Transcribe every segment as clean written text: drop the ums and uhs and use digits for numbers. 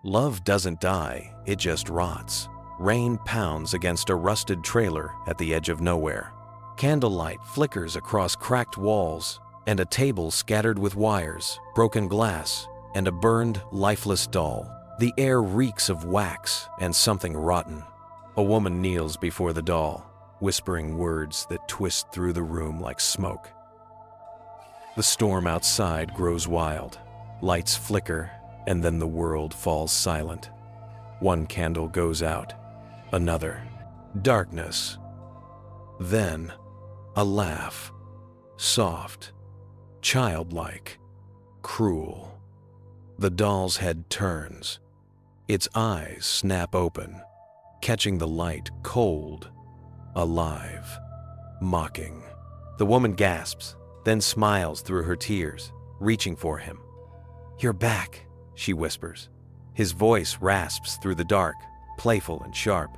Love doesn't die, it just rots. Rain pounds against a rusted trailer at the edge of nowhere. Candlelight flickers across cracked walls, and a table scattered with wires, broken glass, and a burned, lifeless doll. The air reeks of wax and something rotten. A woman kneels before the doll, whispering words that twist through the room like smoke. The storm outside grows wild. Lights flicker, and then the world falls silent. One candle goes out, another. Darkness. Then, a laugh. Soft, childlike, cruel. The doll's head turns. Its eyes snap open, catching the light cold, alive, mocking. The woman gasps, then smiles through her tears, reaching for him. "You're back," she whispers. His voice rasps through the dark, playful and sharp.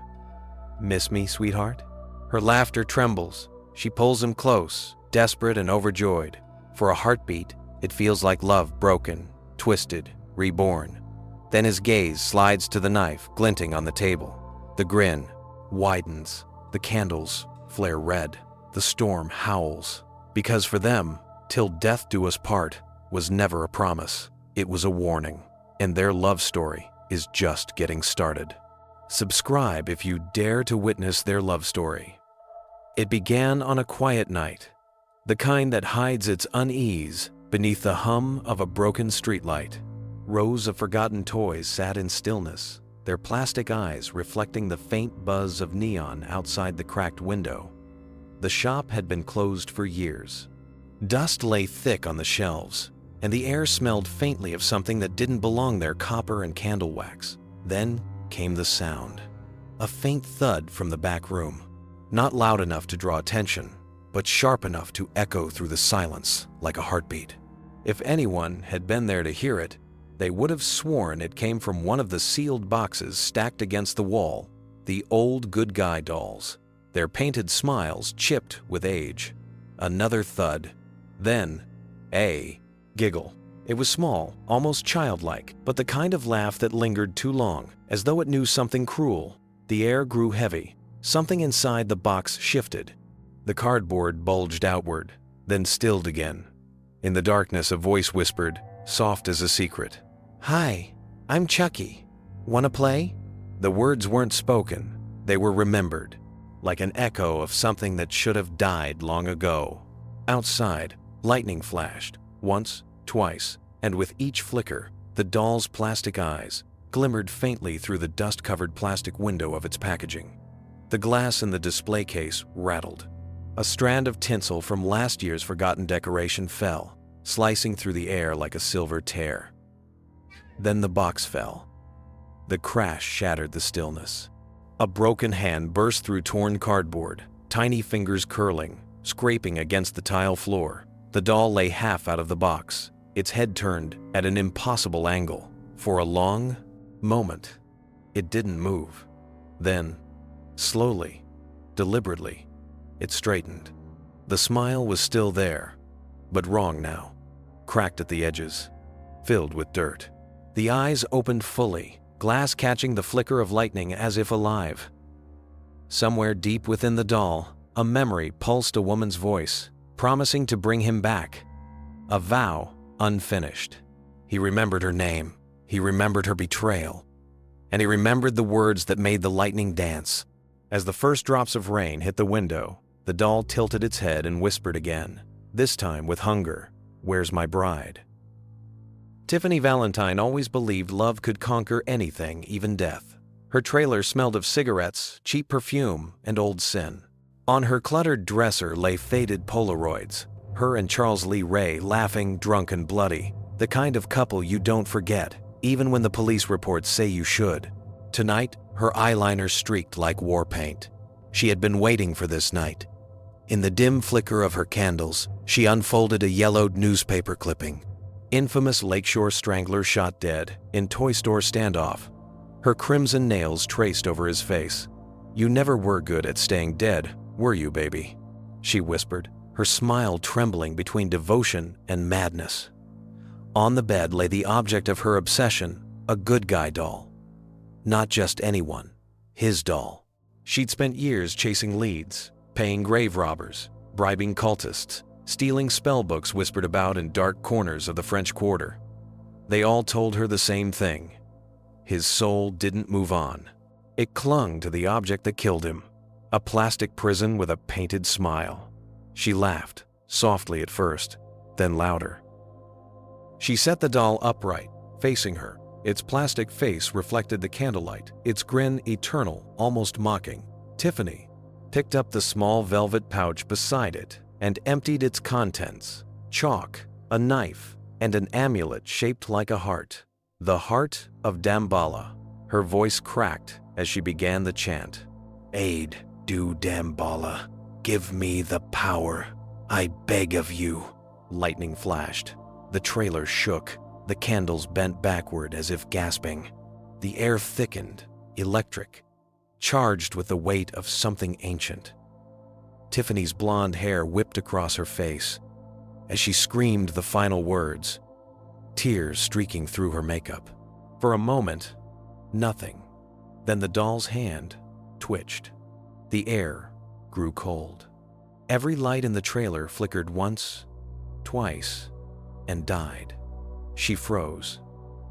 "Miss me, sweetheart?" Her laughter trembles. She pulls him close, desperate and overjoyed. For a heartbeat, it feels like love broken, twisted, reborn. Then his gaze slides to the knife glinting on the table. The grin widens. The candles flare red. The storm howls. Because for them, till death do us part was never a promise. It was a warning. And their love story is just getting started. Subscribe if you dare to witness their love story. It began on a quiet night, the kind that hides its unease beneath the hum of a broken streetlight. Rows of forgotten toys sat in stillness, their plastic eyes reflecting the faint buzz of neon outside the cracked window. The shop had been closed for years. Dust lay thick on the shelves, and the air smelled faintly of something that didn't belong there, copper and candle wax. Then came the sound. A faint thud from the back room. Not loud enough to draw attention, but sharp enough to echo through the silence like a heartbeat. If anyone had been there to hear it, they would have sworn it came from one of the sealed boxes stacked against the wall, the old good guy dolls, their painted smiles chipped with age. Another thud. Then, a giggle. It was small, almost childlike, but the kind of laugh that lingered too long, as though it knew something cruel. The air grew heavy. Something inside the box shifted. The cardboard bulged outward, then stilled again. In the darkness, a voice whispered, soft as a secret, "Hi, I'm Chucky. Wanna play?" The words weren't spoken. They were remembered, like an echo of something that should have died long ago. Outside, lightning flashed, once, twice, and with each flicker, the doll's plastic eyes glimmered faintly through the dust-covered plastic window of its packaging. The glass in the display case rattled. A strand of tinsel from last year's forgotten decoration fell, slicing through the air like a silver tear. Then the box fell. The crash shattered the stillness. A broken hand burst through torn cardboard, tiny fingers curling, scraping against the tile floor. The doll lay half out of the box, its head turned at an impossible angle. For a long moment, it didn't move. Then, slowly, deliberately, it straightened. The smile was still there, but wrong now, cracked at the edges, filled with dirt. The eyes opened fully, glass catching the flicker of lightning as if alive. Somewhere deep within the doll, a memory pulsed a woman's voice, promising to bring him back. A vow unfinished. He remembered her name. He remembered her betrayal. And he remembered the words that made the lightning dance. As the first drops of rain hit the window, the doll tilted its head and whispered again, this time with hunger, "Where's my bride?" Tiffany Valentine always believed love could conquer anything, even death. Her trailer smelled of cigarettes, cheap perfume, and old sin. On her cluttered dresser lay faded Polaroids, her and Charles Lee Ray laughing, drunk and bloody, the kind of couple you don't forget, even when the police reports say you should. Tonight, her eyeliner streaked like war paint. She had been waiting for this night. In the dim flicker of her candles, she unfolded a yellowed newspaper clipping. Infamous Lakeshore Strangler shot dead in toy store standoff. Her crimson nails traced over his face. "You never were good at staying dead, were you, baby?" she whispered, her smile trembling between devotion and madness. On the bed lay the object of her obsession, A good guy doll. Not just anyone. His doll. She'd spent years chasing leads, paying grave robbers, bribing cultists, stealing spell books whispered about in dark corners of the French Quarter. They all told her the same thing. His soul didn't move on. It clung to the object that killed him, a plastic prison with a painted smile. She laughed, softly at first, then louder. She set the doll upright, facing her. Its plastic face reflected the candlelight, its grin eternal, almost mocking. Tiffany picked up the small velvet pouch beside it and emptied its contents: chalk, a knife, and an amulet shaped like a heart. The heart of Damballa. Her voice cracked as she began the chant. Aid, do Damballa. Give me the power. I beg of you. Lightning flashed. The trailer shook. The candles bent backward as if gasping. The air thickened, electric, charged with the weight of something ancient. Tiffany's blonde hair whipped across her face as she screamed the final words, tears streaking through her makeup. For a moment, nothing. Then the doll's hand twitched. The air grew cold. Every light in the trailer flickered once, twice, and died. She froze,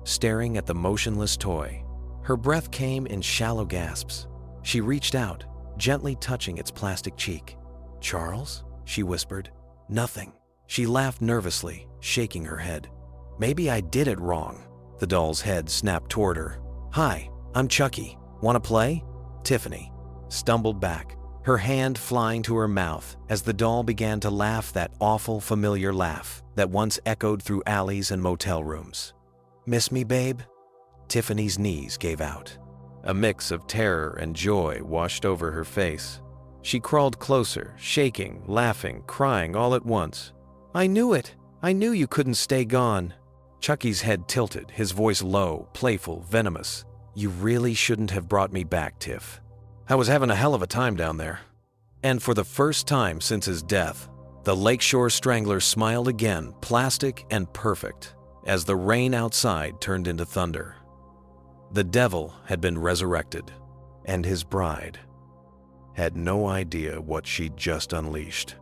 staring at the motionless toy. Her breath came in shallow gasps. She reached out, gently touching its plastic cheek. Charles? She whispered. Nothing. She laughed nervously, shaking her head. Maybe I did it wrong. The doll's head snapped toward her. Hi, I'm Chucky. Want to play? Tiffany stumbled back, her hand flying to her mouth as the doll began to laugh that awful familiar laugh that once echoed through alleys and motel rooms. Miss me, babe? Tiffany's knees gave out. A mix of terror and joy washed over her face. She crawled closer, shaking, laughing, crying all at once. I knew it! I knew you couldn't stay gone. Chucky's head tilted, his voice low, playful, venomous. You really shouldn't have brought me back, Tiff. I was having a hell of a time down there. And for the first time since his death, the Lakeshore Strangler smiled again, plastic and perfect, as the rain outside turned into thunder. The devil had been resurrected, and his bride had no idea what she'd just unleashed.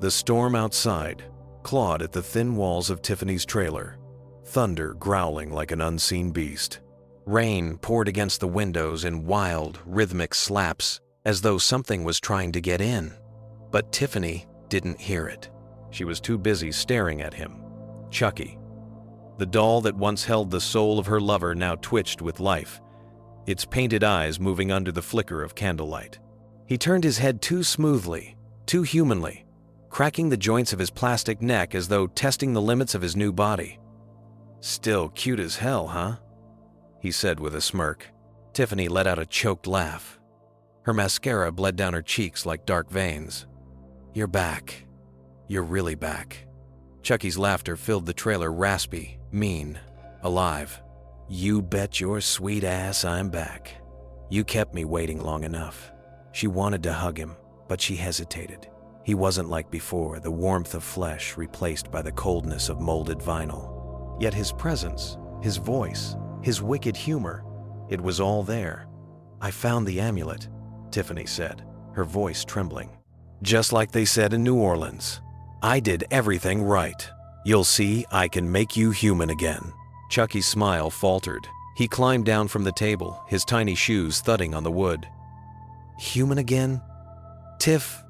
The storm outside clawed at the thin walls of Tiffany's trailer, thunder growling like an unseen beast. Rain poured against the windows in wild, rhythmic slaps, as though something was trying to get in. But Tiffany didn't hear it. She was too busy staring at him. Chucky. The doll that once held the soul of her lover now twitched with life, its painted eyes moving under the flicker of candlelight. He turned his head too smoothly, too humanly, cracking the joints of his plastic neck as though testing the limits of his new body. Still cute as hell, huh? He said with a smirk. Tiffany let out a choked laugh. Her mascara bled down her cheeks like dark veins. You're back. You're really back. Chucky's laughter filled the trailer raspy, mean, alive. You bet your sweet ass I'm back. You kept me waiting long enough. She wanted to hug him, but she hesitated. He wasn't like before, the warmth of flesh replaced by the coldness of molded vinyl. Yet his presence, his voice, his wicked humor, it was all there. I found the amulet, Tiffany said, her voice trembling. Just like they said in New Orleans. I did everything right. You'll see I can make you human again. Chucky's smile faltered. He climbed down from the table, his tiny shoes thudding on the wood. Human again? Tiff,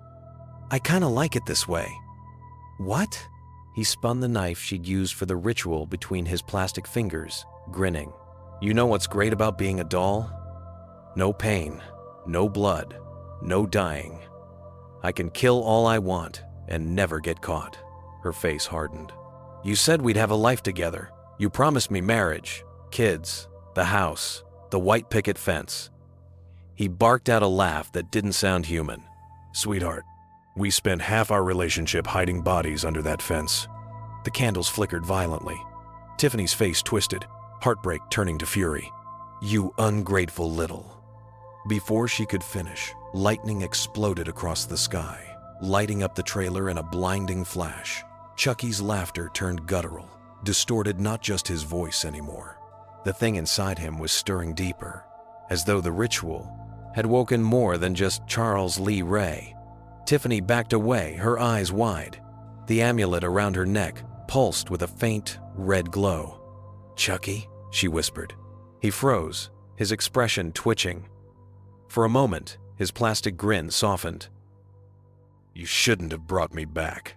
I kinda like it this way. What? He spun the knife she'd used for the ritual between his plastic fingers, grinning. You know what's great about being a doll? No pain, no blood, no dying. I can kill all I want and never get caught. Her face hardened. You said we'd have a life together. You promised me marriage, kids, the house, the white picket fence. He barked out a laugh that didn't sound human. Sweetheart, we spent half our relationship hiding bodies under that fence. The candles flickered violently. Tiffany's face twisted, heartbreak turning to fury. You ungrateful little. Before she could finish, lightning exploded across the sky, lighting up the trailer in a blinding flash. Chucky's laughter turned guttural, distorted not just his voice anymore, The thing inside him was stirring deeper, as though the ritual had woken more than just Charles Lee Ray. Tiffany backed away, her eyes wide. The amulet around her neck pulsed with a faint red glow. "Chucky?" she whispered. He froze, his expression twitching. For a moment, his plastic grin softened. "You shouldn't have brought me back."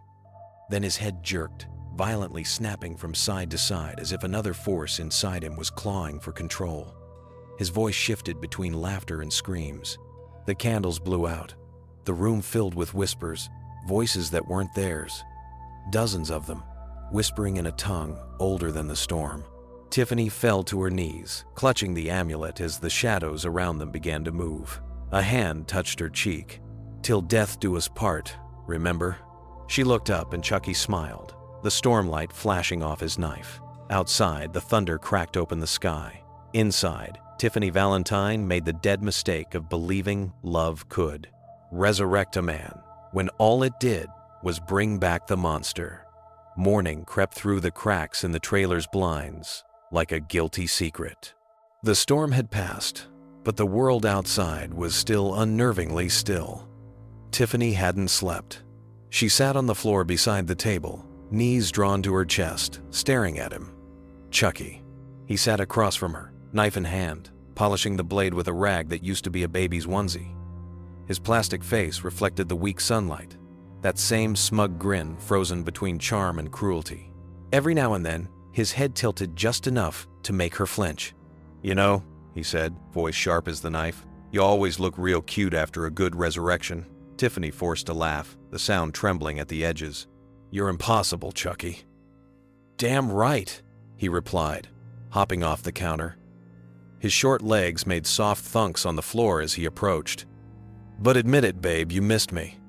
Then his head jerked, violently snapping from side to side as if another force inside him was clawing for control. His voice shifted between laughter and screams. The candles blew out. The room filled with whispers, voices that weren't theirs. Dozens of them, whispering in a tongue older than the storm. Tiffany fell to her knees, clutching the amulet as the shadows around them began to move. A hand touched her cheek. "Till death do us part, remember?" She looked up and Chucky smiled, the stormlight flashing off his knife. Outside, the thunder cracked open the sky. Inside, Tiffany Valentine made the dead mistake of believing love could resurrect a man, when all it did was bring back the monster. Morning crept through the cracks in the trailer's blinds like a guilty secret. The storm had passed, but the world outside was still unnervingly still. Tiffany hadn't slept. She sat on the floor beside the table, knees drawn to her chest, staring at him. Chucky. He sat across from her, knife in hand, polishing the blade with a rag that used to be a baby's onesie. His plastic face reflected the weak sunlight, that same smug grin frozen between charm and cruelty. Every now and then, his head tilted just enough to make her flinch. "You know," he said, voice sharp as the knife, "you always look real cute after a good resurrection." Tiffany forced a laugh, the sound trembling at the edges. "You're impossible, Chucky." "Damn right," he replied, hopping off the counter. His short legs made soft thunks on the floor as he approached. "But admit it, babe, you missed me."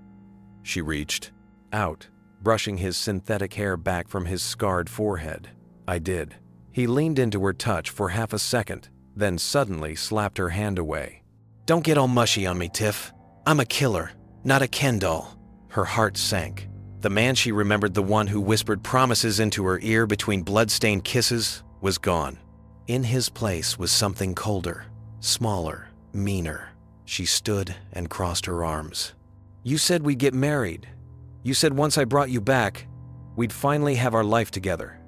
She reached out, brushing his synthetic hair back from his scarred forehead. "I did." He leaned into her touch for half a second, then suddenly slapped her hand away. "Don't get all mushy on me, Tiff. I'm a killer, not a Ken doll." Her heart sank. The man she remembered, the one who whispered promises into her ear between blood-stained kisses, was gone. In his place was something colder, smaller, meaner. She stood and crossed her arms. "You said we'd get married. You said once I brought you back, we'd finally have our life together."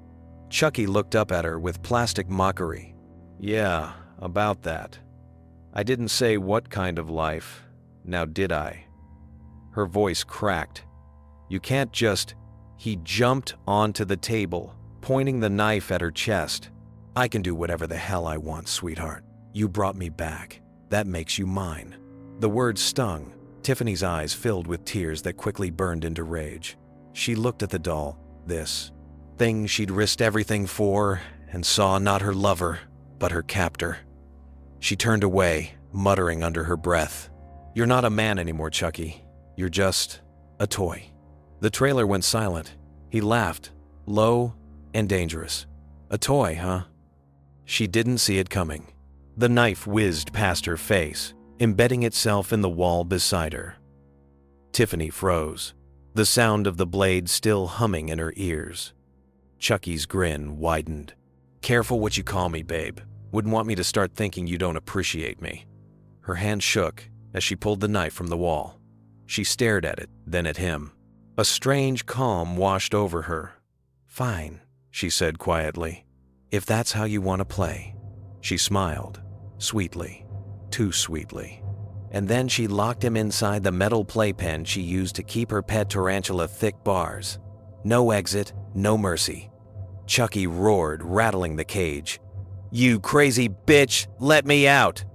Chucky looked up at her with plastic mockery. "Yeah, about that. I didn't say what kind of life, now did I?" Her voice cracked. "You can't just..." He jumped onto the table, pointing the knife at her chest. "I can do whatever the hell I want, sweetheart. You brought me back. That makes you mine." The words stung. Tiffany's eyes filled with tears that quickly burned into rage. She looked at the doll, this thing she'd risked everything for, and saw not her lover, but her captor. She turned away, muttering under her breath, "You're not a man anymore, Chucky. You're just a toy." The trailer went silent. He laughed, low and dangerous. "A toy, huh?" She didn't see it coming. The knife whizzed past her face, embedding itself in the wall beside her. Tiffany froze, the sound of the blade still humming in her ears. Chucky's grin widened. "Careful what you call me, babe. Wouldn't want me to start thinking you don't appreciate me." Her hand shook as she pulled the knife from the wall. She stared at it, then at him. A strange calm washed over her. "Fine," she said quietly. "If that's how you want to play." She smiled, sweetly, too sweetly. And then she locked him inside the metal playpen she used to keep her pet tarantula thick bars. No exit, no mercy. Chucky roared, rattling the cage. "You crazy bitch, let me out!"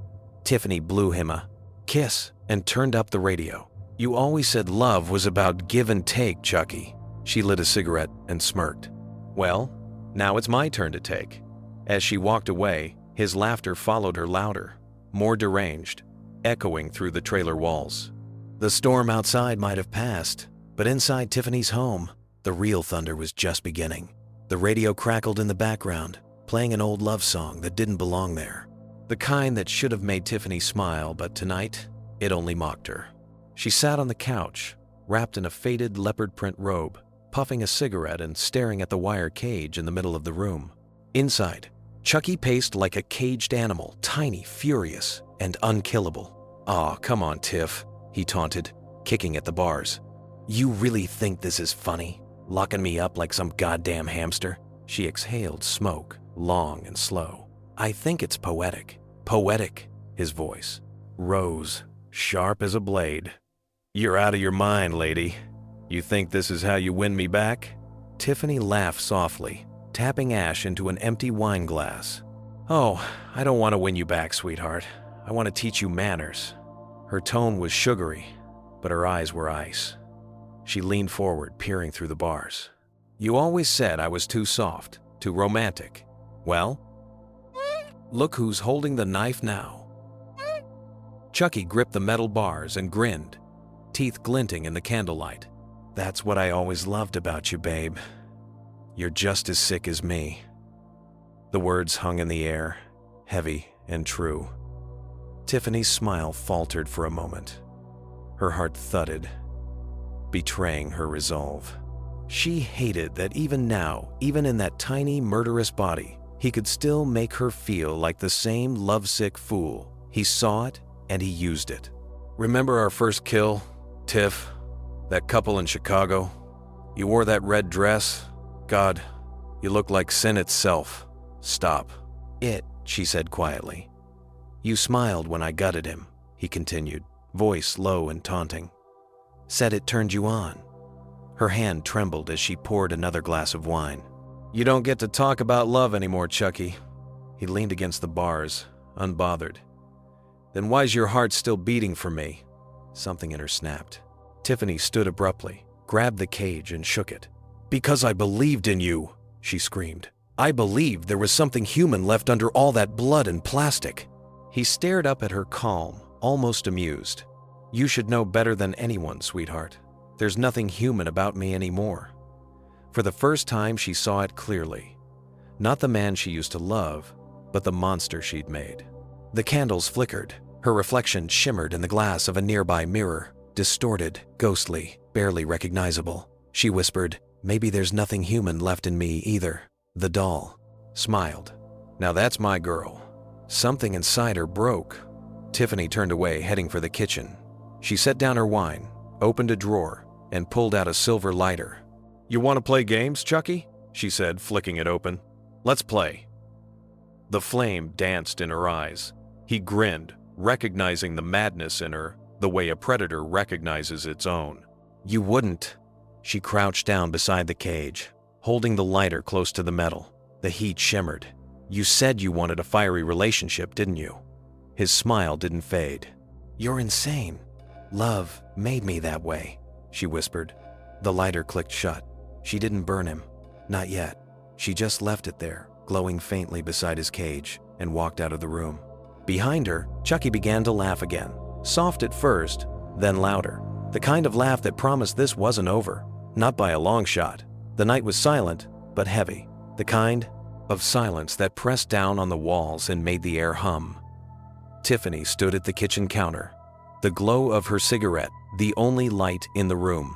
Tiffany blew him a kiss and turned up the radio. "You always said love was about give and take, Chucky." She lit a cigarette and smirked. "Well, now it's my turn to take." As she walked away, his laughter followed her louder, more deranged, echoing through the trailer walls. The storm outside might have passed, but inside Tiffany's home, the real thunder was just beginning. The radio crackled in the background, playing an old love song that didn't belong there. The kind that should have made Tiffany smile, but tonight, it only mocked her. She sat on the couch, wrapped in a faded leopard print robe, puffing a cigarette and staring at the wire cage in the middle of the room. Inside, Chucky paced like a caged animal, tiny, furious, and unkillable. "Aw, come on, Tiff," he taunted, kicking at the bars. "You really think this is funny? Locking me up like some goddamn hamster?" She exhaled smoke, long and slow. "I think it's poetic." "Poetic," his voice rose, sharp as a blade. "You're out of your mind, lady. You think this is how you win me back?" Tiffany laughed softly, tapping ash into an empty wine glass. "Oh, I don't want to win you back, sweetheart. I want to teach you manners." Her tone was sugary, but her eyes were ice. She leaned forward, peering through the bars. "You always said I was too soft, too romantic. Well, look who's holding the knife now." Chucky gripped the metal bars and grinned, teeth glinting in the candlelight. "That's what I always loved about you, babe. You're just as sick as me." The words hung in the air, heavy and true. Tiffany's smile faltered for a moment. Her heart thudded, betraying her resolve. She hated that even now, even in that tiny, murderous body, he could still make her feel like the same lovesick fool. He saw it, and he used it. "Remember our first kill, Tiff? That couple in Chicago? You wore that red dress? God, you look like sin itself. Stop." "It," she said quietly. "You smiled when I gutted him," he continued, voice low and taunting. "Said it turned you on." Her hand trembled as she poured another glass of wine. "You don't get to talk about love anymore, Chucky." He leaned against the bars, unbothered. "Then why's your heart still beating for me?" Something in her snapped. Tiffany stood abruptly, grabbed the cage and shook it. "Because I believed in you," she screamed. "I believed there was something human left under all that blood and plastic." He stared up at her calm, almost amused. "You should know better than anyone, sweetheart. There's nothing human about me anymore." For the first time, she saw it clearly. Not the man she used to love, but the monster she'd made. The candles flickered. Her reflection shimmered in the glass of a nearby mirror, distorted, ghostly, barely recognizable. She whispered, "Maybe there's nothing human left in me either." The doll smiled. "Now that's my girl." Something inside her broke. Tiffany turned away, heading for the kitchen. She set down her wine, opened a drawer, and pulled out a silver lighter. "You want to play games, Chucky?" she said, flicking it open. "Let's play." The flame danced in her eyes. He grinned, recognizing the madness in her, the way a predator recognizes its own. "You wouldn't." She crouched down beside the cage, holding the lighter close to the metal. The heat shimmered. "You said you wanted a fiery relationship, didn't you?" His smile didn't fade. "You're insane. Love made me that way," she whispered. The lighter clicked shut. She didn't burn him. Not yet. She just left it there, glowing faintly beside his cage, and walked out of the room. Behind her, Chucky began to laugh again. Soft at first, then louder. The kind of laugh that promised this wasn't over. Not by a long shot. The night was silent, but heavy. The kind of silence that pressed down on the walls and made the air hum. Tiffany stood at the kitchen counter, the glow of her cigarette the only light in the room.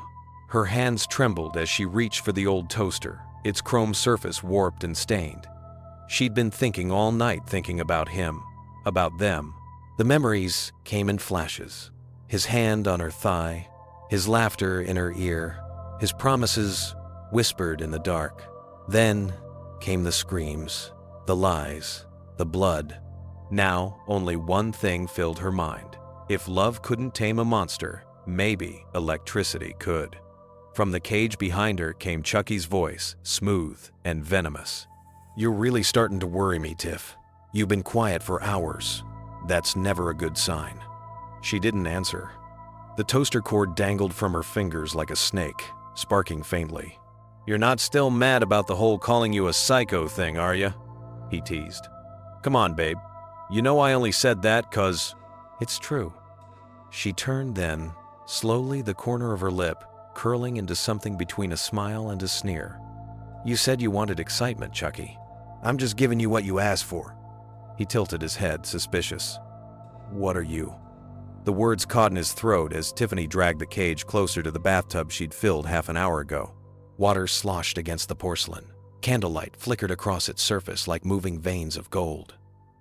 Her hands trembled as she reached for the old toaster, its chrome surface warped and stained. She'd been thinking all night, thinking about him, about them. The memories came in flashes. His hand on her thigh, his laughter in her ear, his promises whispered in the dark. Then came the screams, the lies, the blood. Now only one thing filled her mind. If love couldn't tame a monster, maybe electricity could. From the cage behind her came Chucky's voice, smooth and venomous. "You're really starting to worry me, Tiff. You've been quiet for hours. That's never a good sign." She didn't answer. The toaster cord dangled from her fingers like a snake, sparking faintly. "You're not still mad about the whole calling you a psycho thing, are you?" he teased. "Come on, babe. You know I only said that 'cause it's true." She turned then, slowly, the corner of her lip curling into something between a smile and a sneer. "You said you wanted excitement, Chucky. I'm just giving you what you asked for." He tilted his head, suspicious. "What are you?" The words caught in his throat as Tiffany dragged the cage closer to the bathtub she'd filled half an hour ago. Water sloshed against the porcelain. Candlelight flickered across its surface like moving veins of gold.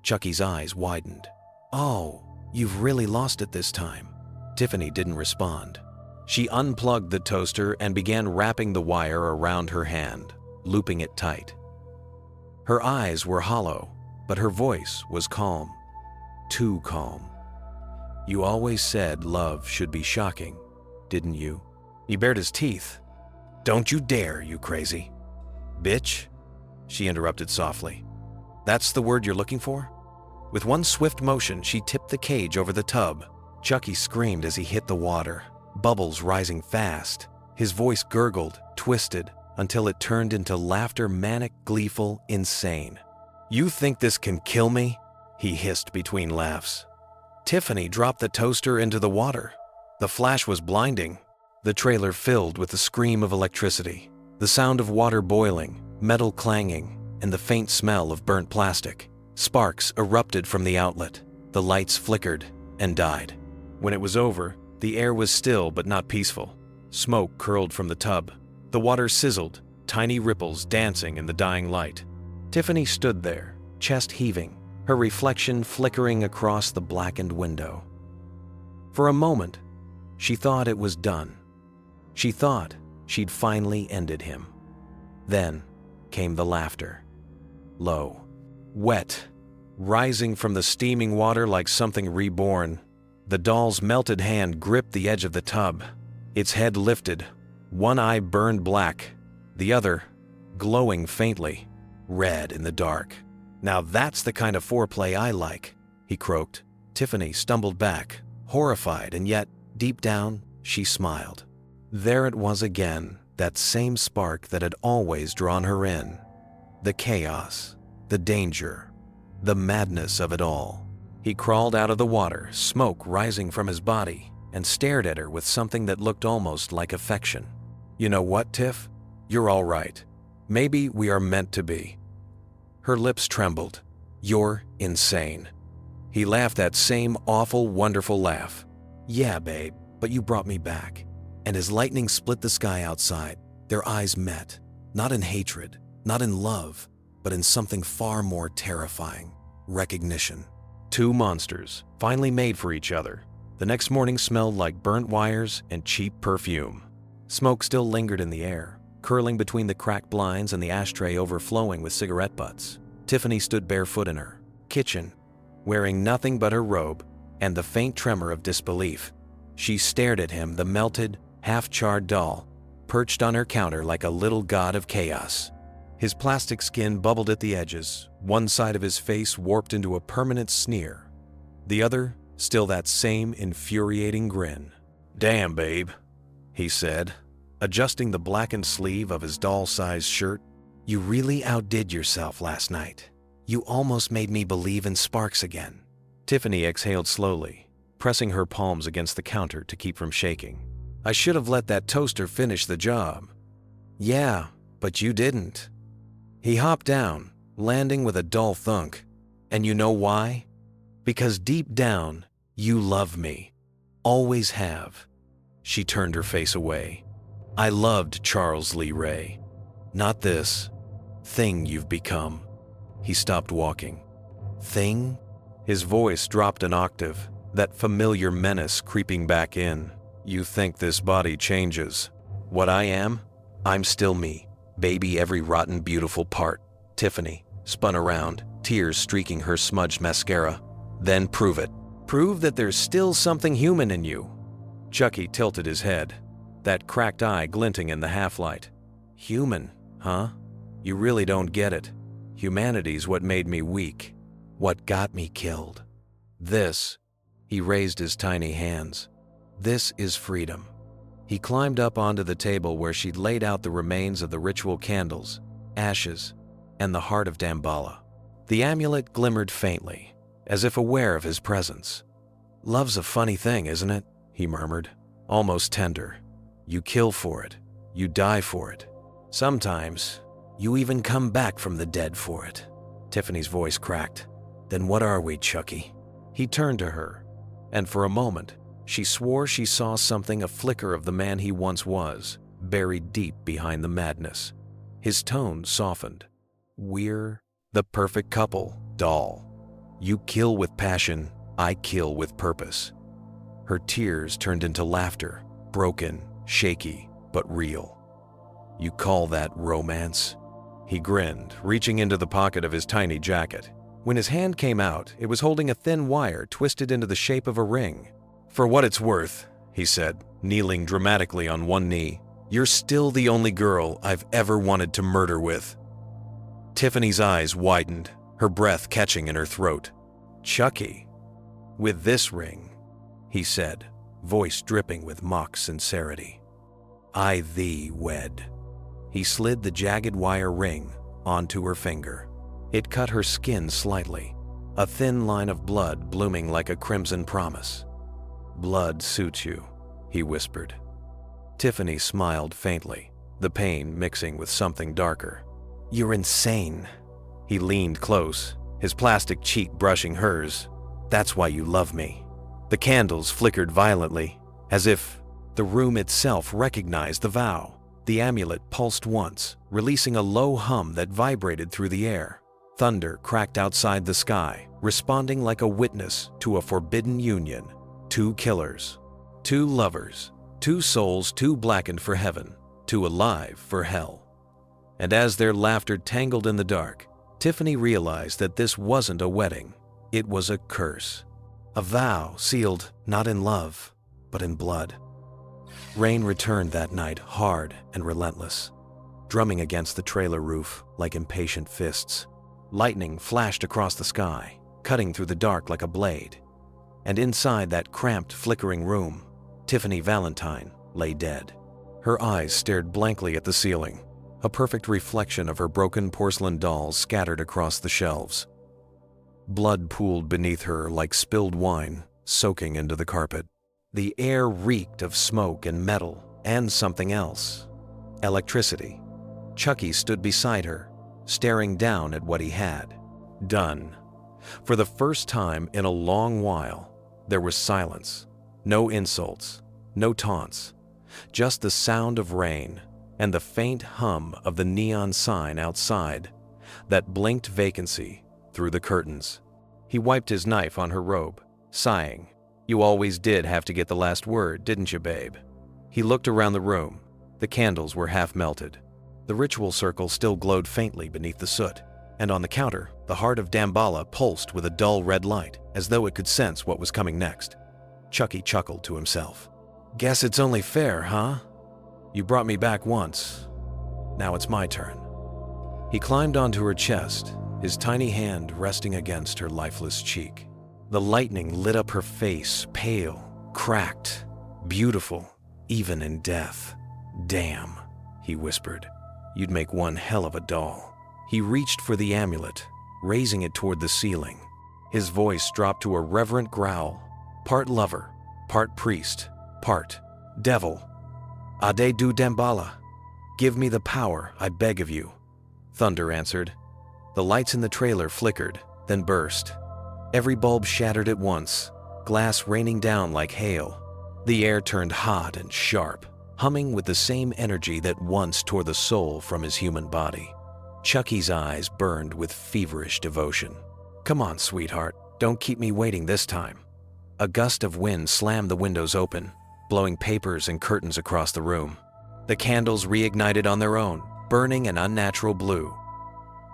Chucky's eyes widened. "Oh, you've really lost it this time." Tiffany didn't respond. She unplugged the toaster and began wrapping the wire around her hand, looping it tight. Her eyes were hollow, but her voice was calm. Too calm. "You always said love should be shocking, didn't you?" He bared his teeth. "Don't you dare, you crazy." "Bitch," she interrupted softly. "That's the word you're looking for?" With one swift motion, she tipped the cage over the tub. Chucky screamed as he hit the water, bubbles rising fast. His voice gurgled, twisted, until it turned into laughter, manic, gleeful, insane. "You think this can kill me?" he hissed between laughs. Tiffany dropped the toaster into the water. The flash was blinding. The trailer filled with the scream of electricity, the sound of water boiling, metal clanging, and the faint smell of burnt plastic. Sparks erupted from the outlet. The lights flickered and died. When it was over, the air was still but not peaceful. Smoke curled from the tub. The water sizzled, tiny ripples dancing in the dying light. Tiffany stood there, chest heaving, her reflection flickering across the blackened window. For a moment, she thought it was done. She thought she'd finally ended him. Then came the laughter. Low, wet, rising from the steaming water like something reborn. The doll's melted hand gripped the edge of the tub. Its head lifted, one eye burned black, the other glowing faintly, red in the dark. "Now that's the kind of foreplay I like," he croaked. Tiffany stumbled back, horrified, and yet, deep down, she smiled. There it was again, that same spark that had always drawn her in. The chaos, the danger, the madness of it all. He crawled out of the water, smoke rising from his body, and stared at her with something that looked almost like affection. "You know what, Tiff? You're all right. Maybe we are meant to be." Her lips trembled. "You're insane." He laughed that same awful, wonderful laugh. "Yeah, babe, but you brought me back." And as lightning split the sky outside, their eyes met, not in hatred, not in love, but in something far more terrifying: recognition. Two monsters, finally made for each other. The next morning smelled like burnt wires and cheap perfume. Smoke still lingered in the air, curling between the cracked blinds and the ashtray overflowing with cigarette butts. Tiffany stood barefoot in her kitchen, wearing nothing but her robe and the faint tremor of disbelief. She stared at him, the melted, half-charred doll, perched on her counter like a little god of chaos. His plastic skin bubbled at the edges, one side of his face warped into a permanent sneer, the other still that same infuriating grin. "Damn, babe," he said, adjusting the blackened sleeve of his doll-sized shirt. "You really outdid yourself last night. You almost made me believe in sparks again." Tiffany exhaled slowly, pressing her palms against the counter to keep from shaking. "I should have let that toaster finish the job." "Yeah, but you didn't." He hopped down, landing with a dull thunk. "And you know why? Because deep down, you love me. Always have." She turned her face away. "I loved Charles Lee Ray. Not this thing you've become." He stopped walking. "Thing?" His voice dropped an octave, that familiar menace creeping back in. "You think this body changes. What I am? I'm still me. Baby, every rotten beautiful part." Tiffany spun around, tears streaking her smudged mascara. "Then prove it. Prove that there's still something human in you." Chucky tilted his head, that cracked eye glinting in the half-light. "Human, huh? You really don't get it. Humanity's what made me weak. What got me killed. This," he raised his tiny hands, "this is freedom." He climbed up onto the table where she'd laid out the remains of the ritual candles, ashes, and the heart of Damballa. The amulet glimmered faintly, as if aware of his presence. "Love's a funny thing, isn't it?" he murmured, almost tender. "You kill for it. You die for it. Sometimes, you even come back from the dead for it." Tiffany's voice cracked. "Then what are we, Chucky?" He turned to her, and for a moment, she swore she saw something, a flicker of the man he once was, buried deep behind the madness. His tone softened. "We're the perfect couple, doll. You kill with passion, I kill with purpose." Her tears turned into laughter, broken, shaky, but real. "You call that romance?" He grinned, reaching into the pocket of his tiny jacket. When his hand came out, it was holding a thin wire twisted into the shape of a ring. "For what it's worth," he said, kneeling dramatically on one knee, "you're still the only girl I've ever wanted to murder with." Tiffany's eyes widened, her breath catching in her throat. "Chucky, with this ring," he said, voice dripping with mock sincerity, "I thee wed." He slid the jagged wire ring onto her finger. It cut her skin slightly, a thin line of blood blooming like a crimson promise. "Blood suits you," he whispered. Tiffany smiled faintly, the pain mixing with something darker. "You're insane." He leaned close, his plastic cheek brushing hers. "That's why you love me." The candles flickered violently, as if the room itself recognized the vow. The amulet pulsed once, releasing a low hum that vibrated through the air. Thunder cracked outside the sky, responding like a witness to a forbidden union. Two killers, two lovers, two souls too blackened for heaven, too alive for hell. And as their laughter tangled in the dark, Tiffany realized that this wasn't a wedding. It was a curse. A vow sealed not in love, but in blood. Rain returned that night hard and relentless, drumming against the trailer roof like impatient fists. Lightning flashed across the sky, cutting through the dark like a blade. And inside that cramped, flickering room, Tiffany Valentine lay dead. Her eyes stared blankly at the ceiling, a perfect reflection of her broken porcelain dolls scattered across the shelves. Blood pooled beneath her like spilled wine, soaking into the carpet. The air reeked of smoke and metal and something else. Electricity. Chucky stood beside her, staring down at what he had done. For the first time in a long while, there was silence. No insults, no taunts, just the sound of rain and the faint hum of the neon sign outside that blinked vacancy through the curtains. He wiped his knife on her robe, sighing. "You always did have to get the last word, didn't you, babe?" He looked around the room. The candles were half melted. The ritual circle still glowed faintly beneath the soot, and on the counter, the heart of Damballa pulsed with a dull red light, as though it could sense what was coming next. Chucky chuckled to himself. "Guess it's only fair, huh? You brought me back once. Now it's my turn." He climbed onto her chest, his tiny hand resting against her lifeless cheek. The lightning lit up her face, pale, cracked, beautiful, even in death. "Damn," he whispered. "You'd make one hell of a doll." He reached for the amulet, raising it toward the ceiling. His voice dropped to a reverent growl, part lover, part priest, part devil. "Ade du Damballa. Give me the power, I beg of you." Thunder answered. The lights in the trailer flickered, then burst. Every bulb shattered at once, glass raining down like hail. The air turned hot and sharp, humming with the same energy that once tore the soul from his human body. Chucky's eyes burned with feverish devotion. "Come on, sweetheart, don't keep me waiting this time." A gust of wind slammed the windows open, blowing papers and curtains across the room. The candles reignited on their own, burning an unnatural blue.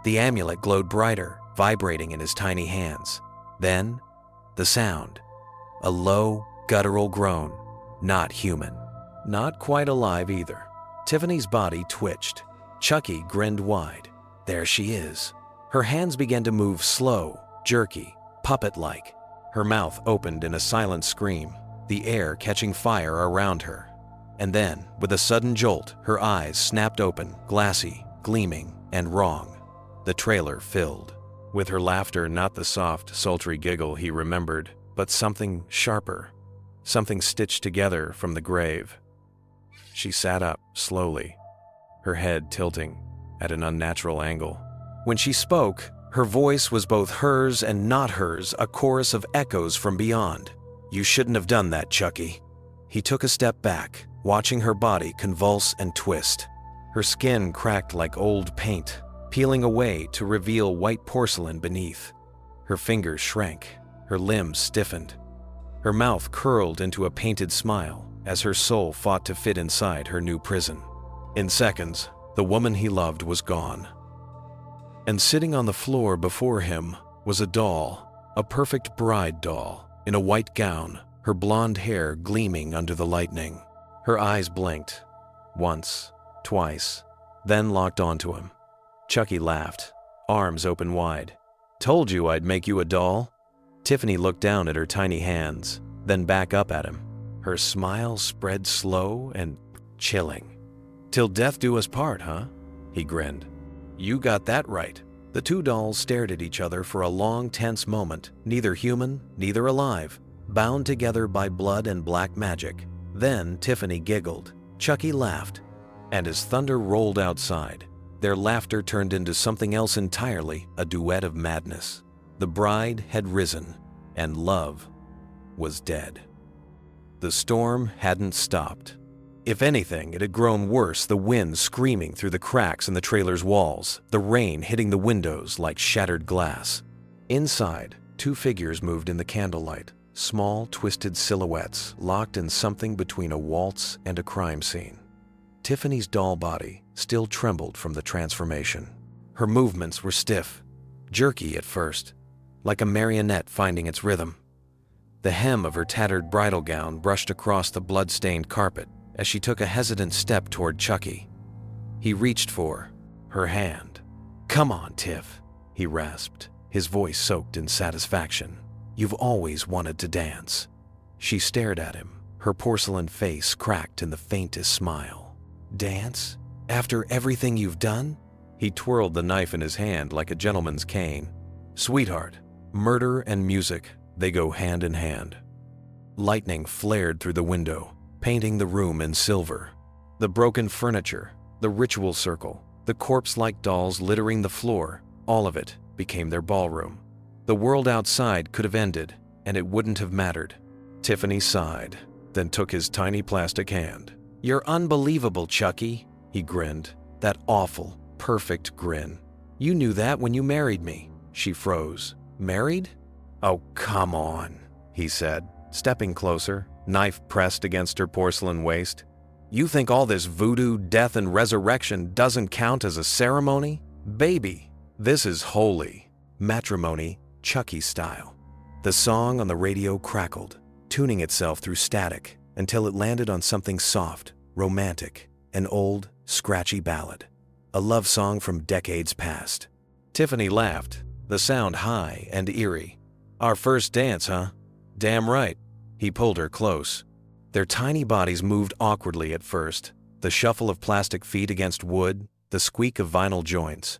The amulet glowed brighter, vibrating in his tiny hands. Then, the sound. A low, guttural groan. Not human. Not quite alive either. Tiffany's body twitched. Chucky grinned wide. There she is. Her hands began to move slow, jerky, puppet-like. Her mouth opened in a silent scream, the air catching fire around her. And then, with a sudden jolt, her eyes snapped open, glassy, gleaming, and wrong. The trailer filled. With her laughter, not the soft, sultry giggle he remembered, but something sharper, something stitched together from the grave. She sat up, slowly, her head tilting at an unnatural angle. When she spoke, her voice was both hers and not hers, a chorus of echoes from beyond. "You shouldn't have done that, Chucky." He took a step back, watching her body convulse and twist. Her skin cracked like old paint, peeling away to reveal white porcelain beneath. Her fingers shrank, her limbs stiffened. Her mouth curled into a painted smile as her soul fought to fit inside her new prison. In seconds, the woman he loved was gone. And sitting on the floor before him was a doll, a perfect bride doll, in a white gown, her blonde hair gleaming under the lightning. Her eyes blinked, once, twice, then locked onto him. Chucky laughed, arms open wide. "Told you I'd make you a doll." Tiffany looked down at her tiny hands, then back up at him. Her smile spread slow and chilling. "Till death do us part, huh?" He grinned. "You got that right." The two dolls stared at each other for a long, tense moment, neither human, neither alive, bound together by blood and black magic. Then Tiffany giggled. Chucky laughed, and as thunder rolled outside, their laughter turned into something else entirely, a duet of madness. The bride had risen, and love was dead. The storm hadn't stopped. If anything, it had grown worse, the wind screaming through the cracks in the trailer's walls, the rain hitting the windows like shattered glass. Inside, two figures moved in the candlelight, small, twisted silhouettes locked in something between a waltz and a crime scene. Tiffany's doll body still trembled from the transformation. Her movements were stiff, jerky at first, like a marionette finding its rhythm. The hem of her tattered bridal gown brushed across the blood-stained carpet as she took a hesitant step toward Chucky. He reached for her hand. "Come on, Tiff," he rasped, his voice soaked in satisfaction. "You've always wanted to dance." She stared at him, her porcelain face cracked in the faintest smile. "Dance? After everything you've done?" He twirled the knife in his hand like a gentleman's cane. "Sweetheart, murder and music, they go hand in hand." Lightning flared through the window, painting the room in silver. The broken furniture, the ritual circle, the corpse-like dolls littering the floor, all of it became their ballroom. The world outside could have ended, and it wouldn't have mattered. Tiffany sighed, then took his tiny plastic hand. "You're unbelievable, Chucky," he grinned, that awful, perfect grin. "You knew that when you married me." She froze. "Married?" "Oh, come on," he said, stepping closer, knife pressed against her porcelain waist. "You think all this voodoo, death, and resurrection doesn't count as a ceremony? Baby, this is holy. Matrimony, Chucky style." The song on the radio crackled, tuning itself through static until it landed on something soft, romantic, an old, scratchy ballad. A love song from decades past. Tiffany laughed, the sound high and eerie. "Our first dance, huh?" "Damn right." He pulled her close. Their tiny bodies moved awkwardly at first, the shuffle of plastic feet against wood, the squeak of vinyl joints.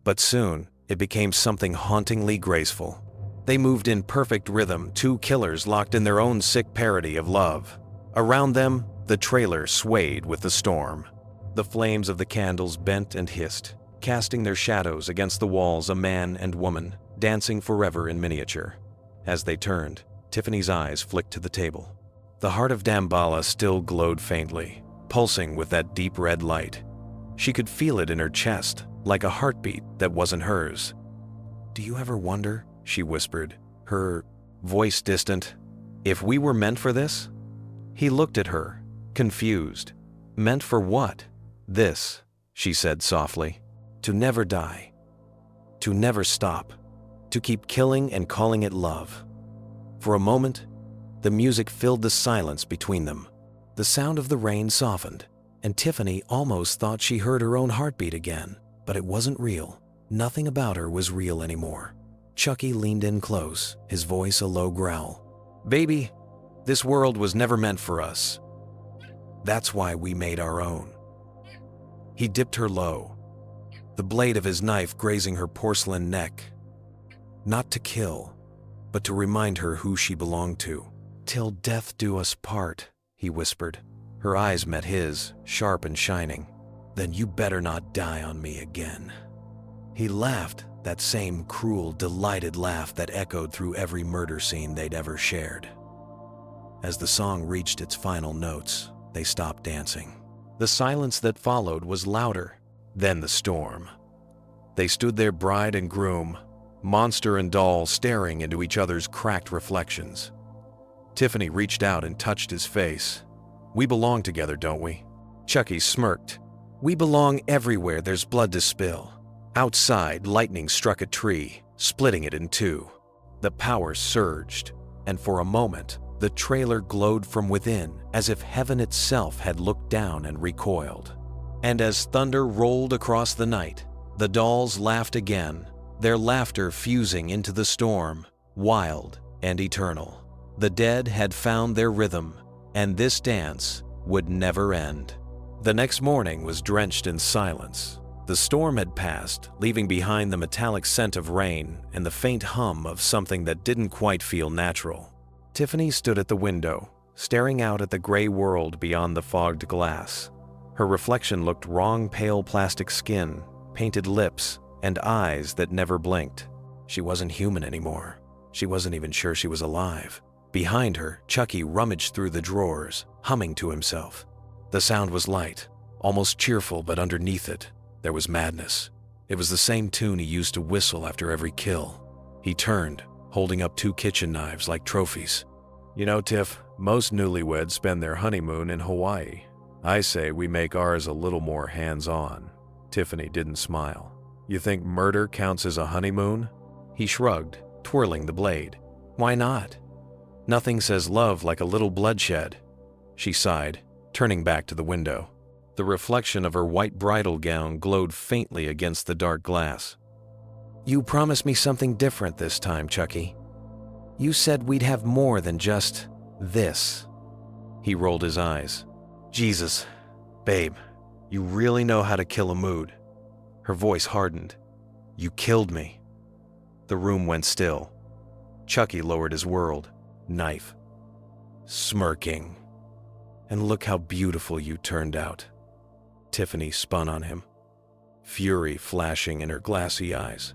But soon, it became something hauntingly graceful. They moved in perfect rhythm, two killers locked in their own sick parody of love. Around them, the trailer swayed with the storm. The flames of the candles bent and hissed, casting their shadows against the walls, a man and woman, dancing forever in miniature. As they turned, Tiffany's eyes flicked to the table. The heart of Damballa still glowed faintly, pulsing with that deep red light. She could feel it in her chest, like a heartbeat that wasn't hers. "Do you ever wonder," she whispered, her voice distant, "if we were meant for this?" He looked at her, confused. "Meant for what?" "This," she said softly. "To never die. To never stop. To keep killing and calling it love." For a moment, the music filled the silence between them. The sound of the rain softened, and Tiffany almost thought she heard her own heartbeat again, but it wasn't real. Nothing about her was real anymore. Chucky leaned in close, his voice a low growl. "Baby, this world was never meant for us. That's why we made our own." He dipped her low, the blade of his knife grazing her porcelain neck. Not to kill, but to remind her who she belonged to. "Till death do us part," he whispered. Her eyes met his, sharp and shining. "Then you better not die on me again." He laughed, that same cruel, delighted laugh that echoed through every murder scene they'd ever shared. As the song reached its final notes, they stopped dancing. The silence that followed was louder than the storm. They stood there, bride and groom, monster and doll, staring into each other's cracked reflections. Tiffany reached out and touched his face. "We belong together, don't we?" Chucky smirked. "We belong everywhere there's blood to spill." Outside, lightning struck a tree, splitting it in two. The power surged, and for a moment, the trailer glowed from within as if heaven itself had looked down and recoiled. And as thunder rolled across the night, the dolls laughed again, their laughter fusing into the storm, wild and eternal. The dead had found their rhythm, and this dance would never end. The next morning was drenched in silence. The storm had passed, leaving behind the metallic scent of rain and the faint hum of something that didn't quite feel natural. Tiffany stood at the window, staring out at the gray world beyond the fogged glass. Her reflection looked wrong, pale plastic skin, painted lips, and eyes that never blinked. She wasn't human anymore. She wasn't even sure she was alive. Behind her, Chucky rummaged through the drawers, humming to himself. The sound was light, almost cheerful, but underneath it, there was madness. It was the same tune he used to whistle after every kill. He turned, holding up 2 kitchen knives like trophies. "You know, Tiff, most newlyweds spend their honeymoon in Hawaii. I say we make ours a little more hands-on." Tiffany didn't smile. "You think murder counts as a honeymoon?" He shrugged, twirling the blade. "Why not? Nothing says love like a little bloodshed." She sighed, turning back to the window. The reflection of her white bridal gown glowed faintly against the dark glass. "You promised me something different this time, Chucky. You said we'd have more than just this." He rolled his eyes. "Jesus, babe, you really know how to kill a mood." Her voice hardened. "You killed me." The room went still. Chucky lowered his world, knife, smirking. "And look how beautiful you turned out." Tiffany spun on him, fury flashing in her glassy eyes.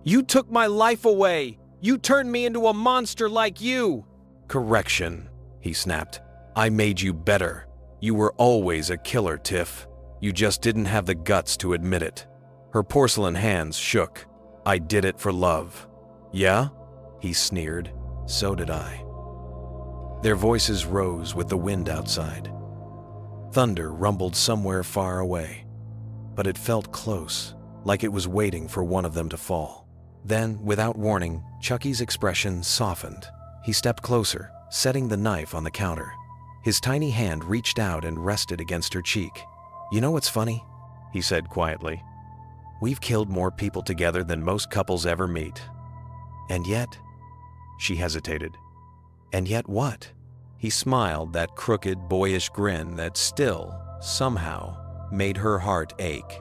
"You took my life away! You turned me into a monster like you!" "Correction," he snapped. "I made you better. You were always a killer, Tiff. You just didn't have the guts to admit it." Her porcelain hands shook. "I did it for love." "Yeah?" He sneered. "So did I." Their voices rose with the wind outside. Thunder rumbled somewhere far away, but it felt close, like it was waiting for one of them to fall. Then, without warning, Chucky's expression softened. He stepped closer, setting the knife on the counter. His tiny hand reached out and rested against her cheek. "You know what's funny?" he said quietly. "We've killed more people together than most couples ever meet. And yet..." She hesitated. "And yet what?" He smiled, that crooked, boyish grin that still, somehow, made her heart ache.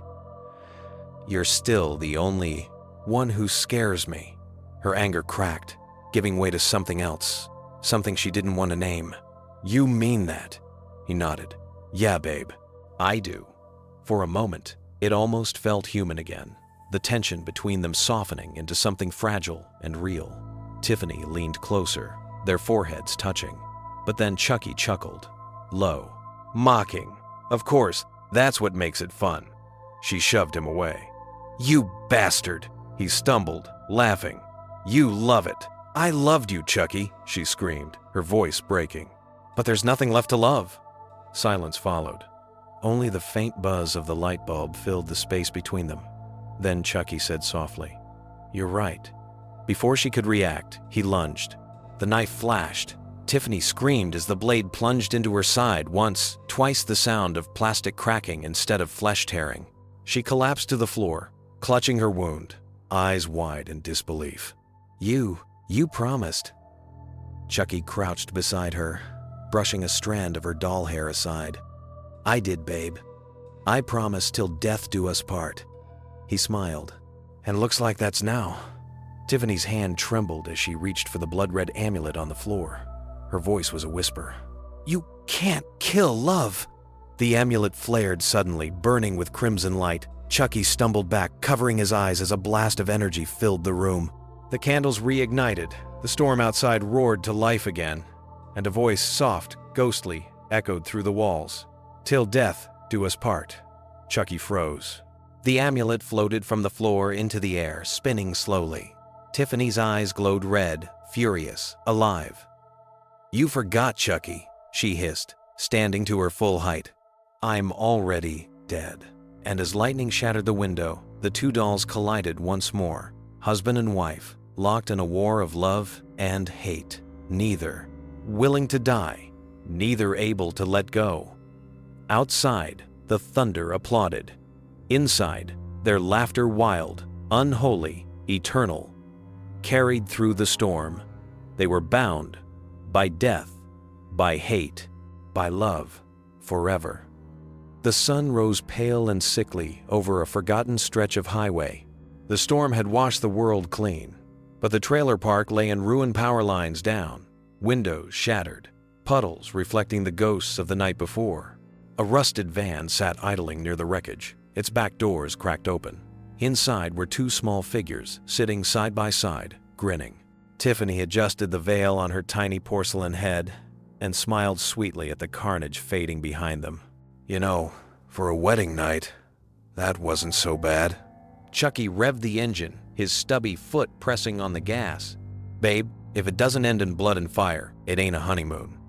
"You're still the only one who scares me." Her anger cracked, giving way to something else, something she didn't want to name. "You mean that?" He nodded. "Yeah, babe, I do." For a moment, it almost felt human again, the tension between them softening into something fragile and real. Tiffany leaned closer, their foreheads touching. But then Chucky chuckled, low, mocking. "Of course, that's what makes it fun." She shoved him away. "You bastard!" He stumbled, laughing. "You love it." "I loved you, Chucky," she screamed, her voice breaking. "But there's nothing left to love." Silence followed. Only the faint buzz of the light bulb filled the space between them. Then Chucky said softly, "You're right." Before she could react, he lunged. The knife flashed. Tiffany screamed as the blade plunged into her side, once, twice the sound of plastic cracking instead of flesh tearing. She collapsed to the floor, clutching her wound, eyes wide in disbelief. You promised." Chucky crouched beside her, brushing a strand of her doll hair aside. "I did, babe. I promised till death do us part." He smiled. "And looks like that's now." Tiffany's hand trembled as she reached for the blood-red amulet on the floor. Her voice was a whisper. "You can't kill love!" The amulet flared suddenly, burning with crimson light. Chucky stumbled back, covering his eyes as a blast of energy filled the room. The candles reignited, the storm outside roared to life again, and a voice, soft, ghostly, echoed through the walls. "Till death do us part." Chucky froze. The amulet floated from the floor into the air, spinning slowly. Tiffany's eyes glowed red, furious, alive. "You forgot, Chucky," she hissed, standing to her full height. "I'm already dead." And as lightning shattered the window, the two dolls collided once more, husband and wife, locked in a war of love and hate. Neither willing to die, neither able to let go. Outside, the thunder applauded. Inside, their laughter wild, unholy, eternal. Carried through the storm, they were bound by death, by hate, by love, forever. The sun rose pale and sickly over a forgotten stretch of highway. The storm had washed the world clean, but the trailer park lay in ruined power lines down, windows shattered, puddles reflecting the ghosts of the night before. A rusted van sat idling near the wreckage, its back doors cracked open. Inside were two small figures sitting side by side, grinning. Tiffany adjusted the veil on her tiny porcelain head and smiled sweetly at the carnage fading behind them. "You know, for a wedding night, that wasn't so bad." Chucky revved the engine, his stubby foot pressing on the gas. "Babe, if it doesn't end in blood and fire, it ain't a honeymoon."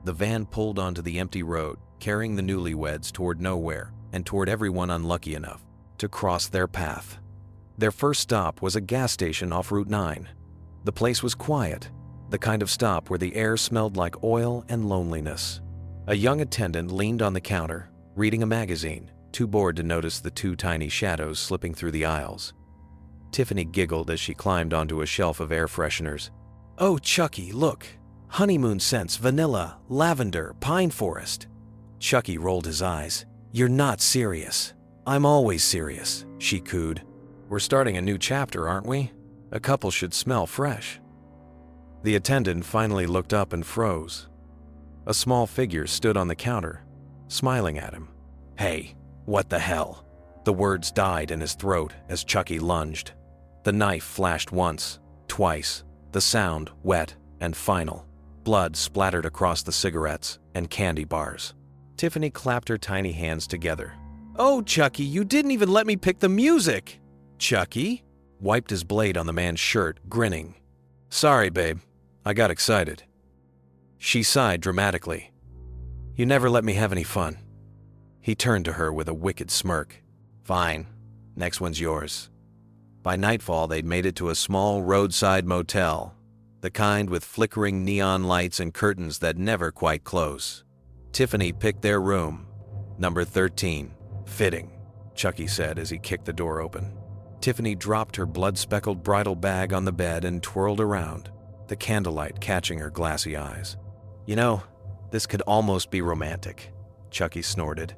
The van pulled onto the empty road, carrying the newlyweds toward nowhere and toward everyone unlucky enough to cross their path. Their first stop was a gas station off Route 9. The place was quiet, the kind of stop where the air smelled like oil and loneliness. A young attendant leaned on the counter, reading a magazine, too bored to notice the two tiny shadows slipping through the aisles. Tiffany giggled as she climbed onto a shelf of air fresheners. "Oh, Chucky, look! Honeymoon scents, vanilla, lavender, pine forest." Chucky rolled his eyes. "You're not serious." "I'm always serious," she cooed. "We're starting a new chapter, aren't we? A couple should smell fresh." The attendant finally looked up and froze. A small figure stood on the counter, smiling at him. "Hey, what the hell?" The words died in his throat as Chucky lunged. The knife flashed once, twice, the sound wet and final. Blood splattered across the cigarettes and candy bars. Tiffany clapped her tiny hands together. "Oh, Chucky, you didn't even let me pick the music!" Chucky wiped his blade on the man's shirt, grinning. "Sorry, babe. I got excited." She sighed dramatically. "You never let me have any fun." He turned to her with a wicked smirk. "Fine. Next one's yours." By nightfall, they'd made it to a small roadside motel, the kind with flickering neon lights and curtains that never quite close. Tiffany picked their room, number 13. "Fitting," Chucky said as he kicked the door open. Tiffany dropped her blood-speckled bridal bag on the bed and twirled around, the candlelight catching her glassy eyes. "You know, this could almost be romantic," Chucky snorted.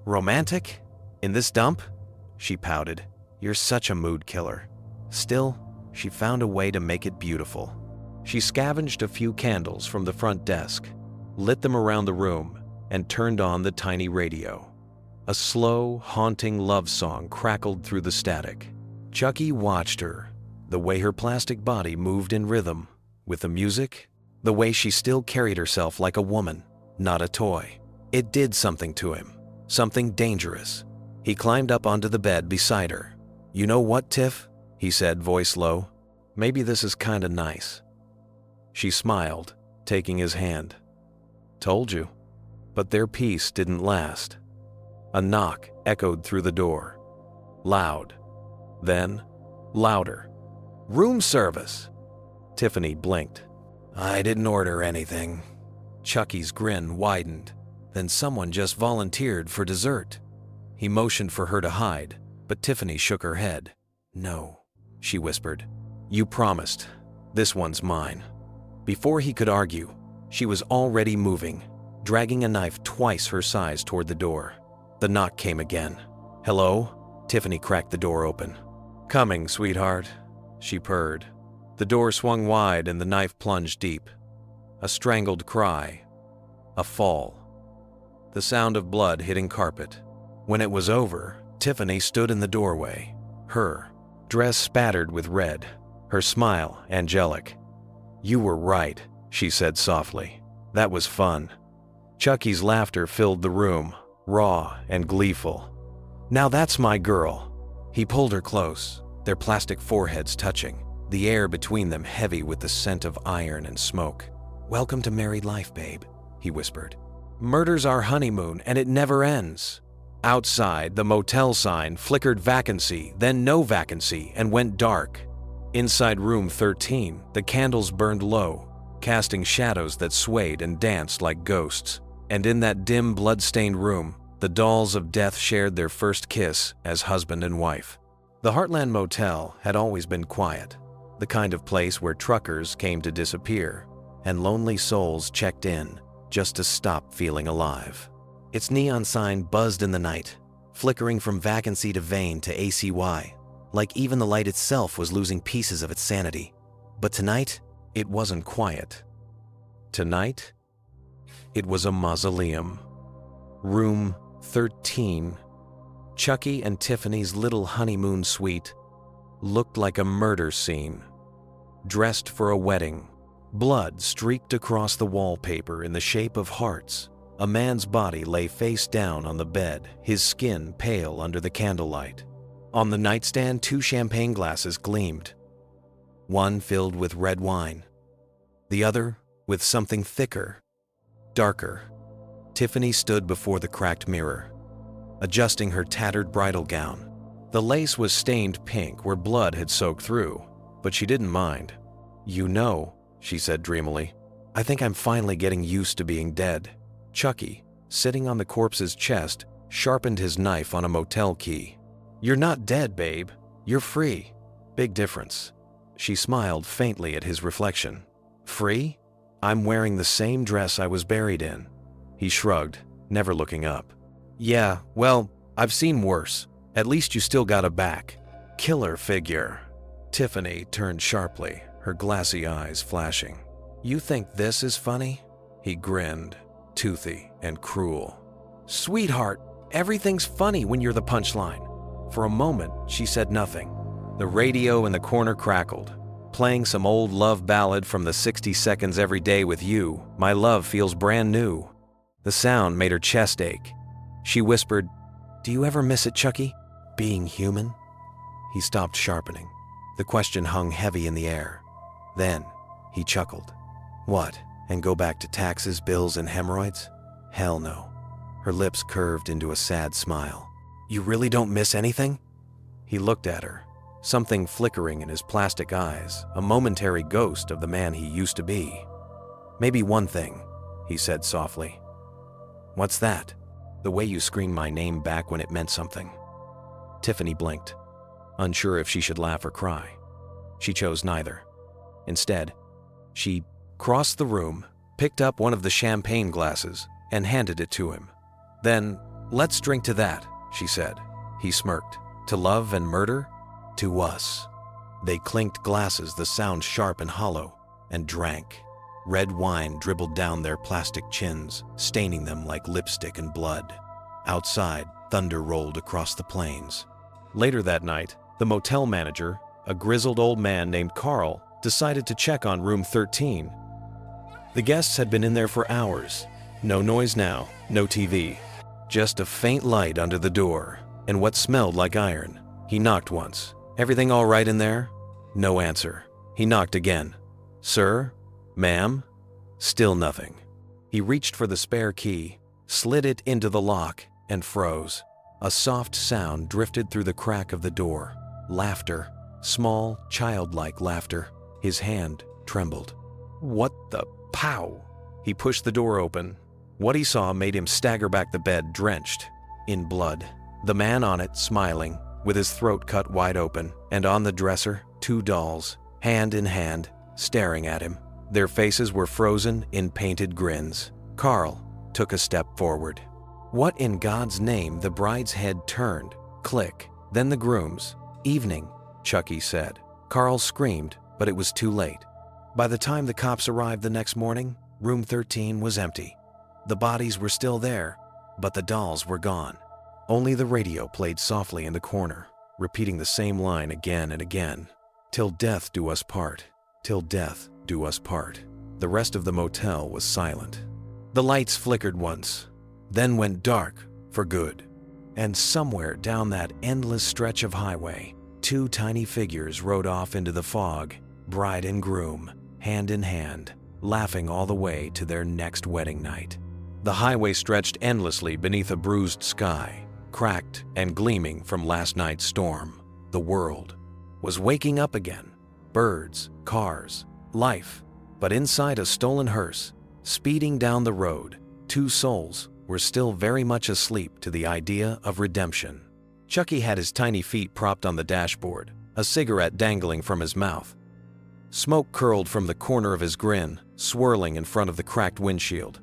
"Romantic? In this dump?" She pouted. "You're such a mood killer." Still, she found a way to make it beautiful. She scavenged a few candles from the front desk, lit them around the room, and turned on the tiny radio. A slow, haunting love song crackled through the static. Chucky watched her, the way her plastic body moved in rhythm with the music, the way she still carried herself like a woman, not a toy. It did something to him, something dangerous. He climbed up onto the bed beside her. "You know what, Tiff?" he said, voice low. "Maybe this is kinda nice." She smiled, taking his hand. "Told you." But their peace didn't last. A knock echoed through the door. Loud. Then, louder. "Room service." Tiffany blinked. "I didn't order anything." Chucky's grin widened. Then someone just volunteered for dessert. He motioned for her to hide, but Tiffany shook her head. "No," she whispered. "You promised. This one's mine." Before he could argue, she was already moving, dragging a knife twice her size toward the door. The knock came again. "Hello?" Tiffany cracked the door open. "Coming, sweetheart," she purred. The door swung wide and the knife plunged deep. A strangled cry. A fall. The sound of blood hitting carpet. When it was over, Tiffany stood in the doorway, her dress spattered with red, her smile angelic. "You were right," she said softly. "That was fun." Chucky's laughter filled the room, raw and gleeful. "Now that's my girl." He pulled her close, their plastic foreheads touching, the air between them heavy with the scent of iron and smoke. "Welcome to married life, babe," he whispered. "Murder's our honeymoon, and it never ends." Outside, the motel sign flickered vacancy, then no vacancy, and went dark. Inside room 13, the candles burned low, casting shadows that swayed and danced like ghosts. And in that dim, blood-stained room, the dolls of death shared their first kiss as husband and wife. The Heartland Motel had always been quiet, the kind of place where truckers came to disappear, and lonely souls checked in just to stop feeling alive. Its neon sign buzzed in the night, flickering from vacancy to vein to ACY, like even the light itself was losing pieces of its sanity. But tonight, it wasn't quiet. Tonight, it was a mausoleum. Room 13, Chucky and Tiffany's little honeymoon suite, looked like a murder scene. Dressed for a wedding, blood streaked across the wallpaper in the shape of hearts. A man's body lay face down on the bed, his skin pale under the candlelight. On the nightstand, 2 champagne glasses gleamed, one filled with red wine, the other with something thicker, darker. Tiffany stood before the cracked mirror, adjusting her tattered bridal gown. The lace was stained pink where blood had soaked through, but she didn't mind. "You know," she said dreamily, "I think I'm finally getting used to being dead." Chucky, sitting on the corpse's chest, sharpened his knife on a motel key. "You're not dead, babe. You're free. Big difference." She smiled faintly at his reflection. "Free? I'm wearing the same dress I was buried in." He shrugged, never looking up. "Yeah, well, I've seen worse. At least you still got a back. Killer figure." Tiffany turned sharply, her glassy eyes flashing. "You think this is funny?" He grinned, toothy and cruel. "Sweetheart, everything's funny when you're the punchline." For a moment, she said nothing. The radio in the corner crackled, playing some old love ballad from the 60 Seconds Every Day with You, My Love Feels Brand New. The sound made her chest ache. She whispered, "Do you ever miss it, Chucky? Being human?" He stopped sharpening. The question hung heavy in the air. Then, he chuckled. "What, and go back to taxes, bills, and hemorrhoids? Hell no." Her lips curved into a sad smile. "You really don't miss anything?" He looked at her, something flickering in his plastic eyes, a momentary ghost of the man he used to be. "Maybe one thing," he said softly. "What's that?" "The way you screamed my name back when it meant something." Tiffany blinked, unsure if she should laugh or cry. She chose neither. Instead, she crossed the room, picked up one of the champagne glasses, and handed it to him. "Then, let's drink to that," she said. He smirked. "To love and murder? To us." They clinked glasses, the sound sharp and hollow, and drank. Red wine dribbled down their plastic chins, staining them like lipstick and blood. Outside, thunder rolled across the plains. Later that night, the motel manager, a grizzled old man named Carl, decided to check on room 13. The guests had been in there for hours. No noise now, no TV. Just a faint light under the door, and what smelled like iron. He knocked once. "Everything all right in there?" No answer. He knocked again. "Sir? Ma'am?" Still nothing. He reached for the spare key, slid it into the lock, and froze. A soft sound drifted through the crack of the door. Laughter. Small, childlike laughter. His hand trembled. "What the pow?" He pushed the door open. What he saw made him stagger back the bed, drenched in blood. The man on it, smiling, with his throat cut wide open, and on the dresser, 2 dolls, hand in hand, staring at him. Their faces were frozen in painted grins. Carl took a step forward. What in God's name? The bride's head turned. Click. Then the groom's. "Evening," Chucky said. Carl screamed, but it was too late. By the time the cops arrived the next morning, room 13 was empty. The bodies were still there, but the dolls were gone. Only the radio played softly in the corner, repeating the same line again and again. "Till death do us part, till death do us part." The rest of the motel was silent. The lights flickered once, then went dark for good. And somewhere down that endless stretch of highway, two tiny figures rode off into the fog, bride and groom, hand in hand, laughing all the way to their next wedding night. The highway stretched endlessly beneath a bruised sky, cracked and gleaming from last night's storm. The world was waking up again. Birds, cars, life. But inside a stolen hearse, speeding down the road, two souls were still very much asleep to the idea of redemption. Chucky had his tiny feet propped on the dashboard, a cigarette dangling from his mouth. Smoke curled from the corner of his grin, swirling in front of the cracked windshield.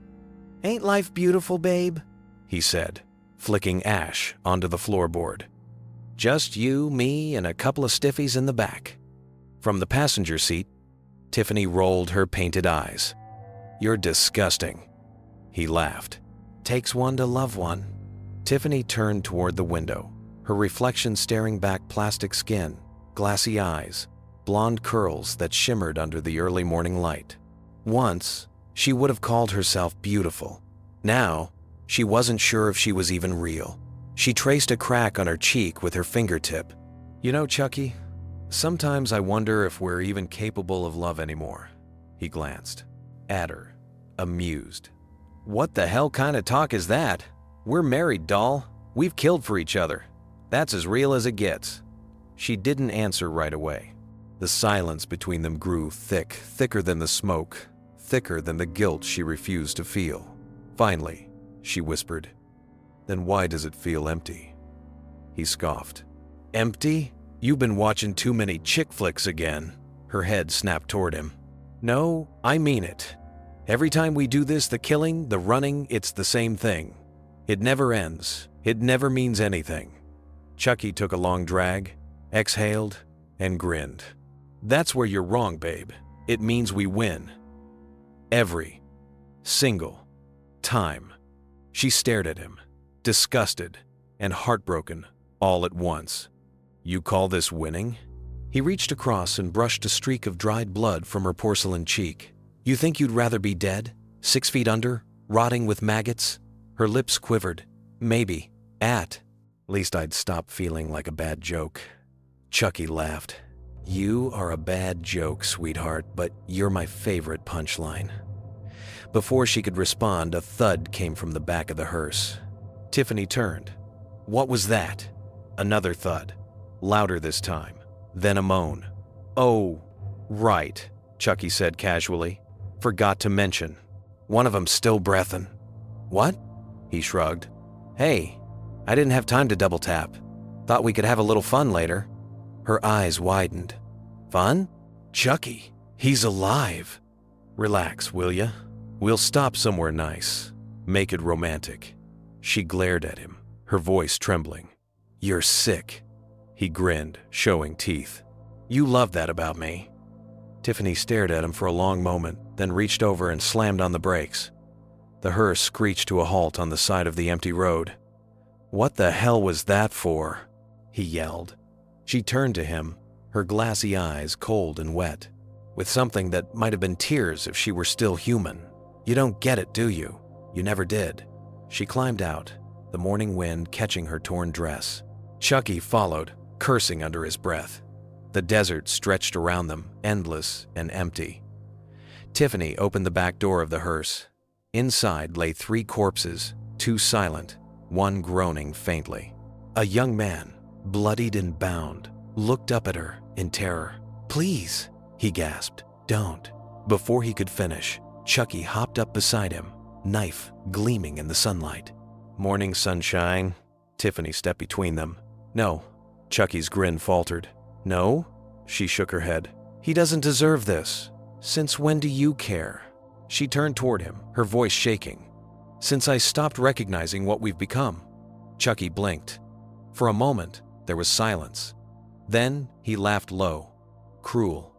"Ain't life beautiful, babe?" he said, flicking ash onto the floorboard. "Just you, me, and a couple of stiffies in the back." From the passenger seat, Tiffany rolled her painted eyes. "You're disgusting." He laughed. "Takes one to love one." Tiffany turned toward the window, her reflection staring back plastic skin, glassy eyes, blonde curls that shimmered under the early morning light. Once, she would have called herself beautiful. Now, she wasn't sure if she was even real. She traced a crack on her cheek with her fingertip. "You know, Chucky, sometimes I wonder if we're even capable of love anymore." He glanced at her, amused. "What the hell kind of talk is that? We're married, doll. We've killed for each other. That's as real as it gets." She didn't answer right away. The silence between them grew thick, thicker than the smoke, thicker than the guilt she refused to feel. Finally, she whispered, "Then why does it feel empty?" He scoffed. "Empty? You've been watching too many chick flicks again." Her head snapped toward him. "No, I mean it. Every time we do this, the killing, the running, it's the same thing. It never ends. It never means anything." Chucky took a long drag, exhaled, and grinned. "That's where you're wrong, babe. It means we win. Every single time." She stared at him, disgusted and heartbroken all at once. "You call this winning?" He reached across and brushed a streak of dried blood from her porcelain cheek. "You think you'd rather be dead, 6 feet under, rotting with maggots?" Her lips quivered. "Maybe. At least I'd stop feeling like a bad joke." Chucky laughed. "You are a bad joke, sweetheart, but you're my favorite punchline." Before she could respond, a thud came from the back of the hearse. Tiffany turned. What was that? Another thud, louder this time, then a moan. "Oh, right," Chucky said casually. "Forgot to mention. One of 'em's still breathin'." "What?" He shrugged. "Hey, I didn't have time to double tap. Thought we could have a little fun later." Her eyes widened. "Fun? Chucky, he's alive." "Relax, will ya? We'll stop somewhere nice. Make it romantic." She glared at him, her voice trembling. "You're sick." He grinned, showing teeth. "You love that about me." Tiffany stared at him for a long moment, then reached over and slammed on the brakes. The hearse screeched to a halt on the side of the empty road. "What the hell was that for?" he yelled. She turned to him, her glassy eyes cold and wet, with something that might have been tears if she were still human. "You don't get it, do you? You never did." She climbed out, the morning wind catching her torn dress. Chucky followed, cursing under his breath. The desert stretched around them, endless and empty. Tiffany opened the back door of the hearse. Inside lay 3 corpses, 2 silent, 1 groaning faintly. A young man, bloodied and bound, looked up at her in terror. "Please," he gasped, "don't." Before he could finish, Chucky hopped up beside him, knife gleaming in the sunlight. "Morning sunshine." Tiffany stepped between them. "No." Chucky's grin faltered. "No?" She shook her head. "He doesn't deserve this. Since when do you care?" She turned toward him, her voice shaking. "Since I stopped recognizing what we've become." Chucky blinked. For a moment, there was silence. Then he laughed low, cruel,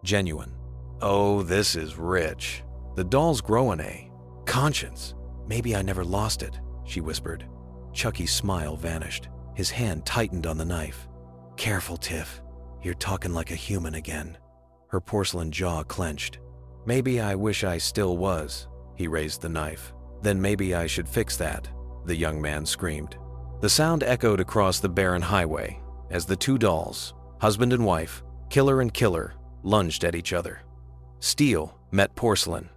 genuine. "Oh, this is rich. The doll's growing a conscience. Maybe I never lost it," she whispered. Chucky's smile vanished. His hand tightened on the knife. "Careful, Tiff. You're talking like a human again." Her porcelain jaw clenched. "Maybe I wish I still was." He raised the knife. "Then maybe I should fix that." the young man screamed. The sound echoed across the barren highway as the two dolls, husband and wife, killer and killer, lunged at each other. Steel met porcelain,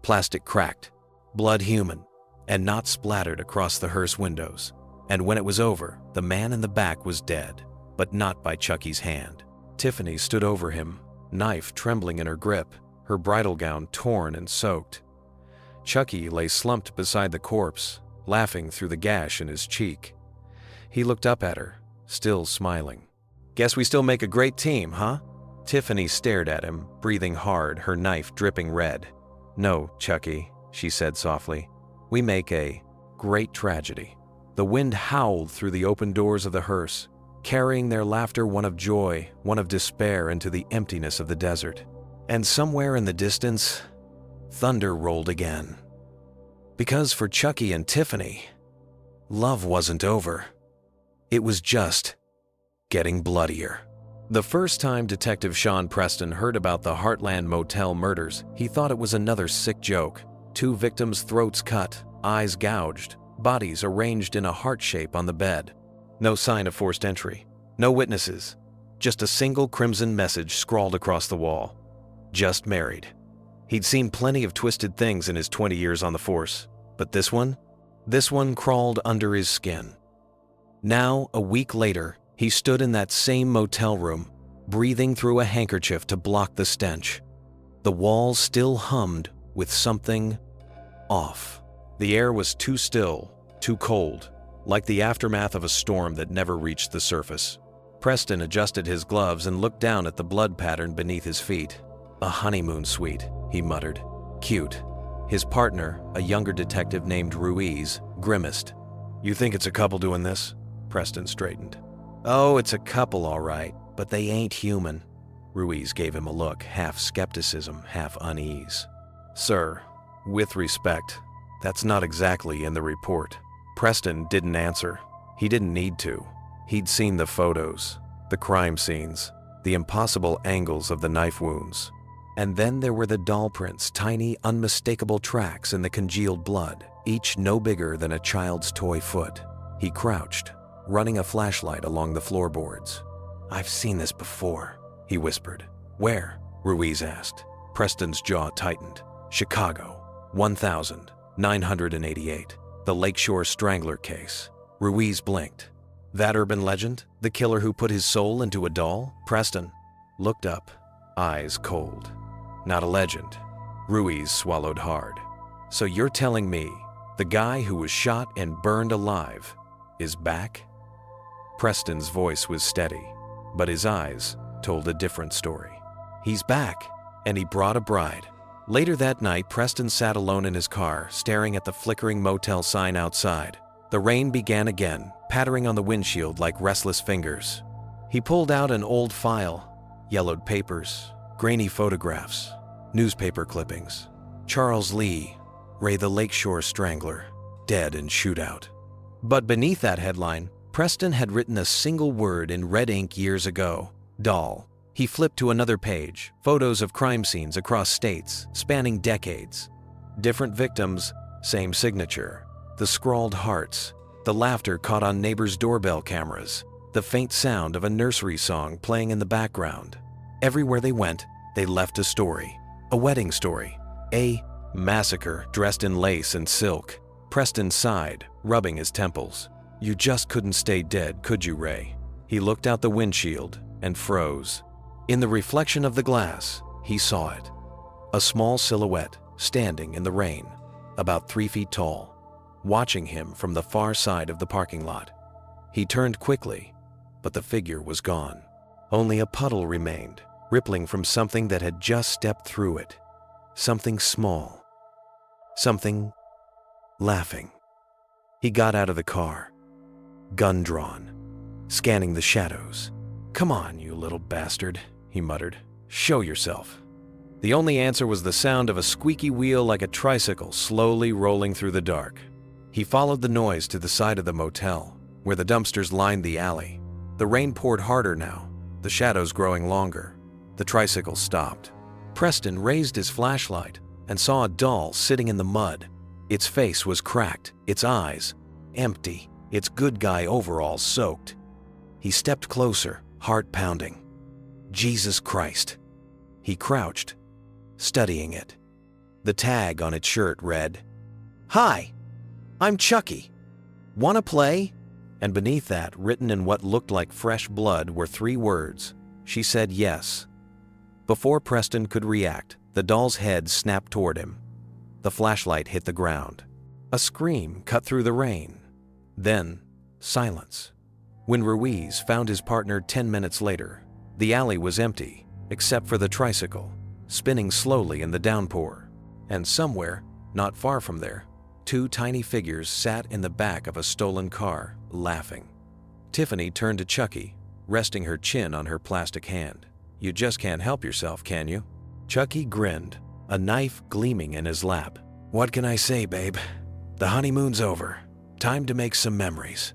plastic cracked, blood human, and knots splattered across the hearse windows. And when it was over, the man in the back was dead, but not by Chucky's hand. Tiffany stood over him, knife trembling in her grip, her bridal gown torn and soaked. Chucky lay slumped beside the corpse, laughing through the gash in his cheek. He looked up at her, still smiling. "Guess we still make a great team, huh?" Tiffany stared at him, breathing hard, her knife dripping red. "No, Chucky," she said softly. "We make a great tragedy." The wind howled through the open doors of the hearse, carrying their laughter, one of joy, one of despair, into the emptiness of the desert. And somewhere in the distance, thunder rolled again. Because for Chucky and Tiffany, love wasn't over. It was just getting bloodier. The first time Detective Sean Preston heard about the Heartland Motel murders, he thought it was another sick joke. 2 victims' throats cut, eyes gouged, bodies arranged in a heart shape on the bed. No sign of forced entry, no witnesses, just a single crimson message scrawled across the wall. Just married. He'd seen plenty of twisted things in his 20 years on the force, but this one crawled under his skin. Now, a week later, he stood in that same motel room, breathing through a handkerchief to block the stench. The walls still hummed with something off. The air was too still, too cold, like the aftermath of a storm that never reached the surface. Preston adjusted his gloves and looked down at the blood pattern beneath his feet. "A honeymoon suite," he muttered. "Cute." His partner, a younger detective named Ruiz, grimaced. "You think it's a couple doing this?" Preston straightened. "Oh, it's a couple, all right, but they ain't human." Ruiz gave him a look, half skepticism, half unease. "Sir, with respect, that's not exactly in the report." Preston didn't answer. He didn't need to. He'd seen the photos, the crime scenes, the impossible angles of the knife wounds. And then there were the doll prints, tiny, unmistakable tracks in the congealed blood, each no bigger than a child's toy foot. He crouched, running a flashlight along the floorboards. "I've seen this before," he whispered. "Where?" Ruiz asked. Preston's jaw tightened. "Chicago, 1988. The Lakeshore Strangler case." Ruiz blinked. "That urban legend? The killer who put his soul into a doll?" Preston looked up, eyes cold. "Not a legend." Ruiz swallowed hard. "So you're telling me the guy who was shot and burned alive is back?" Preston's voice was steady, but his eyes told a different story. "He's back, and he brought a bride." Later that night, Preston sat alone in his car, staring at the flickering motel sign outside. The rain began again, pattering on the windshield like restless fingers. He pulled out an old file, yellowed papers, grainy photographs, newspaper clippings. Charles Lee, Ray the Lakeshore Strangler, dead in shootout. But beneath that headline, Preston had written a single word in red ink years ago: doll. He flipped to another page, photos of crime scenes across states, spanning decades. Different victims, same signature. The scrawled hearts, the laughter caught on neighbors' doorbell cameras, the faint sound of a nursery song playing in the background. Everywhere they went, they left a story, a wedding story, a massacre dressed in lace and silk. Preston sighed, rubbing his temples. "You just couldn't stay dead, could you, Ray?" He looked out the windshield and froze. In the reflection of the glass, he saw it. A small silhouette standing in the rain, about 3 feet tall, watching him from the far side of the parking lot. He turned quickly, but the figure was gone. Only a puddle remained, rippling from something that had just stepped through it. Something small. Something laughing. He got out of the car, gun drawn, scanning the shadows. "Come on, you little bastard," he muttered. "Show yourself." The only answer was the sound of a squeaky wheel like a tricycle slowly rolling through the dark. He followed the noise to the side of the motel, where the dumpsters lined the alley. The rain poured harder now, the shadows growing longer. The tricycle stopped. Preston raised his flashlight and saw a doll sitting in the mud. Its face was cracked, its eyes empty, its good guy overalls soaked. He stepped closer, heart pounding. Jesus Christ. He crouched, studying it. The tag on its shirt read, "Hi, I'm Chucky. Wanna play?" And beneath that, written in what looked like fresh blood, were 3 words. She said yes. Before Preston could react, the doll's head snapped toward him. The flashlight hit the ground. A scream cut through the rain. Then, silence. When Ruiz found his partner 10 minutes later, the alley was empty, except for the tricycle, spinning slowly in the downpour. And somewhere, not far from there, 2 tiny figures sat in the back of a stolen car, laughing. Tiffany turned to Chucky, resting her chin on her plastic hand. "You just can't help yourself, can you?" Chucky grinned, a knife gleaming in his lap. "What can I say, babe? The honeymoon's over. Time to make some memories."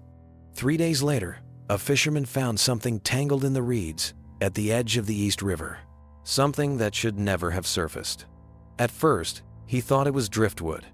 3 days later, a fisherman found something tangled in the reeds at the edge of the East River. Something that should never have surfaced. At first, he thought it was driftwood.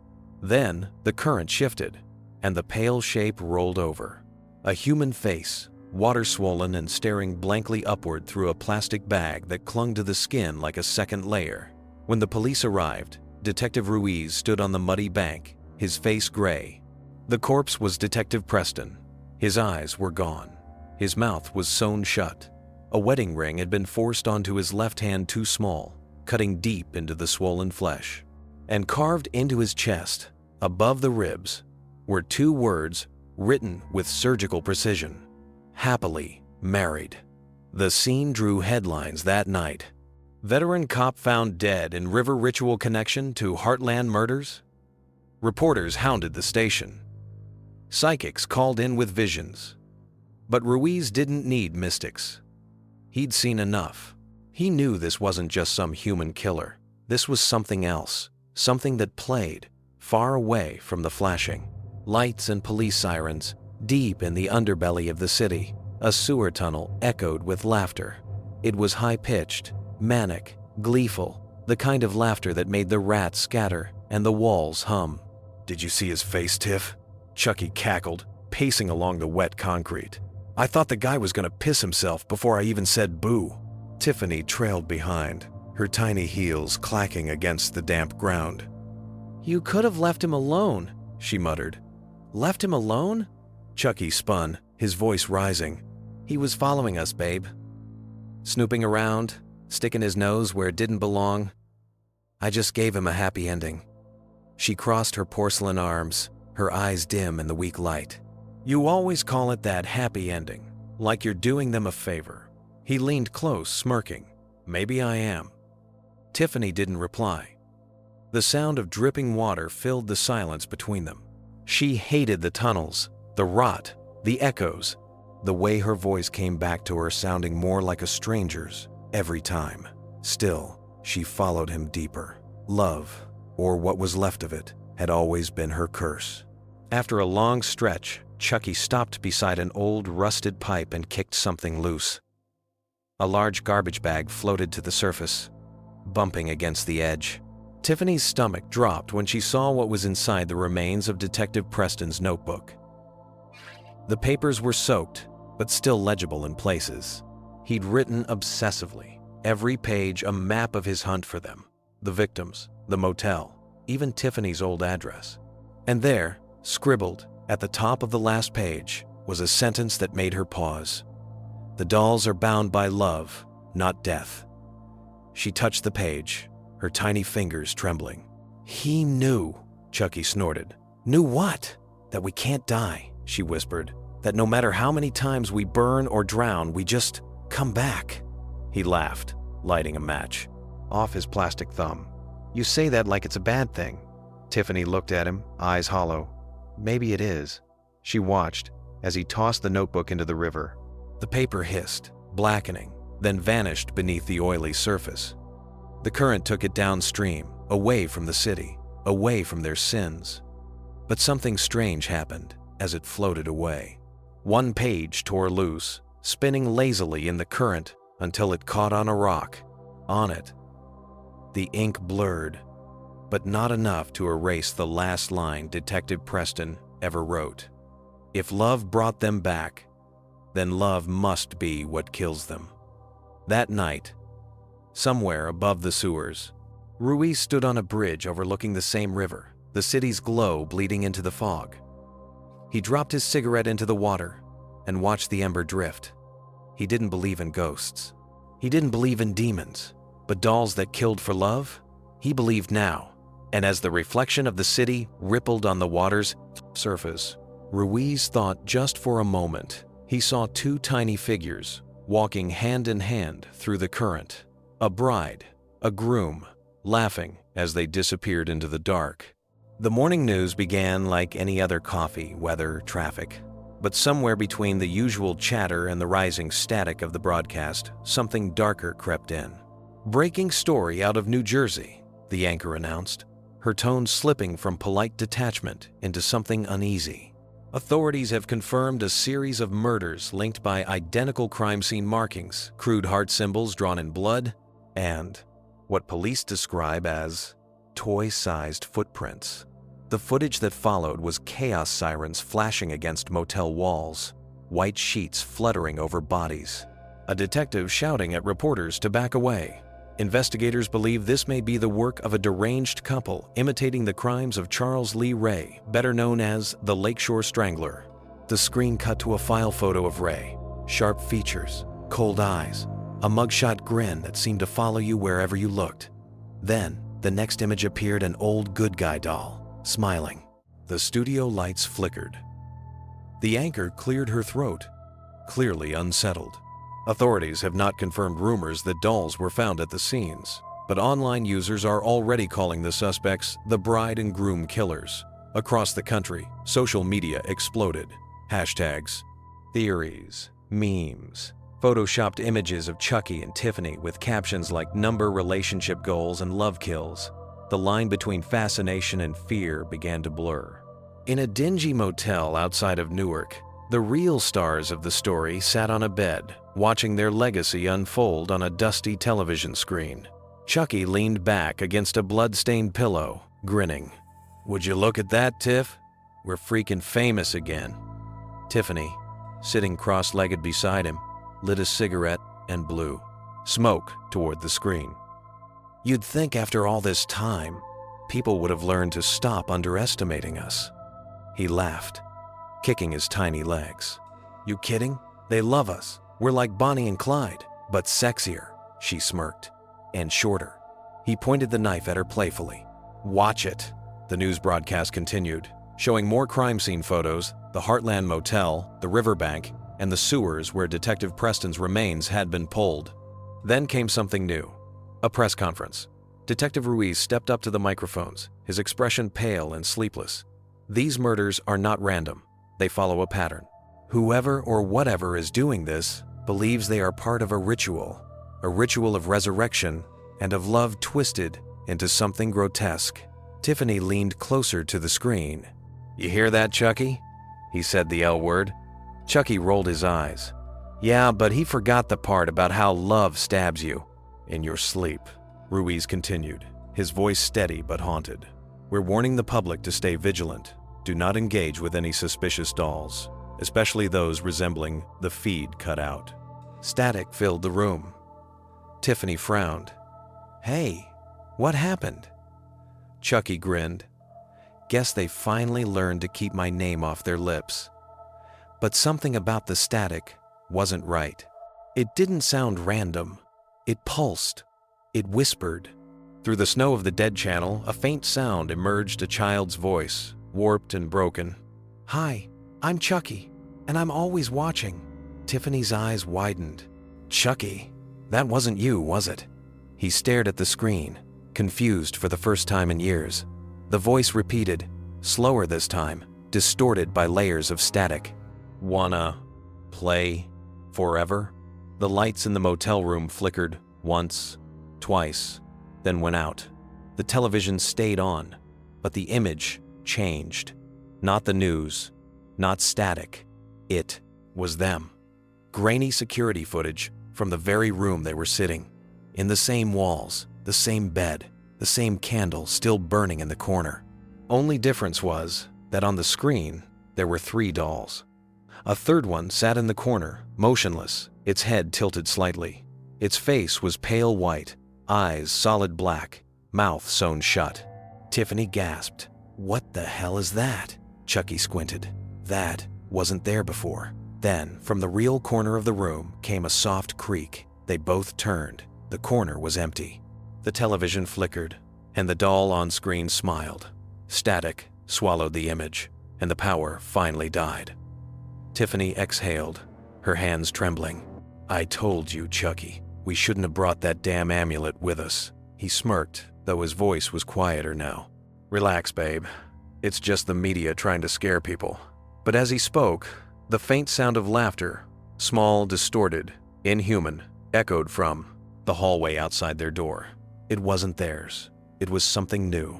Then, the current shifted, and the pale shape rolled over. A human face, water-swollen and staring blankly upward through a plastic bag that clung to the skin like a second layer. When the police arrived, Detective Ruiz stood on the muddy bank, his face gray. The corpse was Detective Preston. His eyes were gone. His mouth was sewn shut. A wedding ring had been forced onto his left hand too small, cutting deep into the swollen flesh. And carved into his chest, above the ribs, were 2 words written with surgical precision. Happily married. The scene drew headlines that night. Veteran cop found dead in river ritual connection to Heartland murders? Reporters hounded the station. Psychics called in with visions. But Ruiz didn't need mystics. He'd seen enough. He knew this wasn't just some human killer. This was something else. Something that played, far away from the flashing lights and police sirens, deep in the underbelly of the city. A sewer tunnel echoed with laughter. It was high-pitched, manic, gleeful, the kind of laughter that made the rats scatter and the walls hum. "Did you see his face, Tiff?" Chucky cackled, pacing along the wet concrete. "I thought the guy was gonna piss himself before I even said boo." Tiffany trailed behind, her tiny heels clacking against the damp ground. "You could have left him alone," she muttered. "Left him alone?" Chucky spun, his voice rising. "He was following us, babe. Snooping around, sticking his nose where it didn't belong. I just gave him a happy ending." She crossed her porcelain arms, her eyes dim in the weak light. "You always call it that happy ending, like you're doing them a favor." He leaned close, smirking. "Maybe I am." Tiffany didn't reply. The sound of dripping water filled the silence between them. She hated the tunnels, the rot, the echoes, the way her voice came back to her sounding more like a stranger's every time. Still, she followed him deeper. Love, or what was left of it, had always been her curse. After a long stretch, Chucky stopped beside an old rusted pipe and kicked something loose. A large garbage bag floated to the surface, bumping against the edge. Tiffany's stomach dropped when she saw what was inside the remains of Detective Preston's notebook. The papers were soaked, but still legible in places. He'd written obsessively, every page a map of his hunt for them, the victims, the motel, even Tiffany's old address. And there, scribbled at the top of the last page, was a sentence that made her pause. "The dolls are bound by love, not death." She touched the page, her tiny fingers trembling. "He knew," Chucky snorted. "Knew what?" "That we can't die," she whispered. "That no matter how many times we burn or drown, we just come back." He laughed, lighting a match, off his plastic thumb. "You say that like it's a bad thing." Tiffany looked at him, eyes hollow. "Maybe it is." She watched as he tossed the notebook into the river. The paper hissed, blackening, then vanished beneath the oily surface. The current took it downstream, away from the city, away from their sins. But something strange happened as it floated away. One page tore loose, spinning lazily in the current until it caught on a rock. On it, the ink blurred, but not enough to erase the last line Detective Preston ever wrote. If love brought them back, then love must be what kills them. That night, somewhere above the sewers, Ruiz stood on a bridge overlooking the same river, the city's glow bleeding into the fog. He dropped his cigarette into the water and watched the ember drift. He didn't believe in ghosts. He didn't believe in demons, but dolls that killed for love? He believed now. And as the reflection of the city rippled on the water's surface, Ruiz thought just for a moment he saw two tiny figures walking hand in hand through the current. A bride, a groom, laughing as they disappeared into the dark. The morning news began like any other coffee, weather, traffic. But somewhere between the usual chatter and the rising static of the broadcast, something darker crept in. "Breaking story out of New Jersey," the anchor announced, her tone slipping from polite detachment into something uneasy. "Authorities have confirmed a series of murders linked by identical crime scene markings, crude heart symbols drawn in blood, and what police describe as toy-sized footprints." The footage that followed was chaos sirens flashing against motel walls, white sheets fluttering over bodies, a detective shouting at reporters to back away. Investigators believe this may be the work of a deranged couple imitating the crimes of Charles Lee Ray, better known as the Lakeshore Strangler. The screen cut to a file photo of Ray, sharp features, cold eyes, a mugshot grin that seemed to follow you wherever you looked. Then, the next image appeared, an old good guy doll, smiling. The studio lights flickered. The anchor cleared her throat, clearly unsettled. Authorities have not confirmed rumors that dolls were found at the scenes, but online users are already calling the suspects the bride and groom killers. Across the country, social media exploded. Hashtags, theories, memes, photoshopped images of Chucky and Tiffany with captions like number relationship goals and love kills. The line between fascination and fear began to blur. In a dingy motel outside of Newark, the real stars of the story sat on a bed, watching their legacy unfold on a dusty television screen. Chucky leaned back against a blood-stained pillow, grinning. "Would you look at that, Tiff? We're freaking famous again." Tiffany, sitting cross-legged beside him, lit a cigarette and blew smoke toward the screen. "You'd think after all this time, people would have learned to stop underestimating us." He laughed, kicking his tiny legs. "You kidding? They love us. We're like Bonnie and Clyde, but sexier," she smirked, "and shorter." He pointed the knife at her playfully. "Watch it." The news broadcast continued, showing more crime scene photos, the Heartland Motel, the riverbank, and the sewers where Detective Preston's remains had been pulled. Then came something new. A press conference. Detective Ruiz stepped up to the microphones, his expression pale and sleepless. "These murders are not random. They follow a pattern. Whoever or whatever is doing this believes they are part of a ritual of resurrection and of love twisted into something grotesque." Tiffany leaned closer to the screen. "You hear that, Chucky?" He said the L word. Chucky rolled his eyes. "Yeah, but he forgot the part about how love stabs you in your sleep," Ruiz continued, his voice steady but haunted. "We're warning the public to stay vigilant. Do not engage with any suspicious dolls, especially those resembling the feed cut out." Static filled the room. Tiffany frowned. "Hey, what happened?" Chucky grinned. "Guess they finally learned to keep my name off their lips." But something about the static wasn't right. It didn't sound random. It pulsed. It whispered. Through the snow of the dead channel, a faint sound emerged, a child's voice, warped and broken. "Hi, I'm Chucky, and I'm always watching." Tiffany's eyes widened. "Chucky, that wasn't you, was it?" He stared at the screen, confused for the first time in years. The voice repeated, slower this time, distorted by layers of static. "Wanna play forever?" The lights in the motel room flickered once, twice, then went out. The television stayed on, but the image changed. Not the news, not static. It was them. Grainy security footage from the very room they were sitting. In the same walls, the same bed, the same candle still burning in the corner. Only difference was that on the screen, There were 3 dolls. A third one sat in the corner, motionless, its head tilted slightly. Its face was pale white, eyes solid black, mouth sewn shut. Tiffany gasped. "What the hell is that?" Chucky squinted. "That wasn't there before." Then, from the real corner of the room came a soft creak. They both turned. The corner was empty. The television flickered, and the doll on screen smiled. Static swallowed the image, and the power finally died. Tiffany exhaled, her hands trembling. "I told you, Chucky. We shouldn't have brought that damn amulet with us." He smirked, though his voice was quieter now. "Relax, babe. It's just the media trying to scare people." But as he spoke, the faint sound of laughter, small, distorted, inhuman, echoed from the hallway outside their door. It wasn't theirs. It was something new.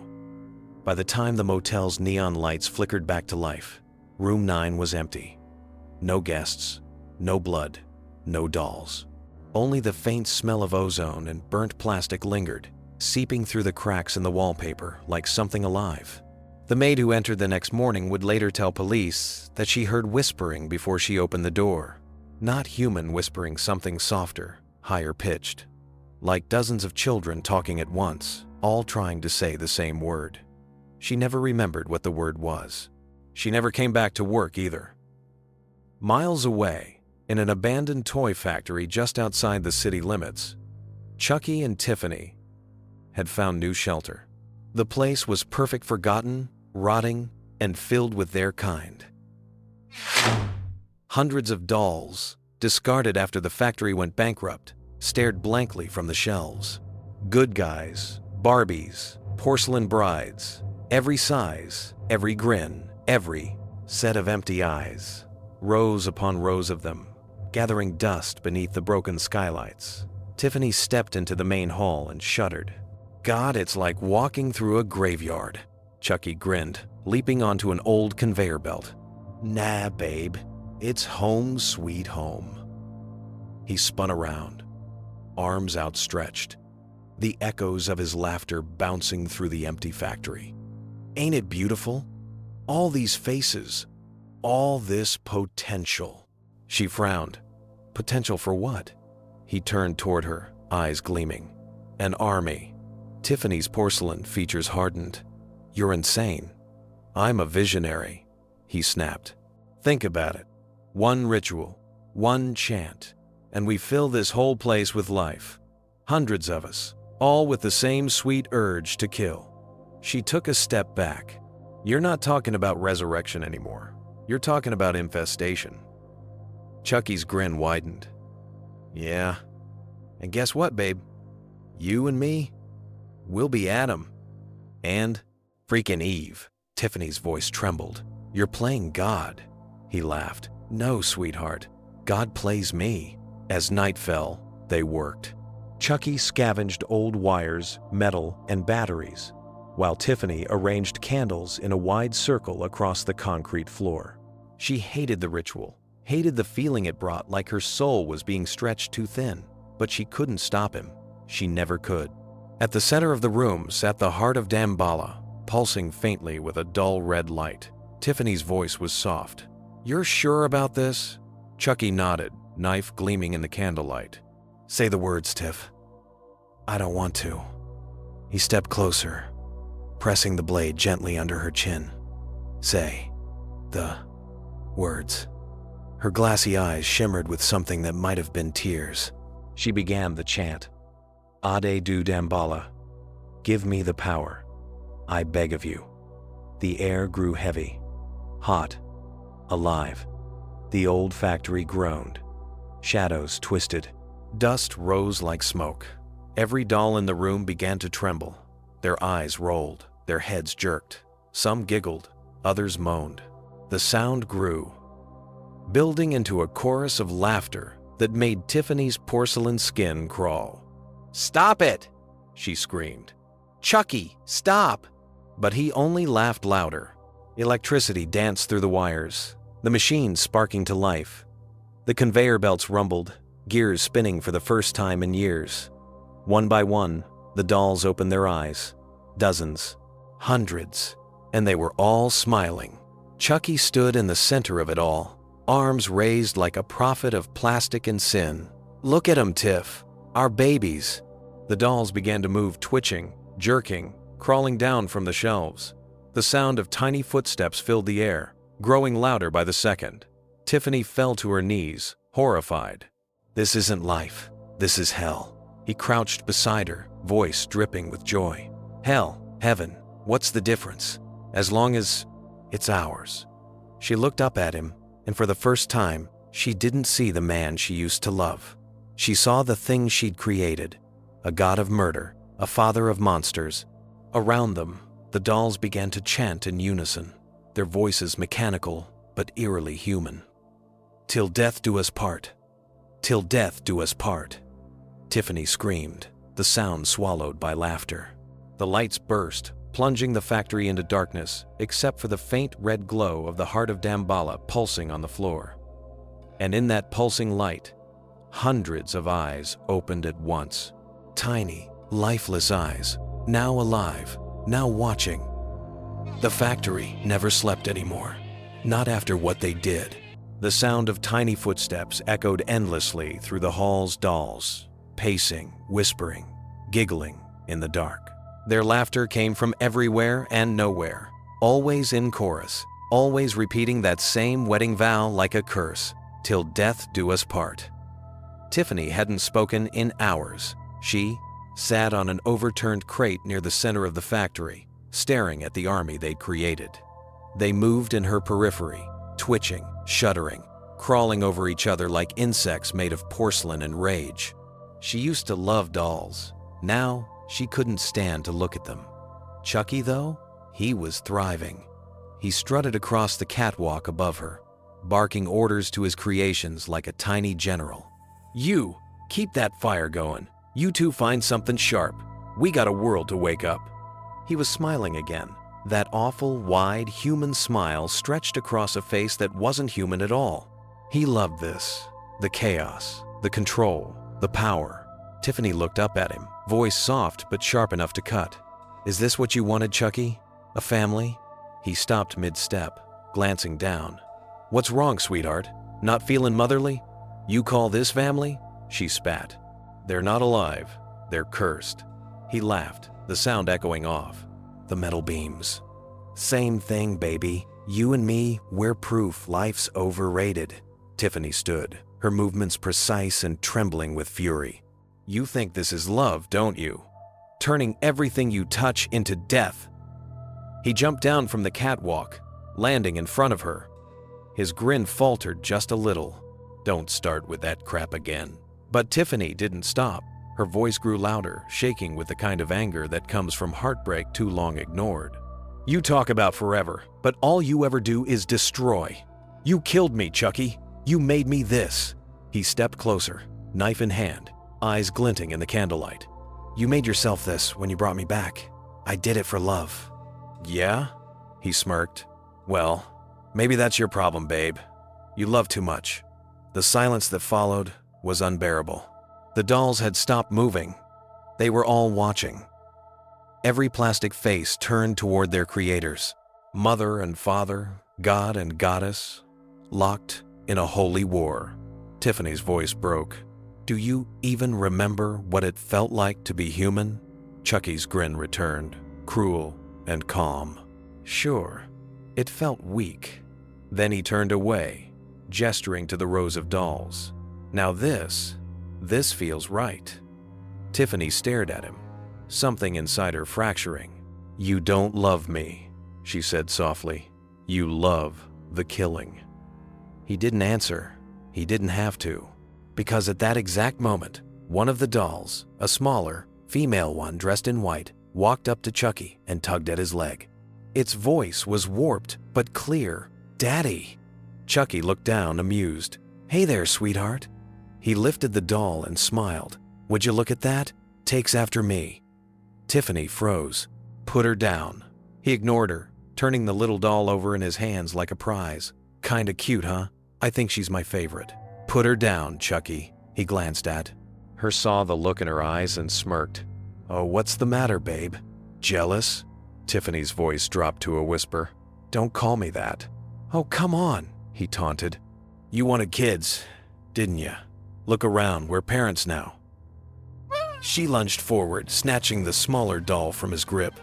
By the time the motel's neon lights flickered back to life, room 9 was empty. No guests, no blood, no dolls. Only the faint smell of ozone and burnt plastic lingered, seeping through the cracks in the wallpaper like something alive. The maid who entered the next morning would later tell police that she heard whispering before she opened the door. Not human whispering, something softer, higher pitched. Like dozens of children talking at once, all trying to say the same word. She never remembered what the word was. She never came back to work either. Miles away, in an abandoned toy factory just outside the city limits, Chucky and Tiffany had found new shelter. The place was perfect, forgotten, rotting, and filled with their kind. Hundreds of dolls, discarded after the factory went bankrupt, stared blankly from the shelves. Good guys, Barbies, porcelain brides, every size, every grin, every set of empty eyes. Rows upon rows of them, gathering dust beneath the broken skylights. Tiffany stepped into the main hall and shuddered. "God, it's like walking through a graveyard." Chucky grinned, leaping onto an old conveyor belt. "Nah, babe. It's home sweet home." He spun around, arms outstretched, the echoes of his laughter bouncing through the empty factory. "Ain't it beautiful? All these faces, all this potential." She frowned. Potential for what? He turned toward her, eyes gleaming. "An army." Tiffany's porcelain features hardened. "You're insane." "I'm a visionary," he snapped. "Think about it. One ritual, one chant, and we fill this whole place with life. Hundreds of us, all with the same sweet urge to kill." She took a step back. "You're not talking about resurrection anymore. You're talking about infestation." Chucky's grin widened. "Yeah. And guess what, babe? You and me, we'll be Adam. And freaking Eve." Tiffany's voice trembled. "You're playing God." He laughed. "No, sweetheart. God plays me." As night fell, they worked. Chucky scavenged old wires, metal, and batteries, while Tiffany arranged candles in a wide circle across the concrete floor. She hated the ritual, hated the feeling it brought, like her soul was being stretched too thin. But she couldn't stop him. She never could. At the center of the room sat the heart of Damballa, pulsing faintly with a dull red light. Tiffany's voice was soft. "You're sure about this?" Chucky nodded, knife gleaming in the candlelight. "Say the words, Tiff." "I don't want to." He stepped closer, pressing the blade gently under her chin. "Say the words." Her glassy eyes shimmered with something that might have been tears. She began the chant. "Ade du Damballa. Give me the power. I beg of you." The air grew heavy, hot, alive. The old factory groaned. Shadows twisted. Dust rose like smoke. Every doll in the room began to tremble. Their eyes rolled, their heads jerked. Some giggled, others moaned. The sound grew, building into a chorus of laughter that made Tiffany's porcelain skin crawl. "Stop it!" she screamed. "Chucky, stop!" But he only laughed louder. Electricity danced through the wires, the machines sparking to life. The conveyor belts rumbled, gears spinning for the first time in years. One by one, the dolls opened their eyes. Dozens, hundreds, and they were all smiling. Chucky stood in the center of it all, arms raised like a prophet of plastic and sin. "Look at 'em, Tiff. Our babies." The dolls began to move, twitching, jerking, crawling down from the shelves. The sound of tiny footsteps filled the air, growing louder by the second. Tiffany fell to her knees, horrified. "This isn't life. This is hell." He crouched beside her, voice dripping with joy. "Hell, heaven, what's the difference? As long as it's ours." She looked up at him, and for the first time, she didn't see the man she used to love. She saw the thing she'd created, a god of murder, a father of monsters. Around them, the dolls began to chant in unison, their voices mechanical but eerily human. "Till death do us part. Till death do us part." Tiffany screamed, the sound swallowed by laughter. The lights burst, plunging the factory into darkness, except for the faint red glow of the heart of Damballa pulsing on the floor. And in that pulsing light, hundreds of eyes opened at once. Tiny, lifeless eyes, now alive, now watching. The factory never slept anymore, not after what they did. The sound of tiny footsteps echoed endlessly through the hall's dolls, pacing, whispering, giggling in the dark. Their laughter came from everywhere and nowhere, always in chorus, always repeating that same wedding vow like a curse, "Till death do us part." Tiffany hadn't spoken in hours. She sat on an overturned crate near the center of the factory, staring at the army they'd created. They moved in her periphery, twitching, shuddering, crawling over each other like insects made of porcelain and rage. She used to love dolls. Now, she couldn't stand to look at them. Chucky, though, he was thriving. He strutted across the catwalk above her, barking orders to his creations like a tiny general. "You, keep that fire going. You two find something sharp. We got a world to wake up." He was smiling again. That awful, wide, human smile stretched across a face that wasn't human at all. He loved this. The chaos, the control, the power. Tiffany looked up at him, voice soft but sharp enough to cut. "Is this what you wanted, Chucky? A family?" He stopped mid-step, glancing down. "What's wrong, sweetheart? Not feeling motherly? You call this family?" She spat. "They're not alive. They're cursed." He laughed, the sound echoing off. "The metal beams." "Same thing, baby. You and me, we're proof life's overrated." Tiffany stood, her movements precise and trembling with fury. "You think this is love, don't you? Turning everything you touch into death." He jumped down from the catwalk, landing in front of her. His grin faltered just a little. "Don't start with that crap again." But Tiffany didn't stop. Her voice grew louder, shaking with the kind of anger that comes from heartbreak too long ignored. "You talk about forever, but all you ever do is destroy. You killed me, Chucky. You made me this." He stepped closer, knife in hand, eyes glinting in the candlelight. "You made yourself this when you brought me back. I did it for love." "Yeah?" He smirked. "Well, maybe that's your problem, babe. You love too much." The silence that followed was unbearable. The dolls had stopped moving. They were all watching. Every plastic face turned toward their creators, mother and father, god and goddess, locked in a holy war. Tiffany's voice broke. "Do you even remember what it felt like to be human?" Chucky's grin returned, cruel and calm. "Sure, it felt weak." Then he turned away, gesturing to the rows of dolls. "Now this feels right." Tiffany stared at him, something inside her fracturing. "You don't love me," she said softly. "You love the killing." He didn't answer. He didn't have to. Because at that exact moment, one of the dolls, a smaller, female one dressed in white, walked up to Chucky and tugged at his leg. Its voice was warped but clear. "Daddy!" Chucky looked down, amused. "Hey there, sweetheart." He lifted the doll and smiled. "Would you look at that? Takes after me." Tiffany froze. "Put her down." He ignored her, turning the little doll over in his hands like a prize. "Kinda cute, huh? I think she's my favorite." "Put her down, Chucky," he glanced at her, saw the look in her eyes and smirked. "Oh, what's the matter, babe? Jealous?" Tiffany's voice dropped to a whisper. "Don't call me that." "Oh, come on," he taunted. "You wanted kids, didn't you? Look around, we're parents now." She lunged forward, snatching the smaller doll from his grip.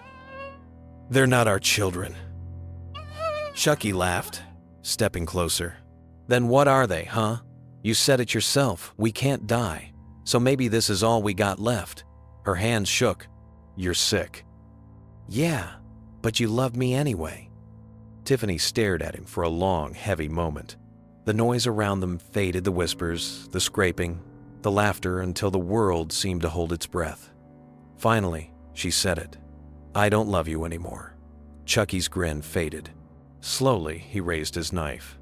"They're not our children." Chucky laughed, stepping closer. "Then what are they, huh? You said it yourself, we can't die. So maybe this is all we got left." Her hands shook. "You're sick." "Yeah, but you love me anyway." Tiffany stared at him for a long, heavy moment. The noise around them faded, the whispers, the scraping, the laughter, until the world seemed to hold its breath. Finally, she said it. "I don't love you anymore." Chucky's grin faded. Slowly, he raised his knife.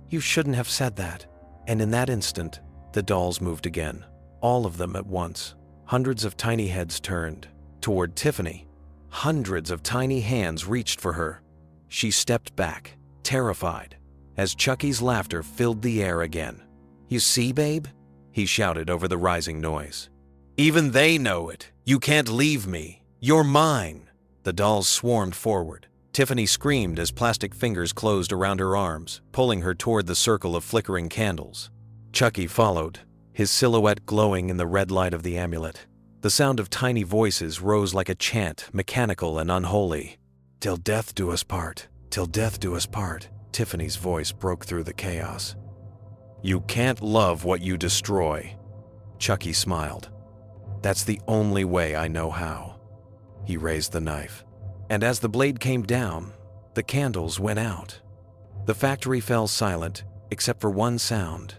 "You shouldn't have said that." And in that instant, the dolls moved again, all of them at once. Hundreds of tiny heads turned toward Tiffany. Hundreds of tiny hands reached for her. She stepped back, terrified, as Chucky's laughter filled the air again. "You see, babe?" he shouted over the rising noise. "Even they know it. You can't leave me. You're mine." The dolls swarmed forward. Tiffany screamed as plastic fingers closed around her arms, pulling her toward the circle of flickering candles. Chucky followed, his silhouette glowing in the red light of the amulet. The sound of tiny voices rose like a chant, mechanical and unholy. "Till death do us part, till death do us part." Tiffany's voice broke through the chaos. "You can't love what you destroy." Chucky smiled. "That's the only way I know how." He raised the knife. And as the blade came down, the candles went out. The factory fell silent, except for one sound.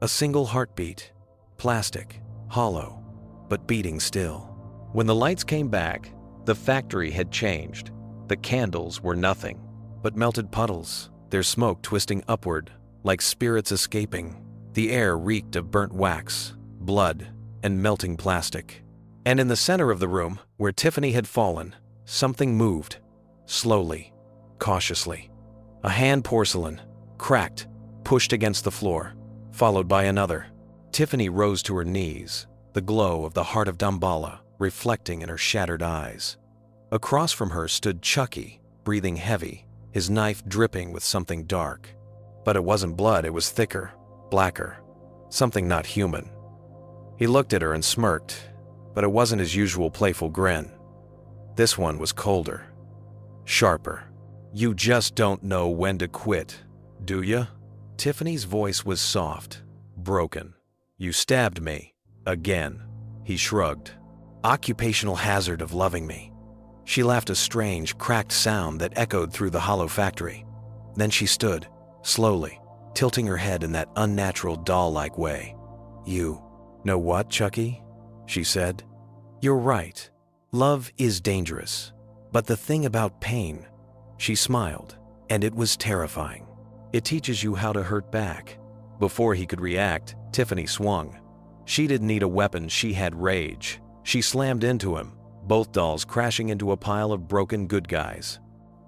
A single heartbeat. Plastic, hollow, but beating still. When the lights came back, the factory had changed. The candles were nothing but melted puddles, their smoke twisting upward like spirits escaping. The air reeked of burnt wax, blood, and melting plastic. And in the center of the room, where Tiffany had fallen, something moved, slowly, cautiously. A hand porcelain, cracked, pushed against the floor, followed by another. Tiffany rose to her knees, the glow of the heart of Damballa reflecting in her shattered eyes. Across from her stood Chucky, breathing heavy, his knife dripping with something dark. But it wasn't blood, it was thicker, blacker, something not human. He looked at her and smirked, but it wasn't his usual playful grin. This one was colder, sharper. "You just don't know when to quit, do you?" Tiffany's voice was soft, broken. "You stabbed me. Again." He shrugged. "Occupational hazard of loving me." She laughed, a strange, cracked sound that echoed through the hollow factory. Then she stood, slowly, tilting her head in that unnatural doll-like way. "You know what, Chucky?" she said. "You're right. Love is dangerous. But the thing about pain," she smiled, "and it was terrifying. It teaches you how to hurt back." Before he could react, Tiffany swung. She didn't need a weapon, she had rage. She slammed into him, both dolls crashing into a pile of broken good guys.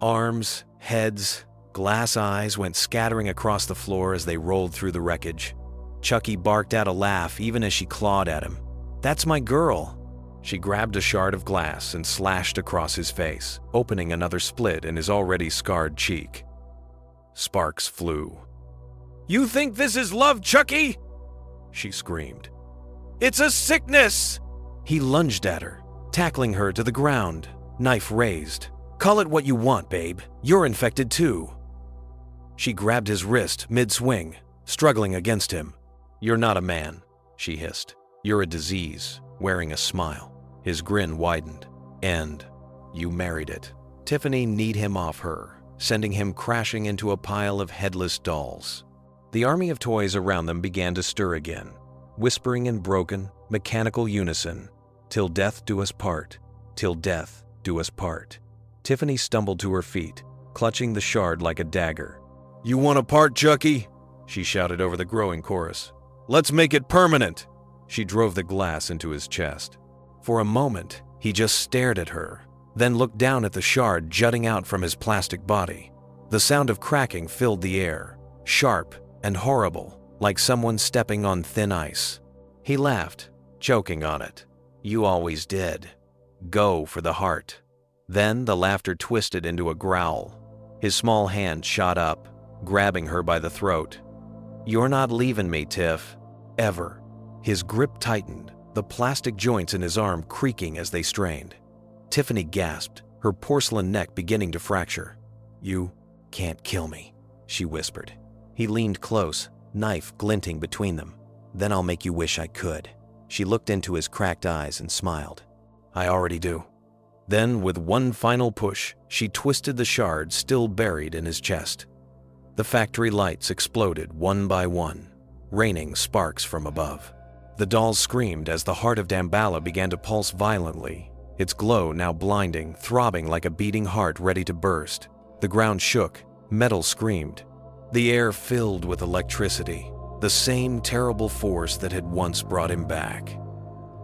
Arms, heads, glass eyes went scattering across the floor as they rolled through the wreckage. Chucky barked out a laugh even as she clawed at him. "That's my girl." She grabbed a shard of glass and slashed across his face, opening another split in his already scarred cheek. Sparks flew. "You think this is love, Chucky?" she screamed. "It's a sickness!" He lunged at her, tackling her to the ground, knife raised. "Call it what you want, babe. You're infected too." She grabbed his wrist mid-swing, struggling against him. "You're not a man," she hissed. "You're a disease, wearing a smile." His grin widened. "And you married it." Tiffany kneed him off her, sending him crashing into a pile of headless dolls. The army of toys around them began to stir again, whispering in broken, mechanical unison, "Till death do us part, till death do us part." Tiffany stumbled to her feet, clutching the shard like a dagger. "You want a part, Chucky?" she shouted over the growing chorus. "Let's make it permanent." She drove the glass into his chest. For a moment, he just stared at her, then looked down at the shard jutting out from his plastic body. The sound of cracking filled the air, sharp and horrible, like someone stepping on thin ice. He laughed, choking on it. "You always did. Go for the heart." Then the laughter twisted into a growl. His small hand shot up, grabbing her by the throat. "You're not leaving me, Tiff. Ever." His grip tightened, the plastic joints in his arm creaking as they strained. Tiffany gasped, her porcelain neck beginning to fracture. "You can't kill me," she whispered. He leaned close, knife glinting between them. "Then I'll make you wish I could." She looked into his cracked eyes and smiled. "I already do." Then, with one final push, she twisted the shard still buried in his chest. The factory lights exploded one by one, raining sparks from above. The dolls screamed as the heart of Damballa began to pulse violently, its glow now blinding, throbbing like a beating heart ready to burst. The ground shook, metal screamed. The air filled with electricity, the same terrible force that had once brought him back.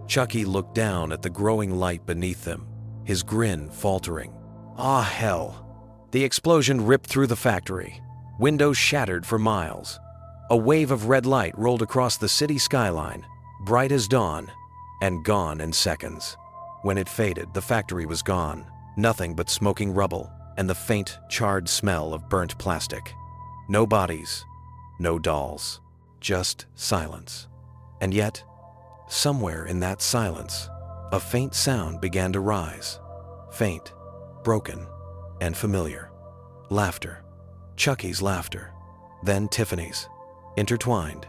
Chucky looked down at the growing light beneath them, his grin faltering. "Ah, hell." The explosion ripped through the factory. Windows shattered for miles. A wave of red light rolled across the city skyline, bright as dawn, and gone in seconds. When it faded, the factory was gone, nothing but smoking rubble and the faint, charred smell of burnt plastic. No bodies, no dolls, just silence. And yet, somewhere in that silence, a faint sound began to rise. Faint, broken, and familiar. Laughter. Chucky's laughter. Then Tiffany's. Intertwined.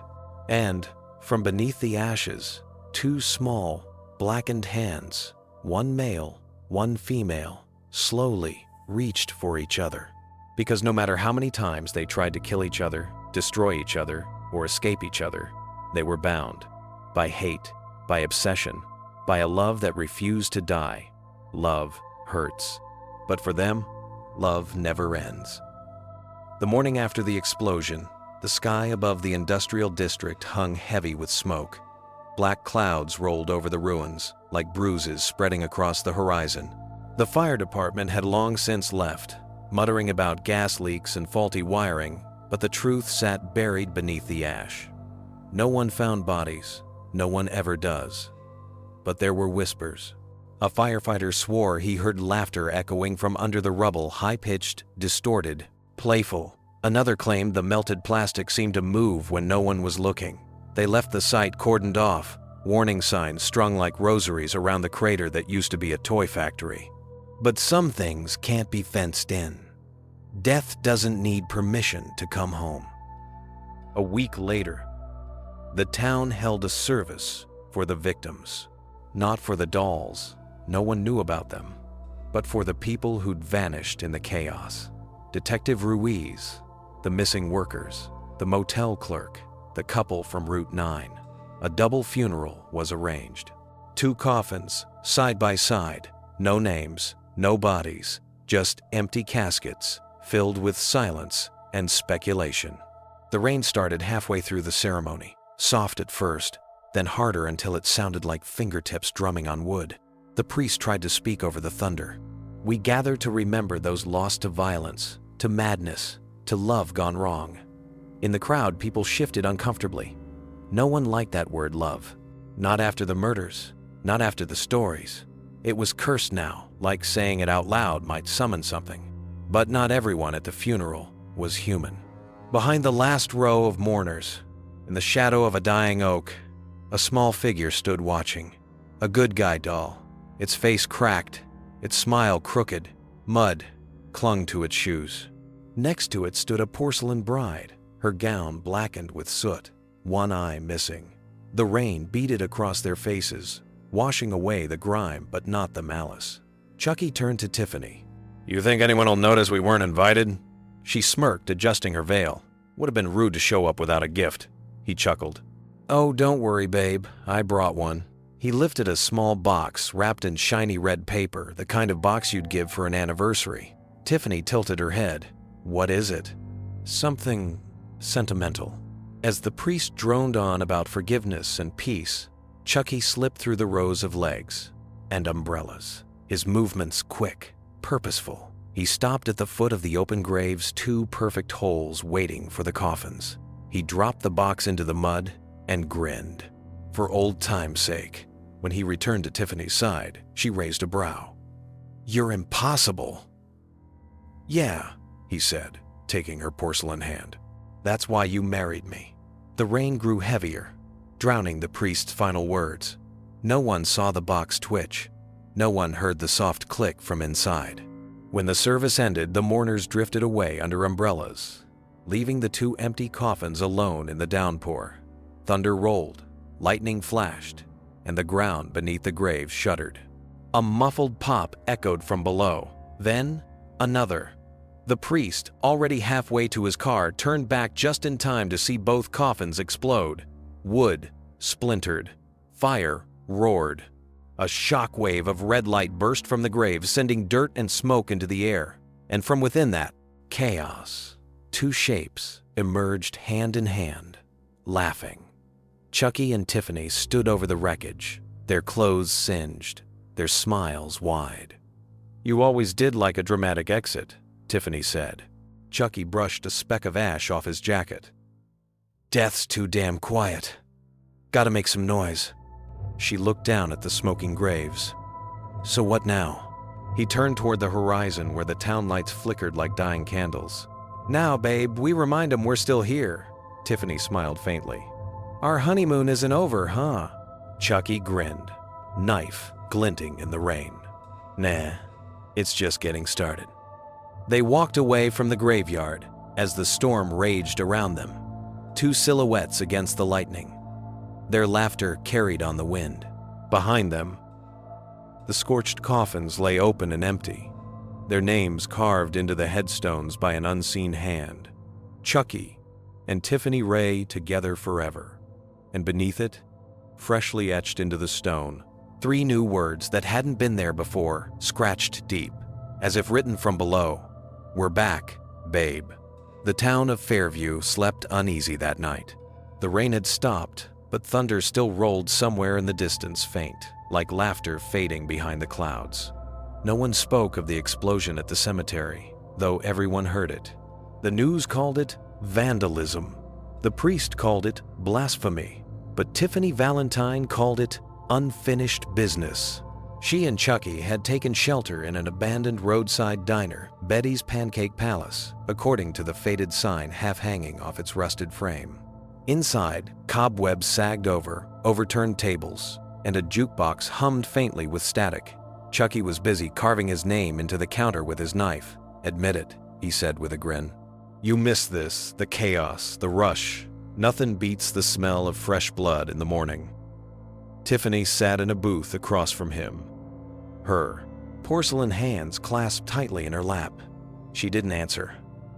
And, from beneath the ashes, two small, blackened hands, one male, one female, slowly reached for each other. Because no matter how many times they tried to kill each other, destroy each other, or escape each other, they were bound. By hate, by obsession, by a love that refused to die. Love hurts. But for them, love never ends. The morning after the explosion, the sky above the industrial district hung heavy with smoke. Black clouds rolled over the ruins, like bruises spreading across the horizon. The fire department had long since left, muttering about gas leaks and faulty wiring, but the truth sat buried beneath the ash. No one found bodies, no one ever does. But there were whispers. A firefighter swore he heard laughter echoing from under the rubble, high-pitched, distorted, playful. Another claimed the melted plastic seemed to move when no one was looking. They left the site cordoned off, warning signs strung like rosaries around the crater that used to be a toy factory. But some things can't be fenced in. Death doesn't need permission to come home. A week later, the town held a service for the victims. Not for the dolls, no one knew about them, but for the people who'd vanished in the chaos. Detective Ruiz, the missing workers, the motel clerk, the couple from Route 9. A double funeral was arranged. 2 coffins, side by side, no names, no bodies, just empty caskets filled with silence and speculation. The rain started halfway through the ceremony, soft at first, then harder until it sounded like fingertips drumming on wood. The priest tried to speak over the thunder. "We gather to remember those lost to violence, to madness, to love gone wrong." In the crowd, people shifted uncomfortably. No one liked that word love. Not after the murders, not after the stories. It was cursed now, like saying it out loud might summon something. But not everyone at the funeral was human. Behind the last row of mourners, in the shadow of a dying oak, a small figure stood watching. A good guy doll, its face cracked, its smile crooked. Mud clung to its shoes. Next to it stood a porcelain bride, her gown blackened with soot, one eye missing. The rain beaded across their faces, washing away the grime but not the malice. Chucky turned to Tiffany. "You think anyone will notice we weren't invited?" She smirked, adjusting her veil. "Would have been rude to show up without a gift." He chuckled. "Oh, don't worry, babe. I brought one." He lifted a small box wrapped in shiny red paper, the kind of box you'd give for an anniversary. Tiffany tilted her head. "What is it?" "Something sentimental." As the priest droned on about forgiveness and peace, Chucky slipped through the rows of legs and umbrellas, his movements quick, purposeful. He stopped at the foot of the open grave's 2 perfect holes waiting for the coffins. He dropped the box into the mud and grinned. For old time's sake. When he returned to Tiffany's side, she raised a brow. "You're impossible." "Yeah," he said, taking her porcelain hand. "That's why you married me." The rain grew heavier, drowning the priest's final words. No one saw the box twitch. No one heard the soft click from inside. When the service ended, the mourners drifted away under umbrellas, leaving the two empty coffins alone in the downpour. Thunder rolled, lightning flashed, and the ground beneath the graves shuddered. A muffled pop echoed from below. Then, another. The priest, already halfway to his car, turned back just in time to see both coffins explode. Wood splintered. Fire roared. A shockwave of red light burst from the grave, sending dirt and smoke into the air. And from within that, chaos. Two shapes emerged hand in hand, laughing. Chucky and Tiffany stood over the wreckage, their clothes singed, their smiles wide. "You always did like a dramatic exit," Tiffany said. Chucky brushed a speck of ash off his jacket. "Death's too damn quiet. Gotta make some noise." She looked down at the smoking graves. "So what now?" He turned toward the horizon where the town lights flickered like dying candles. "Now, babe, we remind 'em we're still here." Tiffany smiled faintly. "Our honeymoon isn't over, huh?" Chucky grinned, knife glinting in the rain. "Nah, it's just getting started." They walked away from the graveyard as the storm raged around them, two silhouettes against the lightning. Their laughter carried on the wind. Behind them, the scorched coffins lay open and empty, their names carved into the headstones by an unseen hand. Chucky and Tiffany Ray together forever. And beneath it, freshly etched into the stone, three new words that hadn't been there before, scratched deep, as if written from below. "We're back, babe." The town of Fairview slept uneasy that night. The rain had stopped, but thunder still rolled somewhere in the distance, faint, like laughter fading behind the clouds. No one spoke of the explosion at the cemetery, though everyone heard it. The news called it vandalism. The priest called it blasphemy, but Tiffany Valentine called it unfinished business. She and Chucky had taken shelter in an abandoned roadside diner, Betty's Pancake Palace, according to the faded sign half hanging off its rusted frame. Inside, cobwebs sagged over, overturned tables, and a jukebox hummed faintly with static. Chucky was busy carving his name into the counter with his knife. "Admit it," he said with a grin. "You miss this, the chaos, the rush. Nothing beats the smell of fresh blood in the morning." Tiffany sat in a booth across from him, her porcelain hands clasped tightly in her lap. She didn't answer.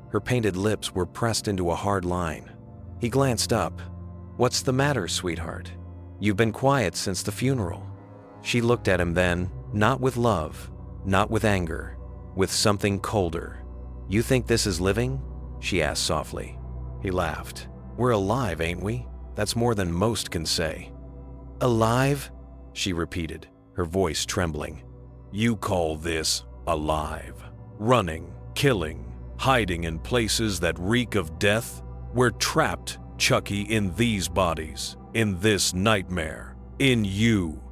Her painted lips were pressed into a hard line. He glanced up. "What's the matter, sweetheart? You've been quiet since the funeral." She looked at him then, not with love, not with anger, with something colder. "You think this is living?" she asked softly. He laughed. "We're alive, ain't we? That's more than most can say." "Alive?" she repeated, her voice trembling. "You call this alive? Running, killing, hiding in places that reek of death? We're trapped, Chucky, in these bodies, in this nightmare, in you."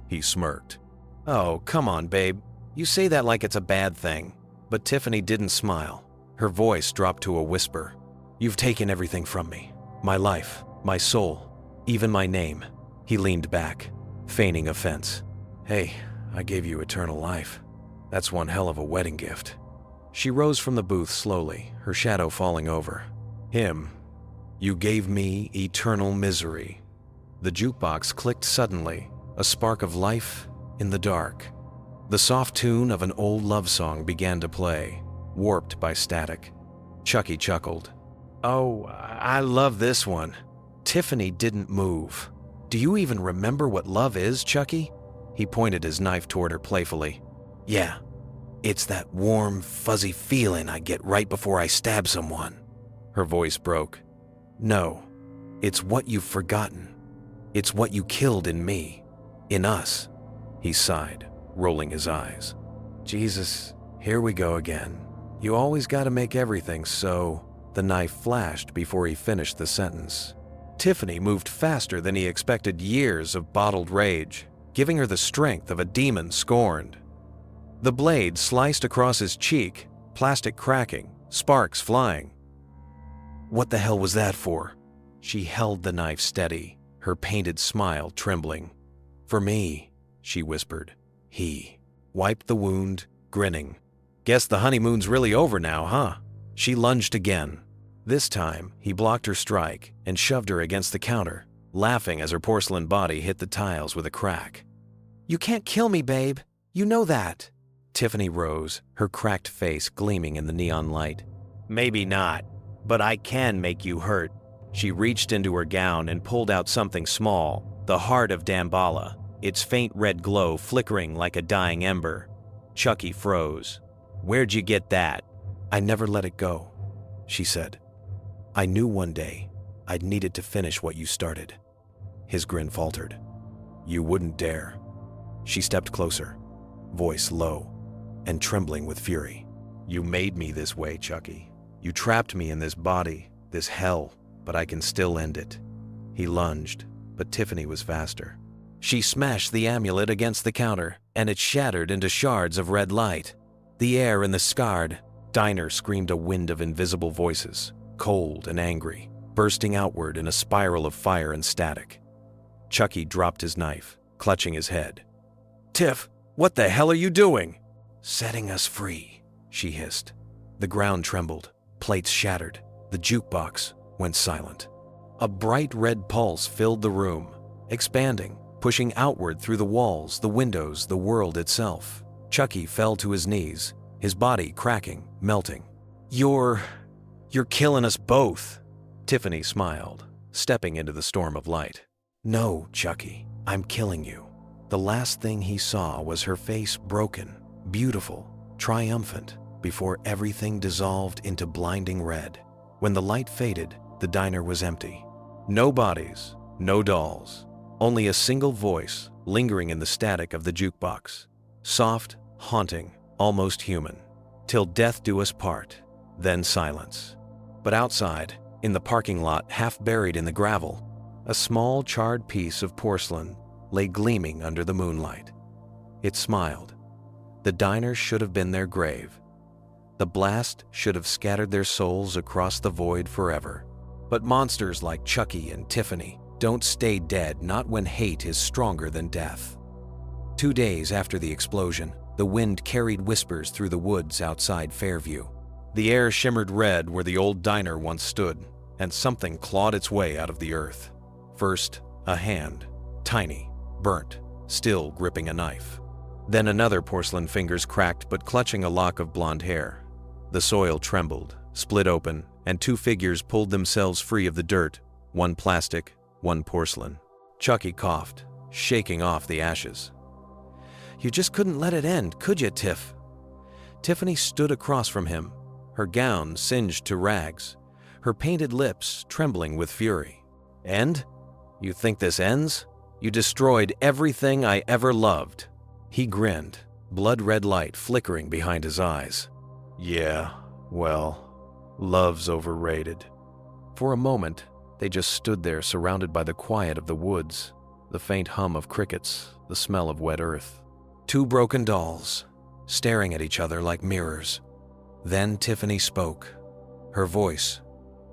He smirked. "Oh, come on, babe. You say that like it's a bad thing." But Tiffany didn't smile. Her voice dropped to a whisper. "You've taken everything from me. My life, my soul, even my name." He leaned back, feigning offense. "Hey, I gave you eternal life. That's one hell of a wedding gift." She rose from the booth slowly, her shadow falling over. "Him. You gave me eternal misery." The jukebox clicked suddenly, a spark of life in the dark. The soft tune of an old love song began to play, warped by static. Chucky chuckled. "Oh, I love this one." Tiffany didn't move. "Do you even remember what love is, Chucky?" He pointed his knife toward her playfully. "Yeah, it's that warm, fuzzy feeling I get right before I stab someone." Her voice broke. "No, it's what you've forgotten. It's what you killed in me, in us." He sighed, rolling his eyes. "Jesus, here we go again. You always gotta make everything so..." The knife flashed before he finished the sentence. Tiffany moved faster than he expected, years of bottled rage, giving her the strength of a demon scorned. The blade sliced across his cheek, plastic cracking, sparks flying. What the hell was that for? She held the knife steady, her painted smile trembling. For me, she whispered. He wiped the wound, grinning. Guess the honeymoon's really over now, huh? She lunged again. This time, he blocked her strike and shoved her against the counter, laughing as her porcelain body hit the tiles with a crack. You can't kill me, babe. You know that. Tiffany rose, her cracked face gleaming in the neon light. Maybe not, but I can make you hurt. She reached into her gown and pulled out something small, the heart of Damballa, its faint red glow flickering like a dying ember. Chucky froze. Where'd you get that? I never let it go, she said. I knew one day I'd needed to finish what you started. His grin faltered. You wouldn't dare. She stepped closer, voice low and trembling with fury. You made me this way, Chucky. You trapped me in this body, this hell, but I can still end it. He lunged, but Tiffany was faster. She smashed the amulet against the counter, and it shattered into shards of red light. The air in the scarred diner screamed a wind of invisible voices, cold and angry, bursting outward in a spiral of fire and static. Chucky dropped his knife, clutching his head. Tiff, what the hell are you doing? Setting us free, she hissed. The ground trembled, plates shattered, the jukebox went silent. A bright red pulse filled the room, expanding, pushing outward through the walls, the windows, the world itself. Chucky fell to his knees, his body cracking, melting. You're killing us both. Tiffany smiled, stepping into the storm of light. No, Chucky, I'm killing you. The last thing he saw was her face broken, beautiful, triumphant, before everything dissolved into blinding red. When the light faded, the diner was empty. No bodies, no dolls, only a single voice lingering in the static of the jukebox. Soft, haunting, almost human. Till death do us part, then silence. But outside, in the parking lot half buried in the gravel, a small charred piece of porcelain lay gleaming under the moonlight. It smiled. The diner should have been their grave. The blast should have scattered their souls across the void forever. But monsters like Chucky and Tiffany don't stay dead, not when hate is stronger than death. 2 days after the explosion, the wind carried whispers through the woods outside Fairview. The air shimmered red where the old diner once stood, and something clawed its way out of the earth. First, a hand, tiny, burnt, still gripping a knife. Then another porcelain fingers cracked but clutching a lock of blonde hair. The soil trembled, split open, and 2 figures pulled themselves free of the dirt, one plastic, one porcelain. Chucky coughed, shaking off the ashes. You just couldn't let it end, could you, Tiff? Tiffany stood across from him, her gown singed to rags, her painted lips trembling with fury. End? You think this ends? You destroyed everything I ever loved. He grinned, blood-red light flickering behind his eyes. Yeah, well, love's overrated. For a moment, they just stood there surrounded by the quiet of the woods, the faint hum of crickets, the smell of wet earth. 2 broken dolls, staring at each other like mirrors. Then Tiffany spoke, her voice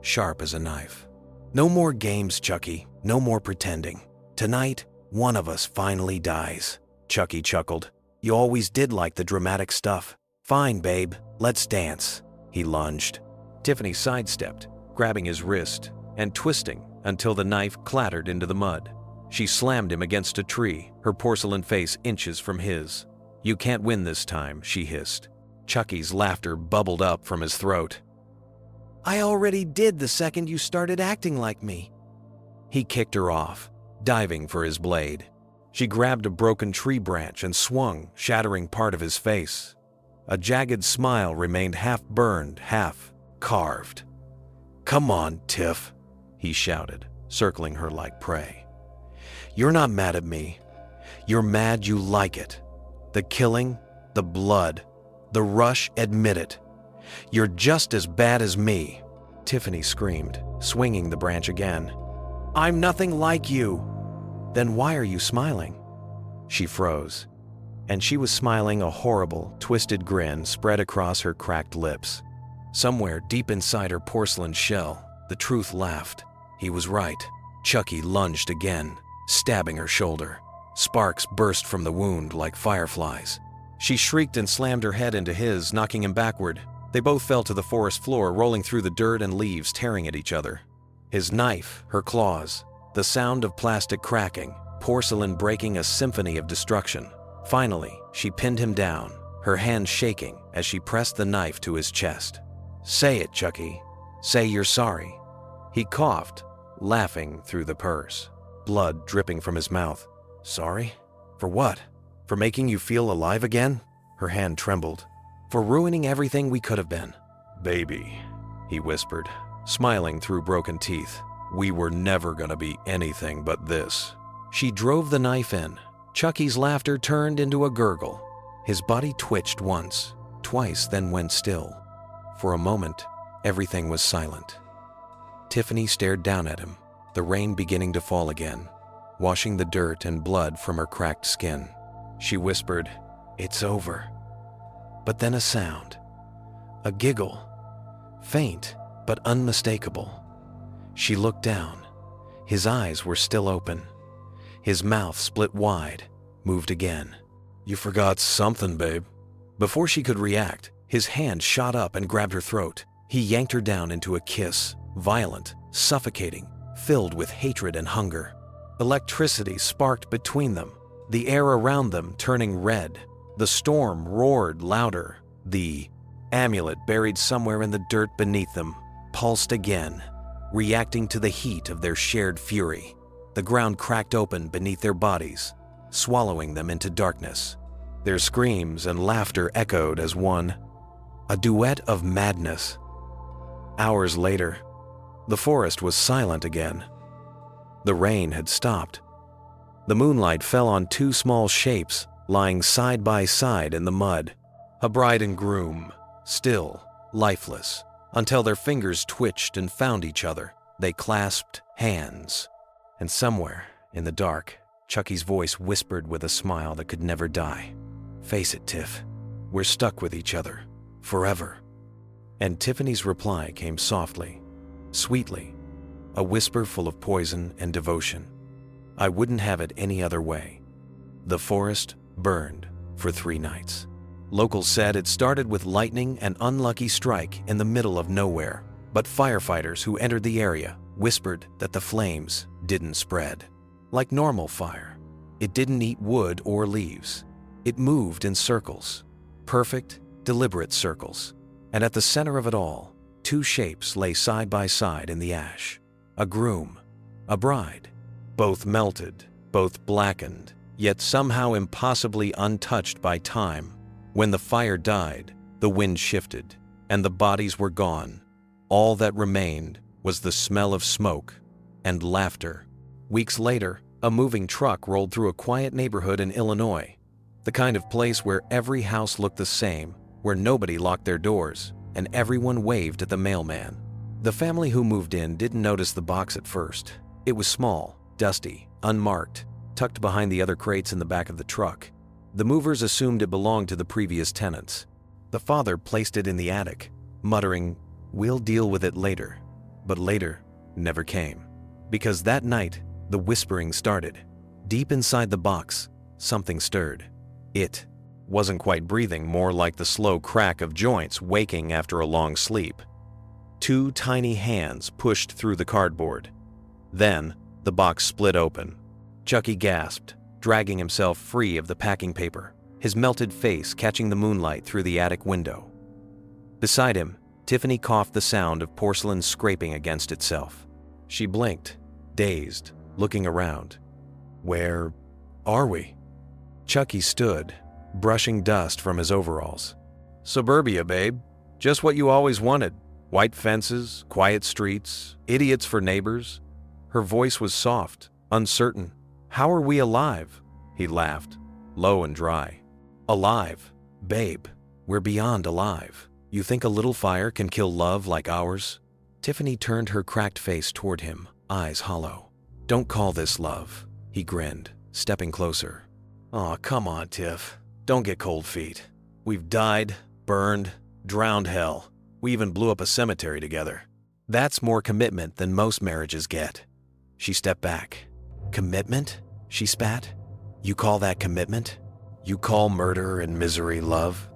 sharp as a knife. No more games, Chucky, no more pretending. Tonight, one of us finally dies. Chucky chuckled. You always did like the dramatic stuff. Fine, babe, let's dance. He lunged. Tiffany sidestepped, grabbing his wrist and twisting until the knife clattered into the mud. She slammed him against a tree, her porcelain face inches from his. You can't win this time, she hissed. Chucky's laughter bubbled up from his throat. I already did the second you started acting like me. He kicked her off, diving for his blade. She grabbed a broken tree branch and swung, shattering part of his face. A jagged smile remained half burned, half carved. Come on, Tiff, he shouted, circling her like prey. You're not mad at me. You're mad you like it. The killing, the blood, the rush, admit it. You're just as bad as me. Tiffany screamed, swinging the branch again. I'm nothing like you. Then why are you smiling? She froze, and she was smiling, a horrible, twisted grin spread across her cracked lips. Somewhere deep inside her porcelain shell, The truth laughed. He was right. Chucky lunged again, stabbing her shoulder. Sparks burst from the wound like fireflies. She shrieked and slammed her head into his, knocking him backward. They both fell to the forest floor, rolling through the dirt and leaves, tearing at each other. His knife, her claws, the sound of plastic cracking, porcelain breaking, a symphony of destruction. Finally, she pinned him down, her hand shaking as she pressed the knife to his chest. "Say it, Chucky. Say you're sorry." He coughed, laughing through the purse, blood dripping from his mouth. "Sorry? For what? For making you feel alive again?" Her hand trembled. "For ruining everything we could have been." "Baby," he whispered, smiling through broken teeth. "We were never gonna be anything but this." She drove the knife in. Chucky's laughter turned into a gurgle. His body twitched once, twice, then went still. For a moment, everything was silent. Tiffany stared down at him, the rain beginning to fall again, washing the dirt and blood from her cracked skin. She whispered, "It's over." But then a sound, a giggle, faint but unmistakable. She looked down. His eyes were still open. His mouth split wide, moved again. "You forgot something, babe." Before she could react, his hand shot up and grabbed her throat. He yanked her down into a kiss, violent, suffocating, filled with hatred and hunger. Electricity sparked between them, the air around them turning red. The storm roared louder. The amulet buried somewhere in the dirt beneath them pulsed again, reacting to the heat of their shared fury. The ground cracked open beneath their bodies, swallowing them into darkness. Their screams and laughter echoed as one, a duet of madness. Hours later, the forest was silent again. The rain had stopped. The moonlight fell on two small shapes lying side by side in the mud, a bride and groom, still, lifeless, until their fingers twitched and found each other. They clasped hands. And somewhere, in the dark, Chucky's voice whispered with a smile that could never die, "Face it, Tiff, we're stuck with each other, forever." And Tiffany's reply came softly, sweetly, a whisper full of poison and devotion. "I wouldn't have it any other way." The forest burned for 3 nights. Locals said it started with lightning and unlucky strike in the middle of nowhere, but firefighters who entered the area whispered that the flames didn't spread. Like normal fire, it didn't eat wood or leaves. It moved in circles, perfect, deliberate circles. And at the center of it all, 2 shapes lay side by side in the ash. A groom, a bride, both melted, both blackened, yet somehow impossibly untouched by time. When the fire died, the wind shifted, and the bodies were gone. All that remained was the smell of smoke and laughter. Weeks later, a moving truck rolled through a quiet neighborhood in Illinois, the kind of place where every house looked the same, where nobody locked their doors, and everyone waved at the mailman. The family who moved in didn't notice the box at first. It was small, dusty, unmarked, tucked behind the other crates in the back of the truck. The movers assumed it belonged to the previous tenants. The father placed it in the attic, muttering, "We'll deal with it later." But later never came. Because that night, the whispering started. Deep inside the box, something stirred. It wasn't quite breathing, more like the slow crack of joints waking after a long sleep. 2 tiny hands pushed through the cardboard. Then, the box split open. Chucky gasped, dragging himself free of the packing paper, his melted face catching the moonlight through the attic window. Beside him, Tiffany coughed the sound of porcelain scraping against itself. She blinked, dazed, looking around. "Where are we?" Chucky stood, brushing dust from his overalls. "Suburbia, babe. Just what you always wanted. White fences, quiet streets, idiots for neighbors." Her voice was soft, uncertain. "How are we alive?" He laughed, low and dry. "Alive, babe. We're beyond alive. You think a little fire can kill love like ours?" Tiffany turned her cracked face toward him, eyes hollow. "Don't call this love," he grinned, stepping closer. "Aw, come on, Tiff. Don't get cold feet. We've died, burned, drowned hell. We even blew up a cemetery together. That's more commitment than most marriages get. She stepped back. Commitment? She spat. You call that commitment? You call murder and misery love?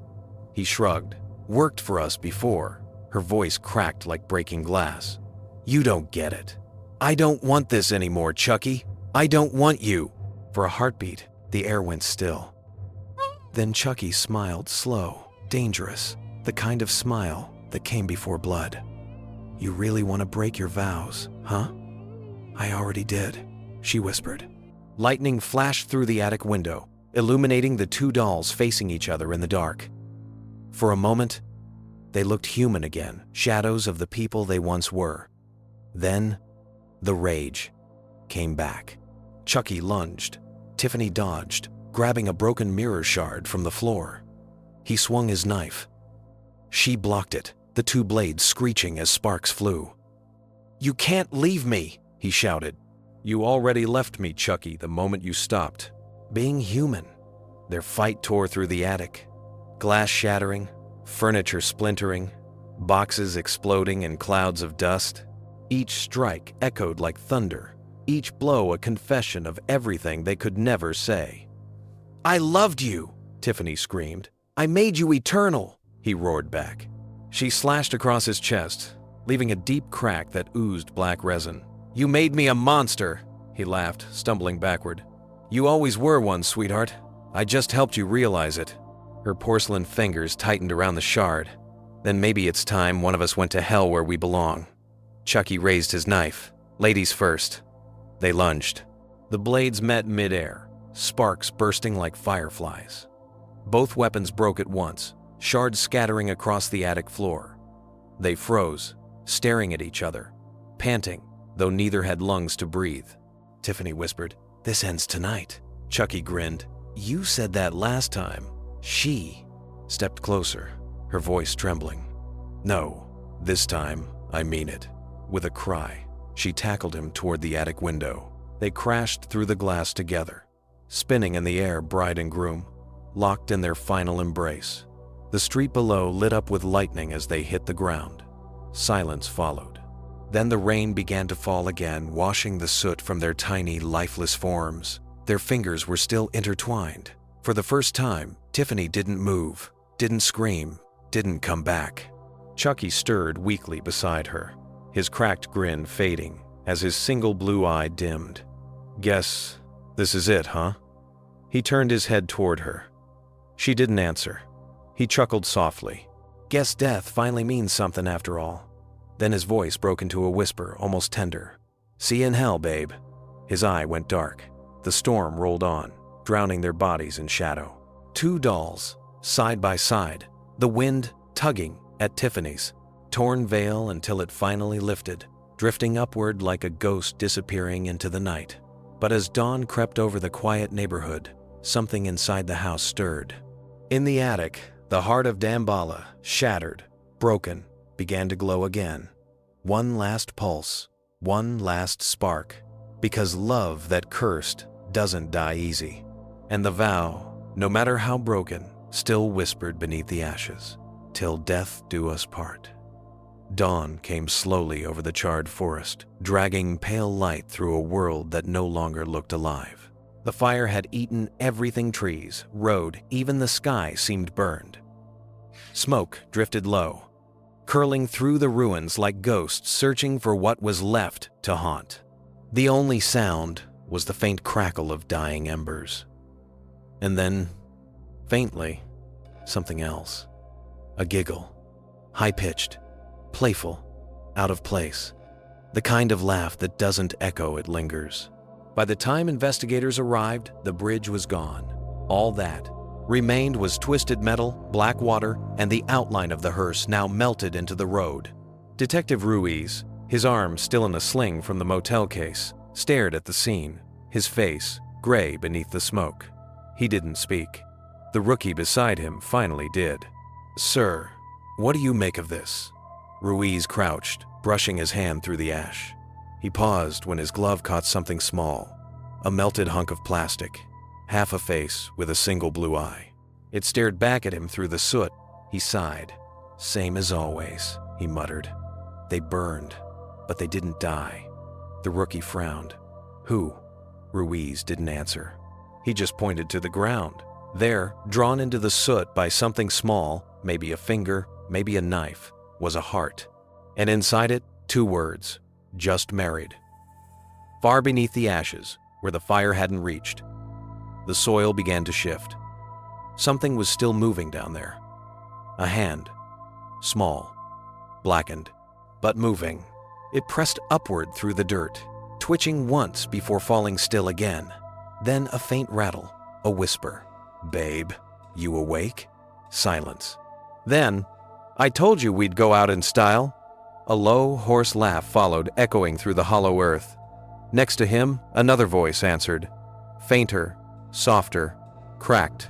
He shrugged. Worked for us before. Her voice cracked like breaking glass. You don't get it. I don't want this anymore, Chucky. I don't want you. For a heartbeat, the air went still. Then Chucky smiled slow, dangerous, the kind of smile that came before blood. You really want to break your vows, huh? I already did, she whispered. Lightning flashed through the attic window, illuminating the two dolls facing each other in the dark. For a moment, they looked human again, shadows of the people they once were. Then, the rage came back. Chucky lunged. Tiffany dodged, grabbing a broken mirror shard from the floor. He swung his knife. She blocked it, the two blades screeching as sparks flew. You can't leave me, he shouted. You already left me, Chucky, the moment you stopped. Being human. Their fight tore through the attic. Glass shattering, furniture splintering, boxes exploding in clouds of dust. Each strike echoed like thunder, each blow a confession of everything they could never say. I loved you, Tiffany screamed. I made you eternal, he roared back. She slashed across his chest, leaving a deep crack that oozed black resin. You made me a monster, he laughed, stumbling backward. You always were one, sweetheart. I just helped you realize it. Her porcelain fingers tightened around the shard. Then maybe it's time one of us went to hell where we belong. Chucky raised his knife. Ladies first. They lunged. The blades met midair, sparks bursting like fireflies. Both weapons broke at once, shards scattering across the attic floor. They froze, staring at each other, panting, though neither had lungs to breathe. Tiffany whispered, This ends tonight. Chucky grinned. You said that last time. She stepped closer, her voice trembling. No, this time, I mean it. With a cry, she tackled him toward the attic window. They crashed through the glass together, spinning in the air, bride and groom, locked in their final embrace. The street below lit up with lightning as they hit the ground. Silence followed. Then the rain began to fall again, washing the soot from their tiny, lifeless forms. Their fingers were still intertwined. For the first time, Tiffany didn't move, didn't scream, didn't come back. Chucky stirred weakly beside her, his cracked grin fading as his single blue eye dimmed. Guess this is it, huh? He turned his head toward her. She didn't answer. He chuckled softly. Guess death finally means something after all. Then his voice broke into a whisper, almost tender. See you in hell, babe. His eye went dark. The storm rolled on, drowning their bodies in shadow. Two dolls, side by side, the wind tugging at Tiffany's torn veil until it finally lifted, drifting upward like a ghost disappearing into the night. But as dawn crept over the quiet neighborhood, something inside the house stirred. In the attic, the heart of Damballa, shattered, broken, began to glow again. One last pulse, one last spark, because love that cursed doesn't die easy. And the vow, no matter how broken, still whispered beneath the ashes, till death do us part. Dawn came slowly over the charred forest, dragging pale light through a world that no longer looked alive. The fire had eaten everything trees, road, even the sky seemed burned. Smoke drifted low, curling through the ruins like ghosts searching for what was left to haunt. The only sound was the faint crackle of dying embers. And then, faintly, something else. A giggle, high-pitched, playful, out of place. The kind of laugh that doesn't echo, it lingers. By the time investigators arrived, the bridge was gone. All that remained was twisted metal, black water, and the outline of the hearse now melted into the road. Detective Ruiz, his arm still in a sling from the motel case, stared at the scene, his face gray beneath the smoke. He didn't speak. The rookie beside him finally did. Sir, what do you make of this? Ruiz crouched, brushing his hand through the ash. He paused when his glove caught something small, a melted hunk of plastic, half a face with a single blue eye. It stared back at him through the soot. He sighed. Same as always, he muttered. They burned. but they didn't die. The rookie frowned. Who? Ruiz didn't answer. He just pointed to the ground. There, drawn into the soot by something small, maybe a finger, maybe a knife, was a heart. And inside it, 2 words, just married. Far beneath the ashes, where the fire hadn't reached, the soil began to shift. Something was still moving down there. A hand, small, blackened, but moving. It pressed upward through the dirt, twitching once before falling still again. Then a faint rattle, a whisper. "Babe, you awake?" Silence. Then, "I told you we'd go out in style." A low, hoarse laugh followed, echoing through the hollow earth. Next to him, another voice answered, fainter, softer, cracked.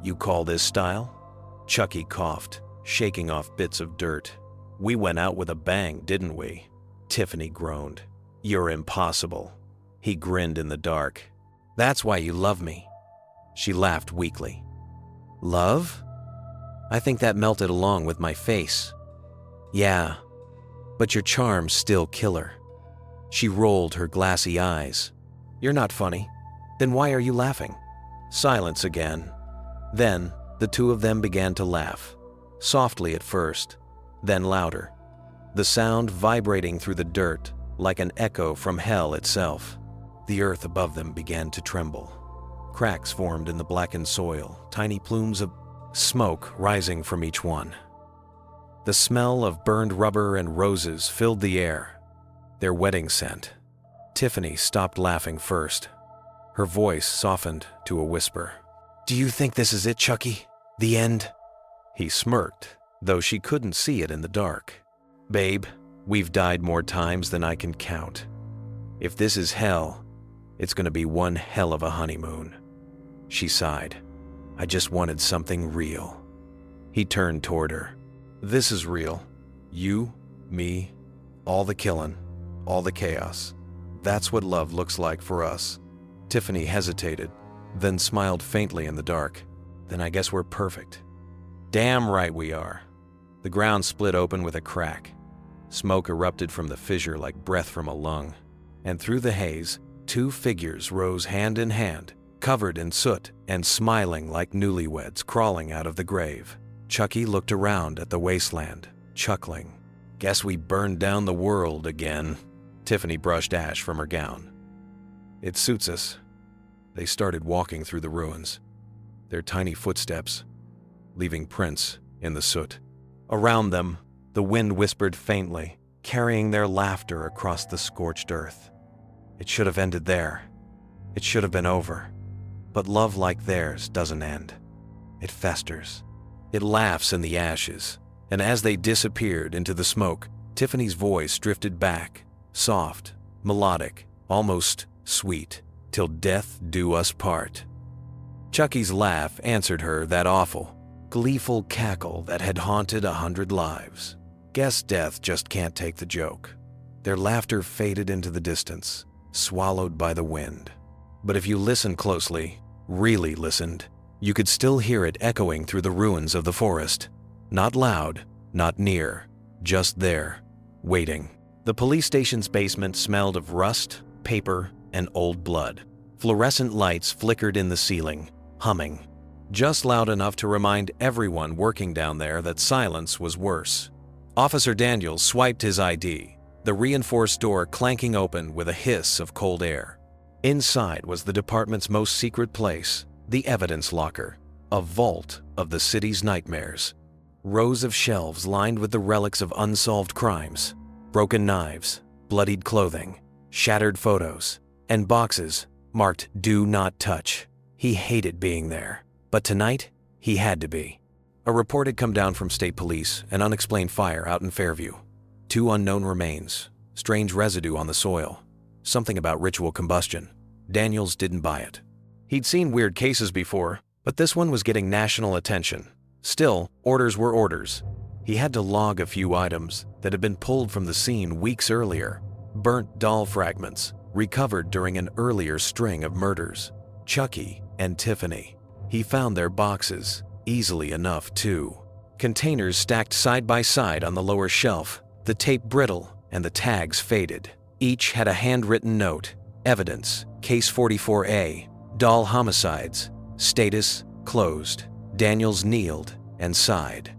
"You call this style?" Chucky coughed, shaking off bits of dirt. "We went out with a bang, didn't we?" Tiffany groaned. "You're impossible." He grinned in the dark. "That's why you love me." She laughed weakly. "Love? I think that melted along with my face." "Yeah, but your charm's still killer." She rolled her glassy eyes. "You're not funny. Then why are you laughing?" Silence again. Then the 2 of them began to laugh, softly at first, then louder, the sound vibrating through the dirt like an echo from hell itself. The earth above them began to tremble. Cracks formed in the blackened soil, tiny plumes of smoke rising from each one. The smell of burned rubber and roses filled the air, their wedding scent. Tiffany stopped laughing first. Her voice softened to a whisper. "Do you think this is it, Chucky? The end?" He smirked, though she couldn't see it in the dark. "Babe, we've died more times than I can count. If this is hell, it's gonna be one hell of a honeymoon." She sighed. "I just wanted something real." He turned toward her. "This is real. You, me, all the killing, all the chaos. That's what love looks like for us." Tiffany hesitated, then smiled faintly in the dark. "Then I guess we're perfect." "Damn right we are." The ground split open with a crack. Smoke erupted from the fissure like breath from a lung. And through the haze, 2 figures rose hand in hand, covered in soot and smiling like newlyweds crawling out of the grave. Chucky looked around at the wasteland, chuckling. "Guess we burned down the world again." Tiffany brushed ash from her gown. "It suits us." They started walking through the ruins, their tiny footsteps leaving prints in the soot. Around them, the wind whispered faintly, carrying their laughter across the scorched earth. It should have ended there. It should have been over. But love like theirs doesn't end. It festers. It laughs in the ashes. And as they disappeared into the smoke, Tiffany's voice drifted back, soft, melodic, almost sweet, "Till death do us part." Chucky's laugh answered her, that awful, gleeful cackle that had haunted 100 lives. Guess death just can't take the joke. Their laughter faded into the distance, swallowed by the wind. But if you listened closely, really listened, you could still hear it echoing through the ruins of the forest. Not loud, not near, just there, waiting. The police station's basement smelled of rust, paper, and old blood. Fluorescent lights flickered in the ceiling, humming, just loud enough to remind everyone working down there that silence was worse. Officer Daniels swiped his ID, the reinforced door clanking open with a hiss of cold air. Inside was the department's most secret place, the evidence locker, a vault of the city's nightmares. Rows of shelves lined with the relics of unsolved crimes, broken knives, bloodied clothing, shattered photos, and boxes marked "Do Not Touch." He hated being there, but tonight he had to be. A report had come down from state police, an unexplained fire out in Fairview. 2 unknown remains, strange residue on the soil, something about ritual combustion. Daniels didn't buy it. He'd seen weird cases before, but this one was getting national attention. Still, orders were orders. He had to log a few items that had been pulled from the scene weeks earlier. Burnt doll fragments, recovered during an earlier string of murders. Chucky and Tiffany. He found their boxes, easily enough too. Containers stacked side by side on the lower shelf, the tape brittle, and the tags faded. Each had a handwritten note. Evidence, Case 44A, doll homicides, status, closed. Daniels kneeled and sighed.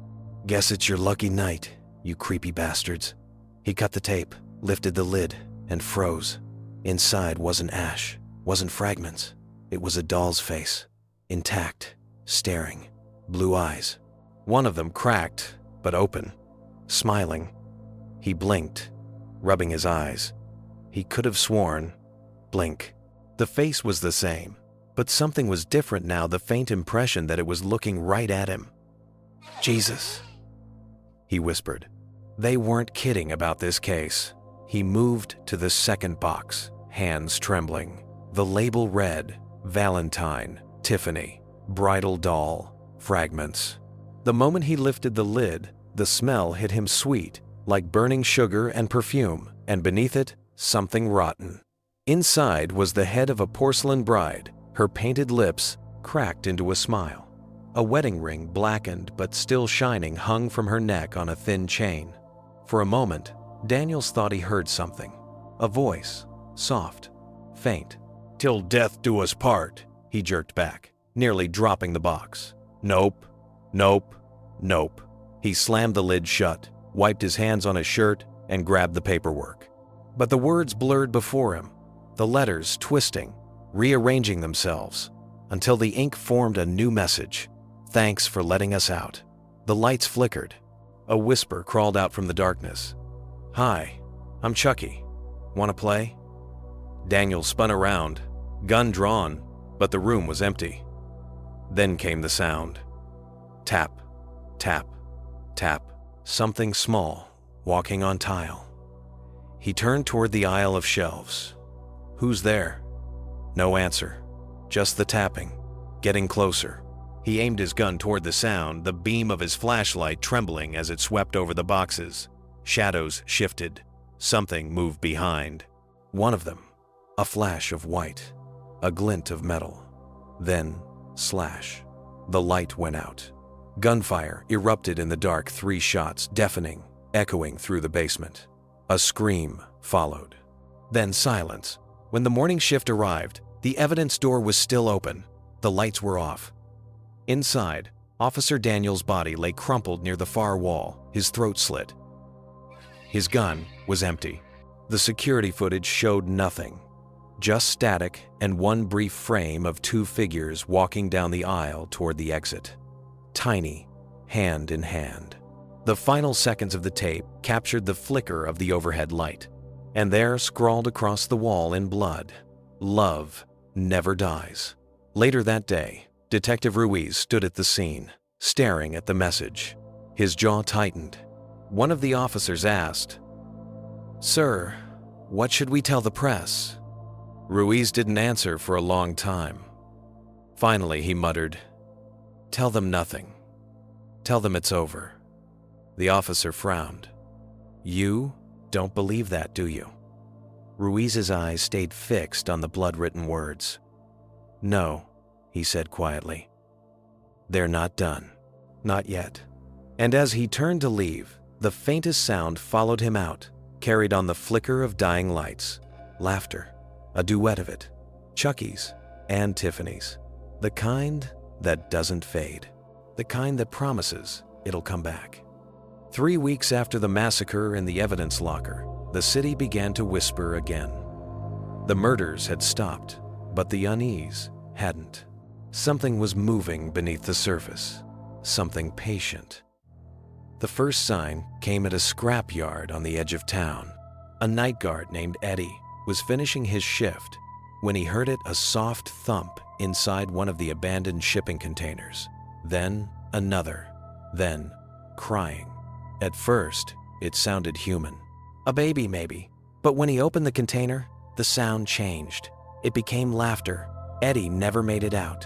"Guess it's your lucky night, you creepy bastards." He cut the tape, lifted the lid, and froze. Inside wasn't ash, wasn't fragments. It was a doll's face, intact, staring, blue eyes. One of them cracked, but open, smiling. He blinked, rubbing his eyes. He could have sworn, blink. The face was the same, but something was different now, the faint impression that it was looking right at him. "Jesus," he whispered. They weren't kidding about this case. He moved to the second box, hands trembling. The label read, Valentine, Tiffany, bridal doll, fragments. The moment he lifted the lid, the smell hit him sweet, like burning sugar and perfume, and beneath it, something rotten. Inside was the head of a porcelain bride, her painted lips cracked into a smile. A wedding ring, blackened but still shining, hung from her neck on a thin chain. For a moment, Daniels thought he heard something. A voice, soft, faint. "Till death do us part," he jerked back, nearly dropping the box. "Nope, nope, nope." He slammed the lid shut, wiped his hands on his shirt, and grabbed the paperwork. But the words blurred before him, the letters twisting, rearranging themselves, until the ink formed a new message. "Thanks for letting us out." The lights flickered. A whisper crawled out from the darkness. "Hi, I'm Chucky. Want to play?" Daniel spun around, gun drawn, but the room was empty. Then came the sound. Tap, tap, tap. Something small, walking on tile. He turned toward the aisle of shelves. "Who's there?" No answer, just the tapping, getting closer. He aimed his gun toward the sound, the beam of his flashlight trembling as it swept over the boxes. Shadows shifted. Something moved behind. One of them, a flash of white, a glint of metal. Then, slash. The light went out. Gunfire erupted in the dark, 3 shots, deafening, echoing through the basement. A scream followed. Then silence. When the morning shift arrived, the evidence door was still open. The lights were off. Inside, Officer Daniels' body lay crumpled near the far wall, his throat slit. His gun was empty. The security footage showed nothing, just static and one brief frame of 2 figures walking down the aisle toward the exit. Tiny, hand in hand. The final seconds of the tape captured the flicker of the overhead light, and there, scrawled across the wall in blood, "Love never dies." Later that day, Detective Ruiz stood at the scene, staring at the message. His jaw tightened. One of the officers asked, "Sir, what should we tell the press?" Ruiz didn't answer for a long time. Finally, he muttered, "Tell them nothing. Tell them it's over." The officer frowned. "You don't believe that, do you?" Ruiz's eyes stayed fixed on the blood-written words. "No," he said quietly. "They're not done. Not yet." And as he turned to leave, the faintest sound followed him out, carried on the flicker of dying lights. Laughter. A duet of it. Chucky's and Tiffany's. The kind that doesn't fade. The kind that promises it'll come back. 3 weeks after the massacre in the evidence locker, the city began to whisper again. The murders had stopped, but the unease hadn't. Something was moving beneath the surface. Something patient. The first sign came at a scrapyard on the edge of town. A night guard named Eddie was finishing his shift when he heard a soft thump inside one of the abandoned shipping containers. Then another. Then crying. At first, it sounded human. A baby, maybe. But when he opened the container, the sound changed. It became laughter. Eddie never made it out.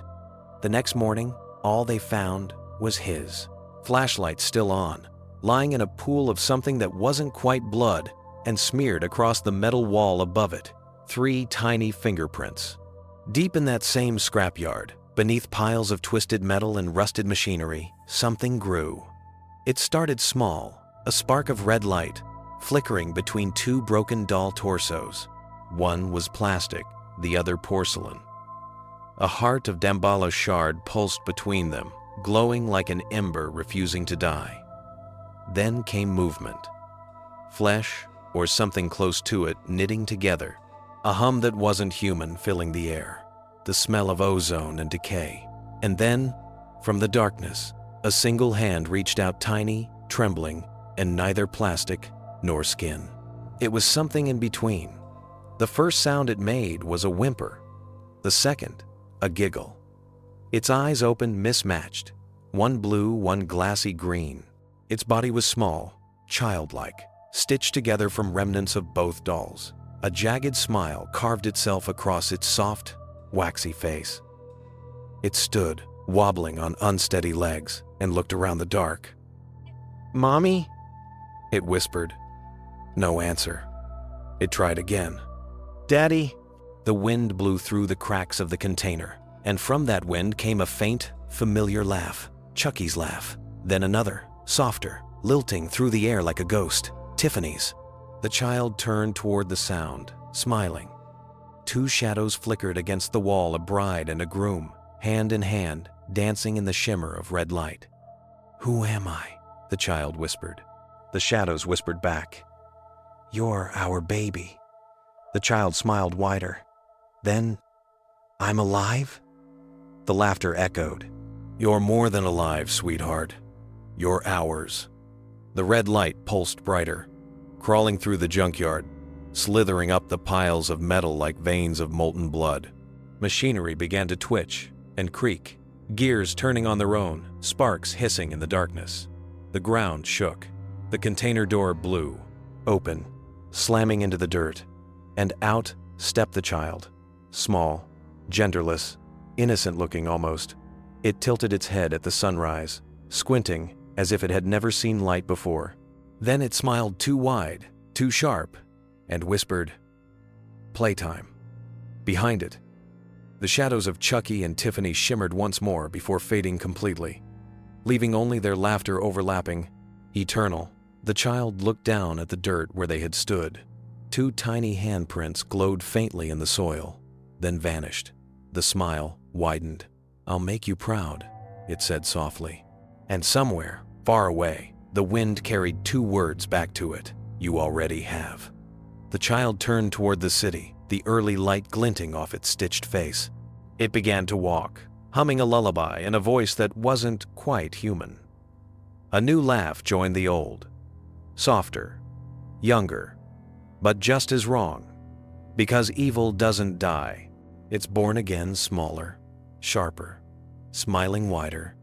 The next morning, all they found was his. Flashlight still on, lying in a pool of something that wasn't quite blood, and smeared across the metal wall above it, 3 tiny fingerprints. Deep in that same scrapyard, beneath piles of twisted metal and rusted machinery, something grew. It started small, a spark of red light, flickering between two broken doll torsos. One was plastic, the other porcelain. A heart of Damballa shard pulsed between them, glowing like an ember refusing to die. Then came movement. Flesh, or something close to it, knitting together. A hum that wasn't human filling the air. The smell of ozone and decay. And then, from the darkness, a single hand reached out, tiny, trembling, and neither plastic nor skin. It was something in between. The first sound it made was a whimper. The second, a giggle. Its eyes opened mismatched, one blue, one glassy green. Its body was small, childlike, stitched together from remnants of both dolls. A jagged smile carved itself across its soft, waxy face. It stood, wobbling on unsteady legs, and looked around the dark. "Mommy?" it whispered. No answer. It tried again. "Daddy?" The wind blew through the cracks of the container, and from that wind came a faint, familiar laugh. Chucky's laugh. Then another, softer, lilting through the air like a ghost. Tiffany's. The child turned toward the sound, smiling. Two shadows flickered against the wall, a bride and a groom, hand in hand, dancing in the shimmer of red light. "Who am I?" the child whispered. The shadows whispered back. "You're our baby." The child smiled wider. Then, "I'm alive?" The laughter echoed. "You're more than alive, sweetheart. You're ours." The red light pulsed brighter, crawling through the junkyard, slithering up the piles of metal like veins of molten blood. Machinery began to twitch and creak, gears turning on their own, sparks hissing in the darkness. The ground shook. The container door blew open, slamming into the dirt, and out stepped the child. Small, genderless, innocent-looking almost. It tilted its head at the sunrise, squinting as if it had never seen light before. Then it smiled too wide, too sharp, and whispered, "Playtime." Behind it, the shadows of Chucky and Tiffany shimmered once more before fading completely, leaving only their laughter overlapping, eternal. The child looked down at the dirt where they had stood. Two tiny handprints glowed faintly in the soil, then vanished. The smile widened. "I'll make you proud," it said softly. And somewhere, far away, the wind carried two words back to it. "You already have." The child turned toward the city, the early light glinting off its stitched face. It began to walk, humming a lullaby in a voice that wasn't quite human. A new laugh joined the old. Softer, younger, but just as wrong. Because evil doesn't die. It's born again, smaller, sharper, smiling wider.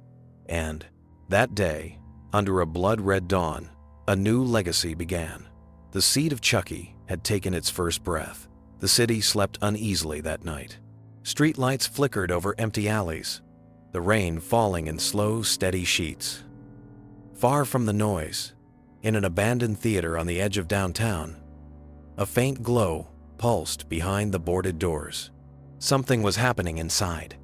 And that day, under a blood-red dawn, a new legacy began. The seed of Chucky had taken its first breath. The city slept uneasily that night. Streetlights flickered over empty alleys, the rain falling in slow, steady sheets. Far from the noise, in an abandoned theater on the edge of downtown, a faint glow pulsed behind the boarded doors. Something was happening inside.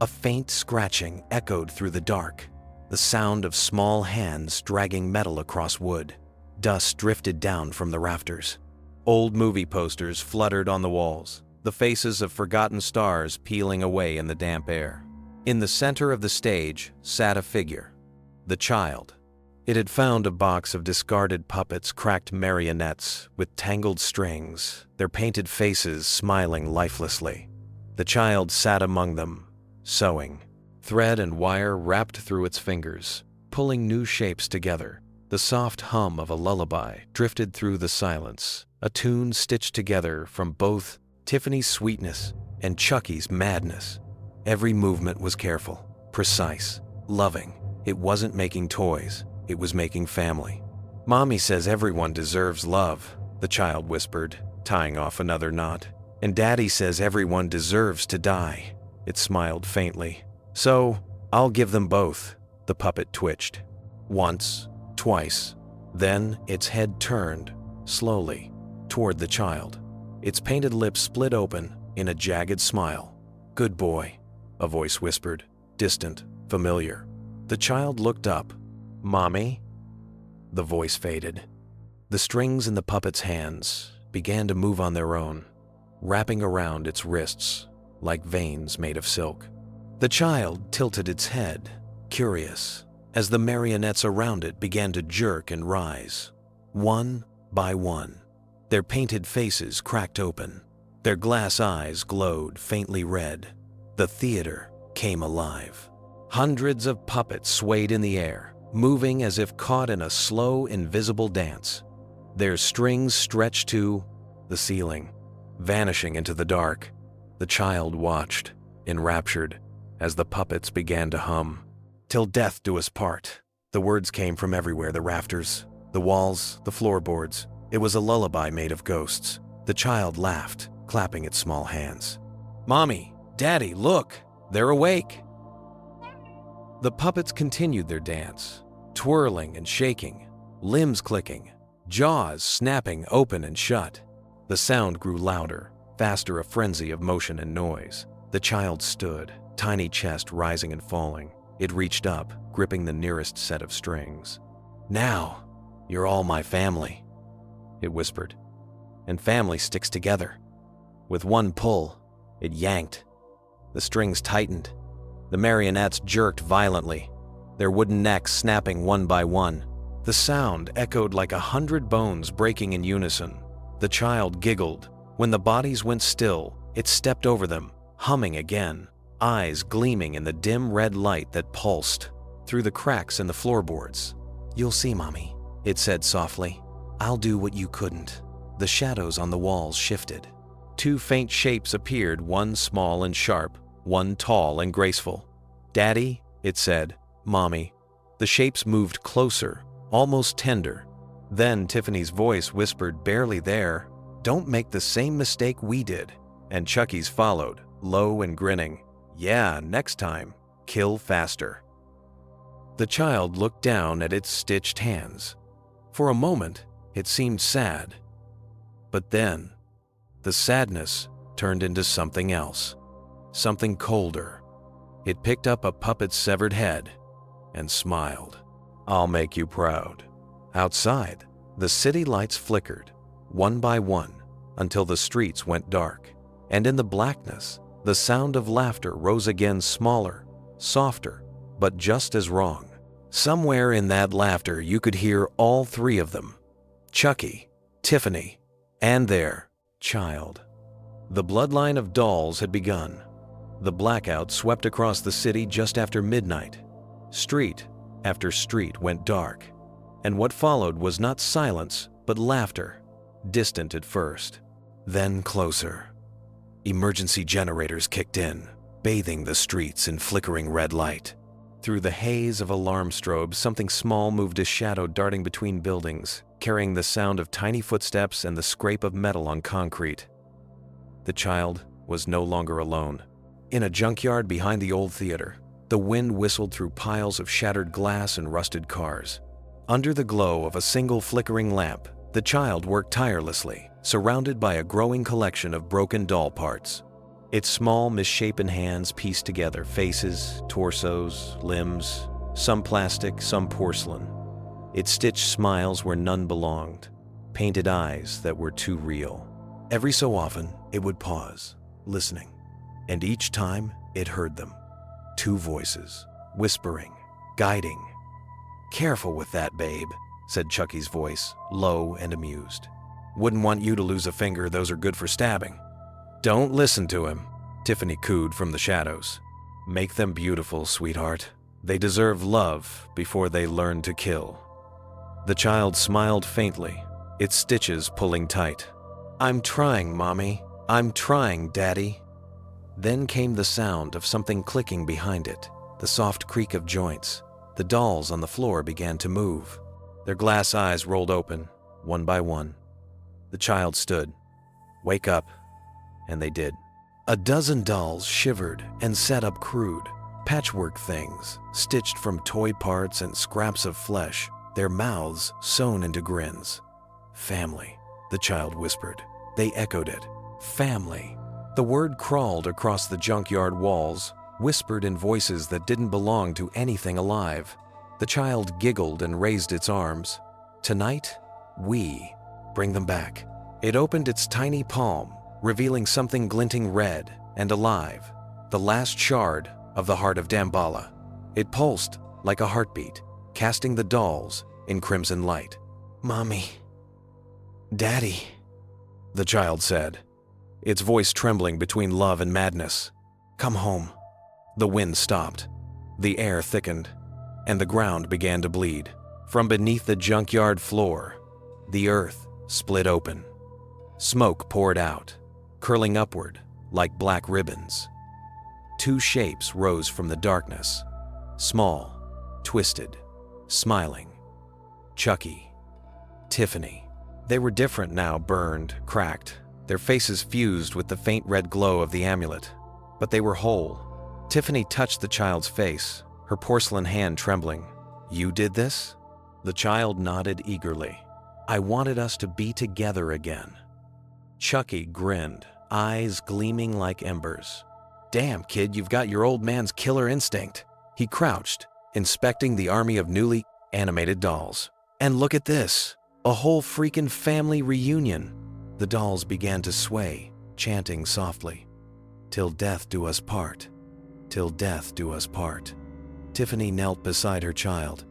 A faint scratching echoed through the dark, the sound of small hands dragging metal across wood. Dust drifted down from the rafters. Old movie posters fluttered on the walls, the faces of forgotten stars peeling away in the damp air. In the center of the stage sat a figure, the child. It had found a box of discarded puppets, cracked marionettes with tangled strings, their painted faces smiling lifelessly. The child sat among them, sewing. Thread and wire wrapped through its fingers, pulling new shapes together. The soft hum of a lullaby drifted through the silence, a tune stitched together from both Tiffany's sweetness and Chucky's madness. Every movement was careful, precise, loving. It wasn't making toys. It was making family. "Mommy says everyone deserves love," the child whispered, tying off another knot. "And Daddy says everyone deserves to die." It smiled faintly. "So, I'll give them both." The puppet twitched. Once, twice. Then its head turned, slowly, toward the child. Its painted lips split open in a jagged smile. "Good boy," a voice whispered, distant, familiar. The child looked up. "Mommy?" The voice faded. The strings in the puppet's hands began to move on their own, wrapping around its wrists like veins made of silk. The child tilted its head, curious, as the marionettes around it began to jerk and rise. One by one, their painted faces cracked open. Their glass eyes glowed faintly red. The theater came alive. Hundreds of puppets swayed in the air, moving as if caught in a slow, invisible dance. Their strings stretched to the ceiling, vanishing into the dark. The child watched, enraptured, as the puppets began to hum. "Till death do us part." The words came from everywhere, the rafters, the walls, the floorboards. It was a lullaby made of ghosts. The child laughed, clapping its small hands. "Mommy, Daddy, look! They're awake!" The puppets continued their dance, twirling and shaking, limbs clicking, jaws snapping open and shut. The sound grew louder, faster, a frenzy of motion and noise. The child stood, tiny chest rising and falling. It reached up, gripping the nearest set of strings. "Now, you're all my family," it whispered. "And family sticks together." With one pull, it yanked. The strings tightened. The marionettes jerked violently, their wooden necks snapping one by one. The sound echoed like 100 bones breaking in unison. The child giggled. When the bodies went still, it stepped over them, humming again, eyes gleaming in the dim red light that pulsed through the cracks in the floorboards. "You'll see, Mommy," it said softly. "I'll do what you couldn't." The shadows on the walls shifted. Two faint shapes appeared, one small and sharp, one tall and graceful. "Daddy," it said. "Mommy." The shapes moved closer, almost tender. Then Tiffany's voice whispered, barely there, "Don't make the same mistake we did." And Chucky's followed, low and grinning. "Yeah, next time, kill faster." The child looked down at its stitched hands. For a moment, it seemed sad. But then, the sadness turned into something else, something colder. It picked up a puppet's severed head and smiled. "I'll make you proud." Outside, the city lights flickered, one by one, until the streets went dark. And in the blackness, the sound of laughter rose again, smaller, softer, but just as wrong. Somewhere in that laughter you could hear all three of them: Chucky, Tiffany, and their child. The bloodline of dolls had begun. The blackout swept across the city just after midnight. Street after street went dark. And what followed was not silence, but laughter, distant at first, then closer. Emergency generators kicked in, bathing the streets in flickering red light. Through the haze of alarm strobes, something small moved, a shadow darting between buildings, carrying the sound of tiny footsteps and the scrape of metal on concrete. The child was no longer alone. In a junkyard behind the old theater, the wind whistled through piles of shattered glass and rusted cars. Under the glow of a single flickering lamp, the child worked tirelessly, surrounded by a growing collection of broken doll parts. Its small, misshapen hands pieced together faces, torsos, limbs, some plastic, some porcelain. It stitched smiles where none belonged, painted eyes that were too real. Every so often, it would pause, listening, and each time it heard them. Two voices, whispering, guiding. "Careful with that, babe," said Chucky's voice, low and amused. "Wouldn't want you to lose a finger, those are good for stabbing." "Don't listen to him," Tiffany cooed from the shadows. "Make them beautiful, sweetheart. They deserve love before they learn to kill." The child smiled faintly, its stitches pulling tight. "I'm trying, Mommy. I'm trying, Daddy." Then came the sound of something clicking behind it, the soft creak of joints. The dolls on the floor began to move. Their glass eyes rolled open, one by one. The child stood. "Wake up." And they did. A dozen dolls shivered and sat up, crude, patchwork things, stitched from toy parts and scraps of flesh, their mouths sewn into grins. "Family," the child whispered. They echoed it. "Family." The word crawled across the junkyard walls, whispered in voices that didn't belong to anything alive. The child giggled and raised its arms. "Tonight, We bring them back. It opened its tiny palm, revealing something glinting red and alive, the last shard of the heart of Damballa. It pulsed like a heartbeat, casting the dolls in crimson light. "Mommy, Daddy," the child said, its voice trembling between love and madness. "Come home." The wind stopped. The air thickened, and the ground began to bleed. From beneath the junkyard floor, the earth split open. Smoke poured out, curling upward like black ribbons. Two shapes rose from the darkness, small, twisted, smiling. Chucky, Tiffany. They were different now, burned, cracked, their faces fused with the faint red glow of the amulet. But they were whole. Tiffany touched the child's face, her porcelain hand trembling. "You did this?" The child nodded eagerly. "I wanted us to be together again." Chucky grinned, eyes gleaming like embers. "Damn, kid, you've got your old man's killer instinct." He crouched, inspecting the army of newly animated dolls. "And look at this, a whole freaking family reunion." The dolls began to sway, chanting softly, "Till death do us part, till death do us part." Tiffany knelt beside her child,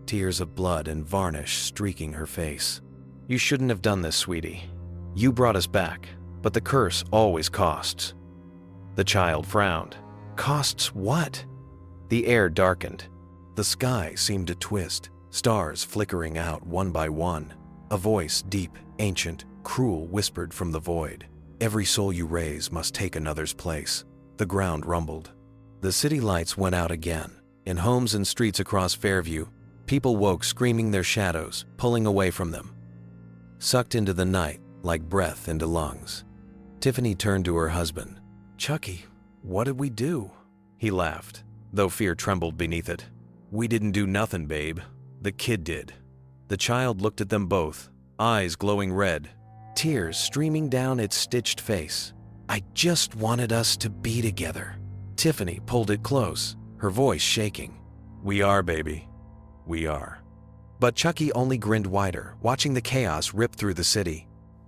tears of blood and varnish streaking her face. "You shouldn't have done this, sweetie. You brought us back, but the curse always costs." The child frowned. "Costs what?" The air darkened. The sky seemed to twist, stars flickering out one by one. A voice, deep, ancient, cruel, whispered from the void. "Every soul you raise must take another's place." The ground rumbled. The city lights went out again. In homes and streets across Fairview, people woke screaming their shadows, pulling away from them. Sucked into the night like breath into lungs. Tiffany turned to her husband. "Chucky, what did we do?" He laughed, though fear trembled beneath it. "We didn't do nothing, babe. The kid did." The child looked at them both, eyes glowing red, tears streaming down its stitched face. "I just wanted us to be together." Tiffany pulled it close, her voice shaking. "We are, baby. We are." But Chucky only grinned wider, watching the chaos rip through the city.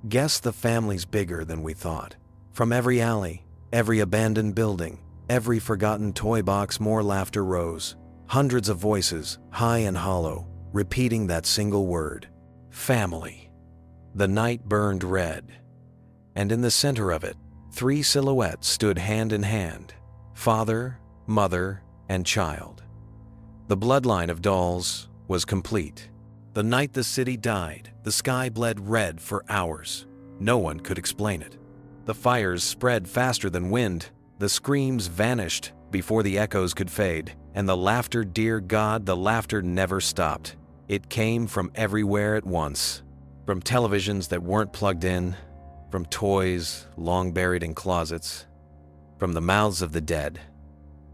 "Guess the family's bigger than we thought." From every alley, every abandoned building, every forgotten toy box, more laughter rose. Hundreds of voices, high and hollow, repeating that single word, family. The night burned red, and in the center of it, three silhouettes stood hand in hand, father, mother, and child. The bloodline of dolls was complete. The night the city died, the sky bled red for hours. No one could explain it. The fires spread faster than wind, the screams vanished before the echoes could fade, and the laughter, dear God, the laughter never stopped. It came from everywhere at once. From televisions that weren't plugged in, from toys long buried in closets, from the mouths of the dead,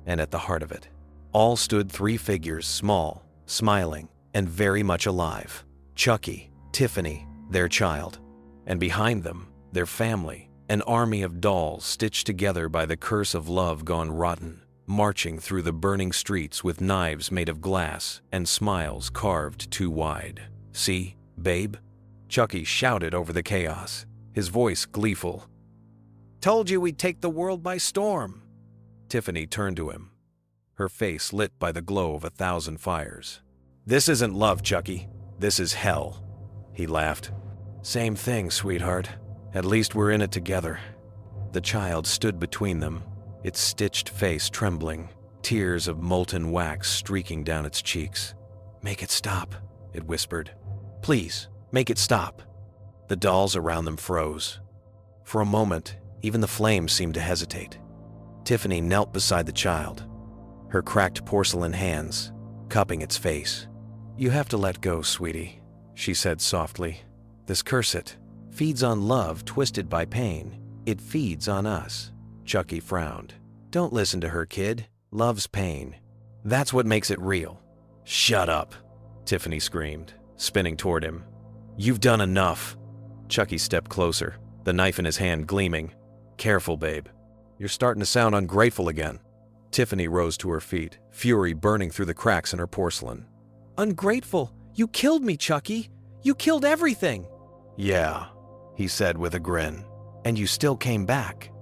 and at the heart of it, all stood three figures, small, smiling, and very much alive. Chucky, Tiffany, their child, and behind them, their family, an army of dolls stitched together by the curse of love gone rotten, marching through the burning streets with knives made of glass and smiles carved too wide. "See, babe?" Chucky shouted over the chaos, his voice gleeful. "Told you we'd take the world by storm." Tiffany turned to him, her face lit by the glow of 1,000 fires. "This isn't love, Chucky. This is hell." He laughed. "Same thing, sweetheart. At least we're in it together." The child stood between them, its stitched face trembling, tears of molten wax streaking down its cheeks. "Make it stop," it whispered. "Please, make it stop." The dolls around them froze. For a moment, even the flames seemed to hesitate. Tiffany knelt beside the child, her cracked porcelain hands cupping its face. "You have to let go, sweetie," she said softly. "This curse it feeds on love twisted by pain. It feeds on us." Chucky frowned. "Don't listen to her, kid. Love's pain. That's what makes it real." "Shut up," Tiffany screamed, spinning toward him. "You've done enough." Chucky stepped closer, the knife in his hand gleaming. "Careful, babe. You're starting to sound ungrateful again." Tiffany rose to her feet, fury burning through the cracks in her porcelain. "Ungrateful? You killed me, Chucky. You killed everything." "Yeah," he said with a grin. "And you still came back."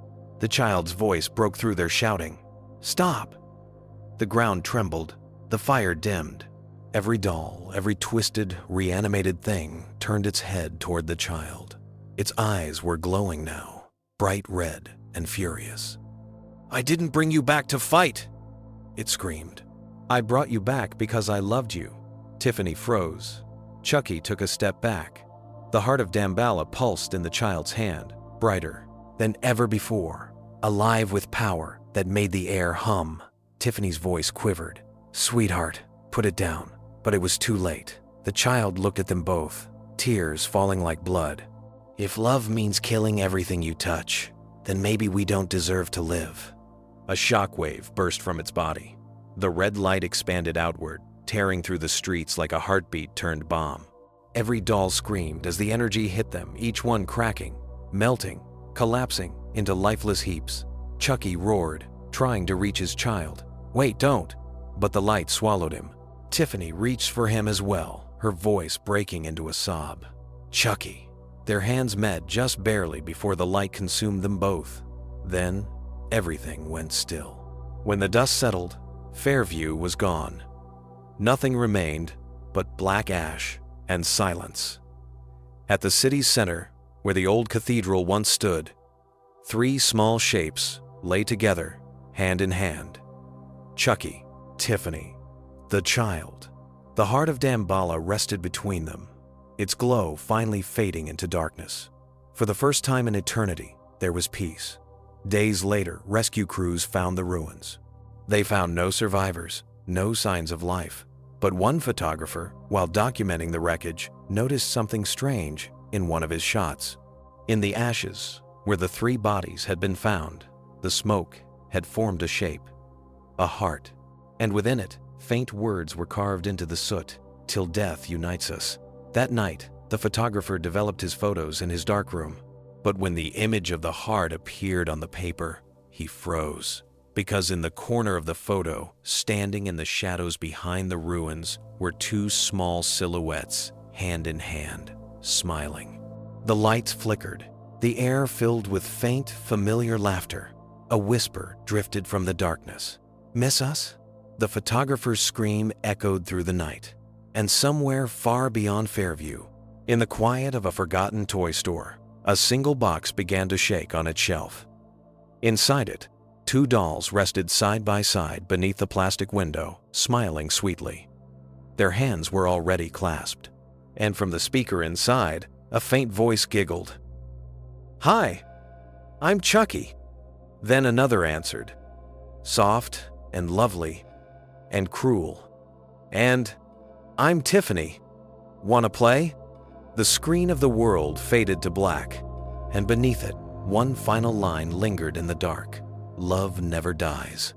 The child's voice broke through their shouting. "Stop!" The ground trembled. The fire dimmed. Every doll, every twisted, reanimated thing turned its head toward the child. Its eyes were glowing now, bright red and furious. "I didn't bring you back to fight!" it screamed. "I brought you back because I loved you." Tiffany froze. Chucky took a step back. The heart of Damballa pulsed in the child's hand, brighter than ever before, alive with power that made the air hum. Tiffany's voice quivered. "Sweetheart, put it down." But it was too late. The child looked at them both, tears falling like blood. "If love means killing everything you touch, then maybe we don't deserve to live." A shockwave burst from its body. The red light expanded outward, tearing through the streets like a heartbeat turned bomb. Every doll screamed as the energy hit them, each one cracking, melting, collapsing into lifeless heaps. Chucky roared, trying to reach his child. "Wait, don't!" But the light swallowed him. Tiffany reached for him as well, her voice breaking into a sob. "Chucky." Their hands met just barely before the light consumed them both. Then, everything went still. When the dust settled, Fairview was gone. Nothing remained but black ash and silence. At the city's center, where the old cathedral once stood, 3 small shapes lay together, hand in hand. Chucky, Tiffany, the child. The heart of Damballa rested between them, its glow finally fading into darkness. For the first time in eternity, there was peace. Days later, rescue crews found the ruins. They found no survivors, no signs of life. But one photographer, while documenting the wreckage, noticed something strange in one of his shots. In the ashes, where the 3 bodies had been found, the smoke had formed a shape, a heart, and within it, faint words were carved into the soot, "Till death unites us." That night, the photographer developed his photos in his darkroom. But when the image of the heart appeared on the paper, he froze. Because in the corner of the photo, standing in the shadows behind the ruins, were 2 small silhouettes, hand in hand, smiling. The lights flickered. The air filled with faint, familiar laughter. A whisper drifted from the darkness. "Miss us?" The photographer's scream echoed through the night. And somewhere far beyond Fairview, in the quiet of a forgotten toy store, a single box began to shake on its shelf. Inside it, 2 dolls rested side by side beneath the plastic window, smiling sweetly. Their hands were already clasped, and from the speaker inside, a faint voice giggled. "Hi, I'm Chucky." Then another answered, soft and lovely and cruel. "And I'm Tiffany. Wanna play?" The screen of the world faded to black, and beneath it, one final line lingered in the dark. "Love never dies."